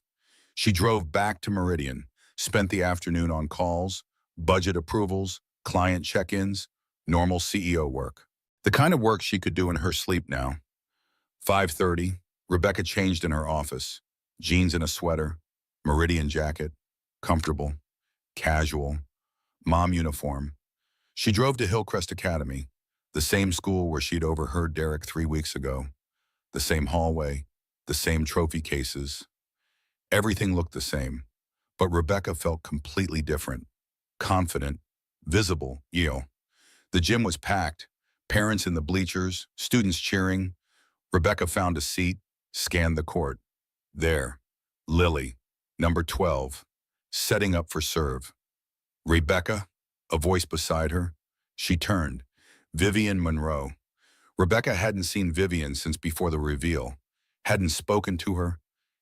She drove back to Meridian, spent the afternoon on calls, budget approvals, client check-ins, normal CEO work. The kind of work she could do in her sleep now. 5:30, Rebecca changed in her office. Jeans and a sweater, Meridian jacket, comfortable, casual, mom uniform. She drove to Hillcrest Academy, the same school where she'd overheard Derek 3 weeks ago. The same hallway, the same trophy cases. Everything looked the same, but Rebecca felt completely different, confident, visible, The gym was packed, parents in the bleachers, students cheering. Rebecca found a seat, scanned the court. There, Lily, number 12, setting up for serve. Rebecca, a voice beside her. She turned. Vivian Monroe. Rebecca hadn't seen Vivian since before the reveal, hadn't spoken to her,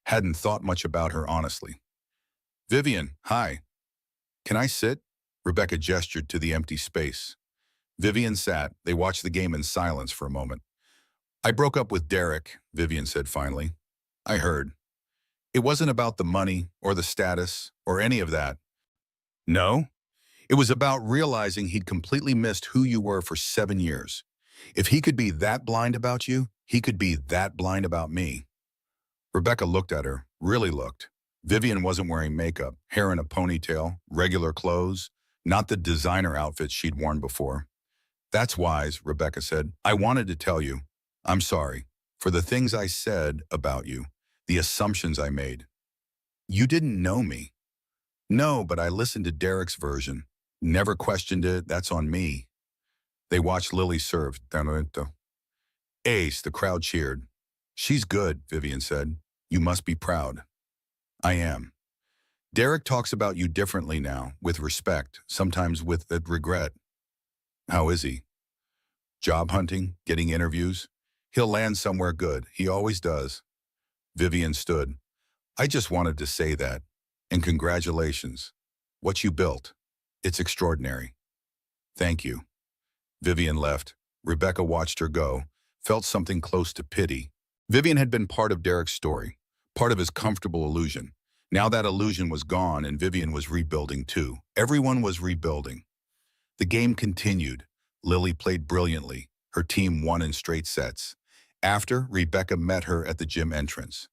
hadn't thought much about her honestly. Vivian, hi. Can I sit? Rebecca gestured to the empty space. Vivian sat. They watched the game in silence for a moment. I broke up with Derek, Vivian said finally. I heard. It wasn't about the money or the status or any of that. No, it was about realizing he'd completely missed who you were for 7 years. If he could be that blind about you, he could be that blind about me. Rebecca looked at her, really looked. Vivian wasn't wearing makeup, hair in a ponytail, regular clothes, not the designer outfits she'd worn before. That's wise, Rebecca said. I wanted to tell you. I'm sorry for the things I said about you, the assumptions I made. You didn't know me. No, but I listened to Derek's version. Never questioned it. That's on me. They watched Lily serve. Ace, the crowd cheered. She's good, Vivian said. You must be proud. I am. Derek talks about you differently now, with respect, sometimes with regret. How is he? Job hunting, getting interviews. He'll land somewhere good. He always does. Vivian stood. I just wanted to say that. And congratulations. What you built. It's extraordinary. Thank you. Vivian left. Rebecca watched her go, felt something close to pity. Vivian had been part of Derek's story, part of his comfortable illusion. Now that illusion was gone and Vivian was rebuilding too. Everyone was rebuilding. The game continued. Lily played brilliantly. Her team won in straight sets. After, Rebecca met her at the gym entrance.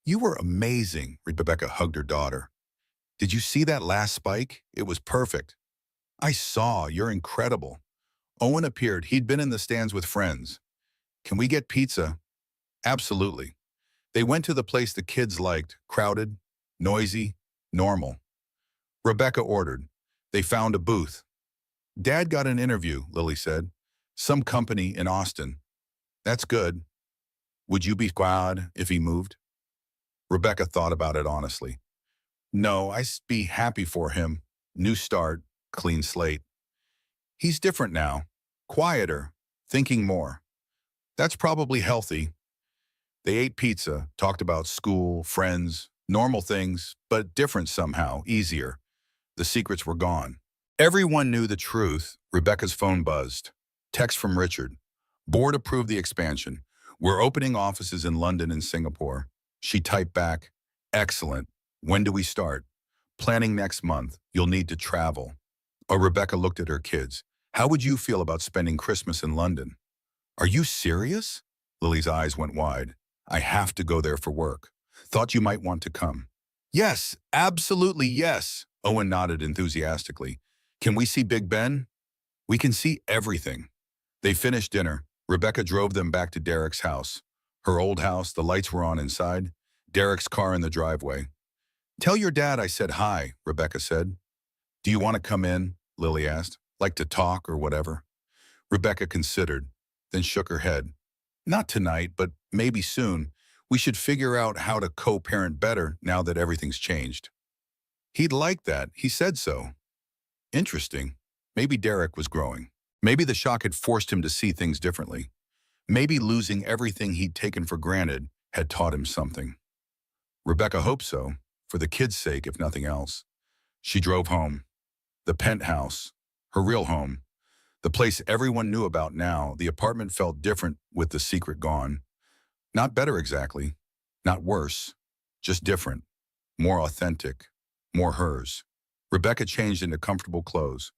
You were amazing, Rebecca hugged her daughter. Did you see that last spike? It was perfect. I saw. You're incredible. Owen appeared. He'd been in the stands with friends. Can we get pizza? Absolutely. They went to the place the kids liked, crowded, noisy, normal. Rebecca ordered. They found a booth. Dad got an interview, Lily said. Some company in Austin. That's good. Would you be glad if he moved? Rebecca thought about it honestly. No, I'd be happy for him. New start, clean slate. He's different now. Quieter, thinking more. That's probably healthy. They ate pizza, talked about school, friends, normal things, but different somehow, easier. The secrets were gone. Everyone knew the truth. Rebecca's phone buzzed. Text from Richard. Board approved the expansion. We're opening offices in London and Singapore. She typed back, excellent. When do we start? Planning next month. You'll need to travel. Oh, Rebecca looked at her kids. How would you feel about spending Christmas in London? Are you serious? Lily's eyes went wide. I have to go there for work. Thought you might want to come. Yes, absolutely yes. Owen nodded enthusiastically. Can we see Big Ben? We can see everything. They finished dinner. Rebecca drove them back to Derek's house. Her old house, the lights were on inside. Derek's car in the driveway. Tell your dad I said hi, Rebecca said. Do you want to come in? Lily asked. Like to talk or whatever? Rebecca considered, then shook her head. Not tonight, but maybe soon. We should figure out how to co-parent better now that everything's changed. He'd like that. He said so. Interesting. Maybe Derek was growing. Maybe the shock had forced him to see things differently. Maybe losing everything he'd taken for granted had taught him something. Rebecca hoped so, for the kids' sake if nothing else. She drove home. The penthouse, her real home, the place everyone knew about now. The apartment felt different with the secret gone. Not better exactly, not worse, just different, more authentic, more hers. Rebecca changed into comfortable clothes,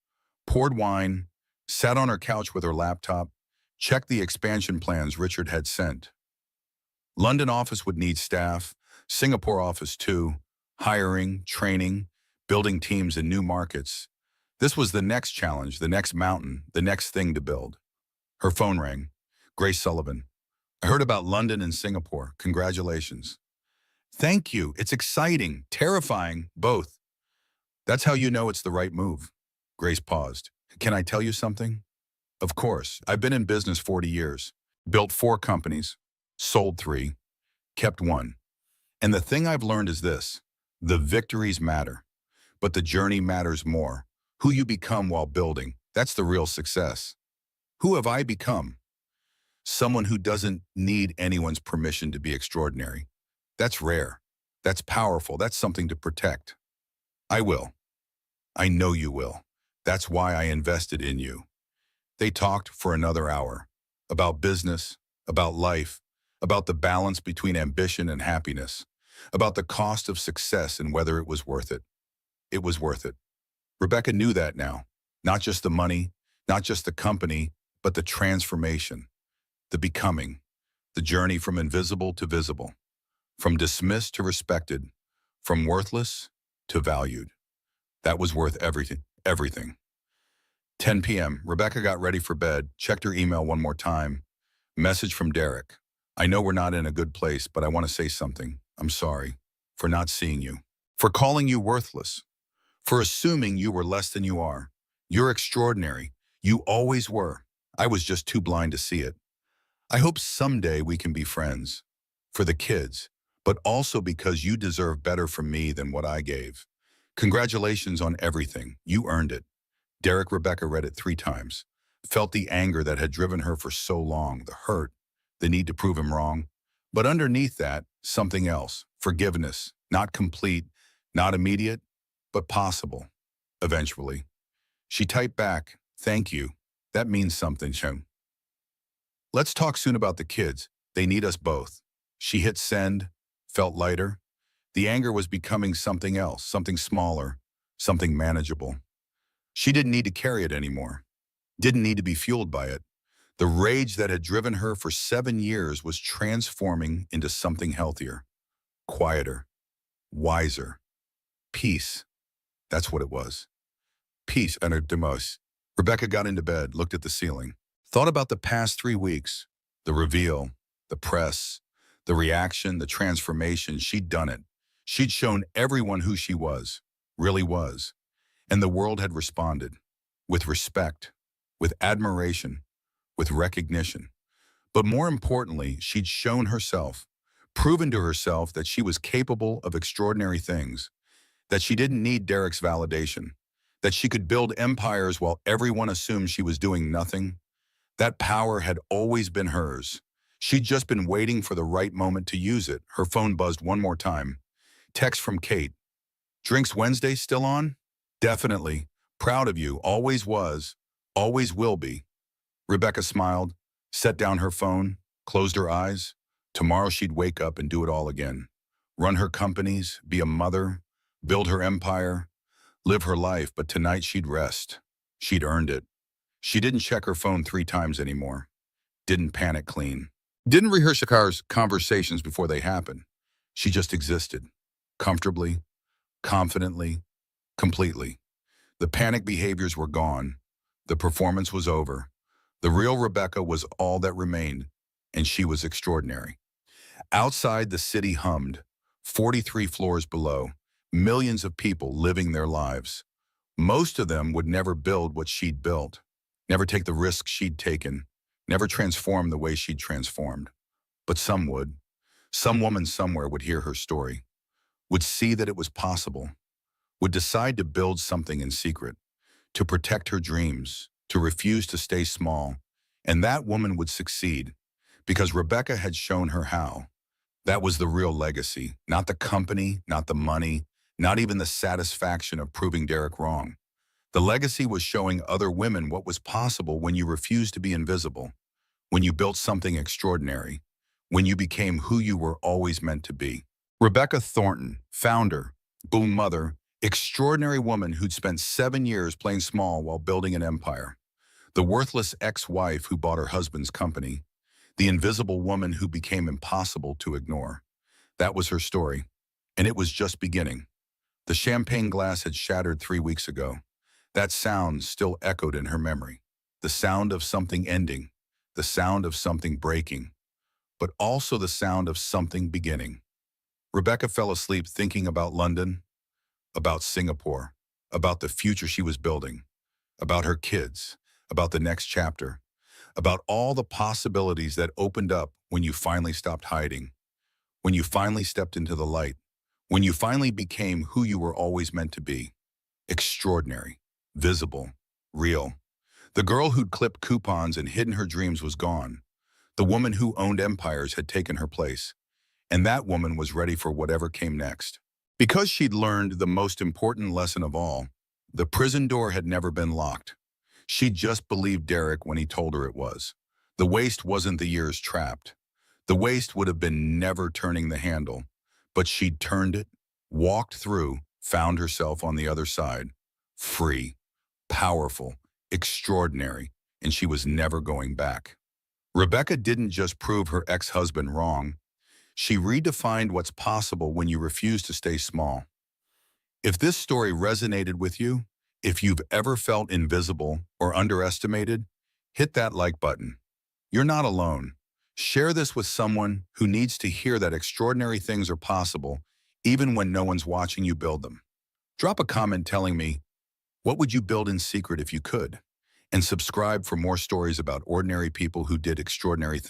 poured wine, sat on her couch with her laptop, checked the expansion plans Richard had sent. London office would need staff, Singapore office too, hiring, training, building teams in new markets. This was the next challenge, the next mountain, the next thing to build. Her phone rang. Grace Sullivan. I heard about London and Singapore. Congratulations. Thank you. It's exciting, terrifying, both. That's how you know it's the right move. Grace paused. Can I tell you something? Of course. I've been in business 40 years. Built 4 companies, sold 3, kept 1. And the thing I've learned is this. The victories matter, but the journey matters more. Who you become while building, that's the real success. Who have I become? Someone who doesn't need anyone's permission to be extraordinary. That's rare. That's powerful. That's something to protect. I will. I know you will. That's why I invested in you. They talked for another hour. About business, about life, about the balance between ambition and happiness. about the cost of success and whether it was worth it. It was worth it. Rebecca knew that now. Not just the money, not just the company, but the transformation, the becoming, the journey from invisible to visible, from dismissed to respected, from worthless to valued. That was worth everything, everything. 10 p.m., Rebecca got ready for bed, checked her email one more time. Message from Derek. I know we're not in a good place, but I want to say something. I'm sorry for not seeing you, for calling you worthless, for assuming you were less than you are. You're extraordinary. You always were. I was just too blind to see it. I hope someday we can be friends. For the kids, but also because you deserve better from me than what I gave. Congratulations on everything. You earned it. Derek. Rebecca read it 3 times. Felt the anger that had driven her for so long, the hurt, the need to prove him wrong. But underneath that, something else. Forgiveness. Not complete, not immediate, but possible. Eventually. She typed back, thank you. That means something, Shem. Let's talk soon about the kids. They need us both. She hit send, felt lighter. The anger was becoming something else, something smaller, something manageable. She didn't need to carry it anymore. Didn't need to be fueled by it. The rage that had driven her for 7 years was transforming into something healthier, quieter, wiser. Peace. That's what it was. Peace under Demos. Rebecca got into bed, looked at the ceiling, thought about the past 3 weeks, the reveal, the press, the reaction, the transformation. She'd done it. She'd shown everyone who she was, really was. And the world had responded with respect, with admiration, with recognition. But more importantly, she'd shown herself, proven to herself that she was capable of extraordinary things, that she didn't need Derek's validation, that she could build empires while everyone assumed she was doing nothing. That power had always been hers. She'd just been waiting for the right moment to use it. Her phone buzzed one more time. Text from Kate. Drinks Wednesday still on? Definitely. Proud of you. Always was. Always will be. Rebecca smiled, set down her phone, closed her eyes. Tomorrow she'd wake up and do it all again. Run her companies, be a mother, build her empire, live her life, but tonight she'd rest. She'd earned it. She didn't check her phone 3 times anymore. Didn't panic clean. Didn't rehearse her conversations before they happened. She just existed. Comfortably, confidently, completely. The panic behaviors were gone. The performance was over. The real Rebecca was all that remained, and she was extraordinary. Outside, the city hummed, 43 floors below, millions of people living their lives. Most of them would never build what she'd built, never take the risks she'd taken, never transform the way she'd transformed. But some would. Some woman somewhere would hear her story, would see that it was possible, would decide to build something in secret, to protect her dreams, to refuse to stay small. And that woman would succeed because Rebecca had shown her how. That was the real legacy, not the company, not the money, not even the satisfaction of proving Derek wrong. The legacy was showing other women what was possible when you refused to be invisible, when you built something extraordinary, when you became who you were always meant to be. Rebecca Thornton, founder, boom mother, extraordinary woman who'd spent 7 years playing small while building an empire. The worthless ex-wife who bought her husband's company. The invisible woman who became impossible to ignore. That was her story, and it was just beginning. The champagne glass had shattered 3 weeks ago. That sound still echoed in her memory. The sound of something ending, the sound of something breaking, but also the sound of something beginning. Rebecca fell asleep thinking about London, about Singapore, about the future she was building, about her kids, about the next chapter, about all the possibilities that opened up when you finally stopped hiding, when you finally stepped into the light, when you finally became who you were always meant to be. Extraordinary, visible, real. The girl who'd clipped coupons and hidden her dreams was gone. The woman who owned empires had taken her place, and that woman was ready for whatever came next. Because she'd learned the most important lesson of all, the prison door had never been locked. She just believed Derek when he told her it was. The waste wasn't the years trapped. The waste would have been never turning the handle, But she'd turned it, walked through, found herself on the other side, free, powerful, extraordinary, and she was never going back. Rebecca didn't just prove her ex-husband wrong, she redefined what's possible when you refuse to stay small. If this story resonated with you, if you've ever felt invisible or underestimated, hit that like button. You're not alone. Share this with someone who needs to hear that extraordinary things are possible, even when no one's watching you build them. Drop a comment telling me, what would you build in secret if you could? And subscribe for more stories about ordinary people who did extraordinary things.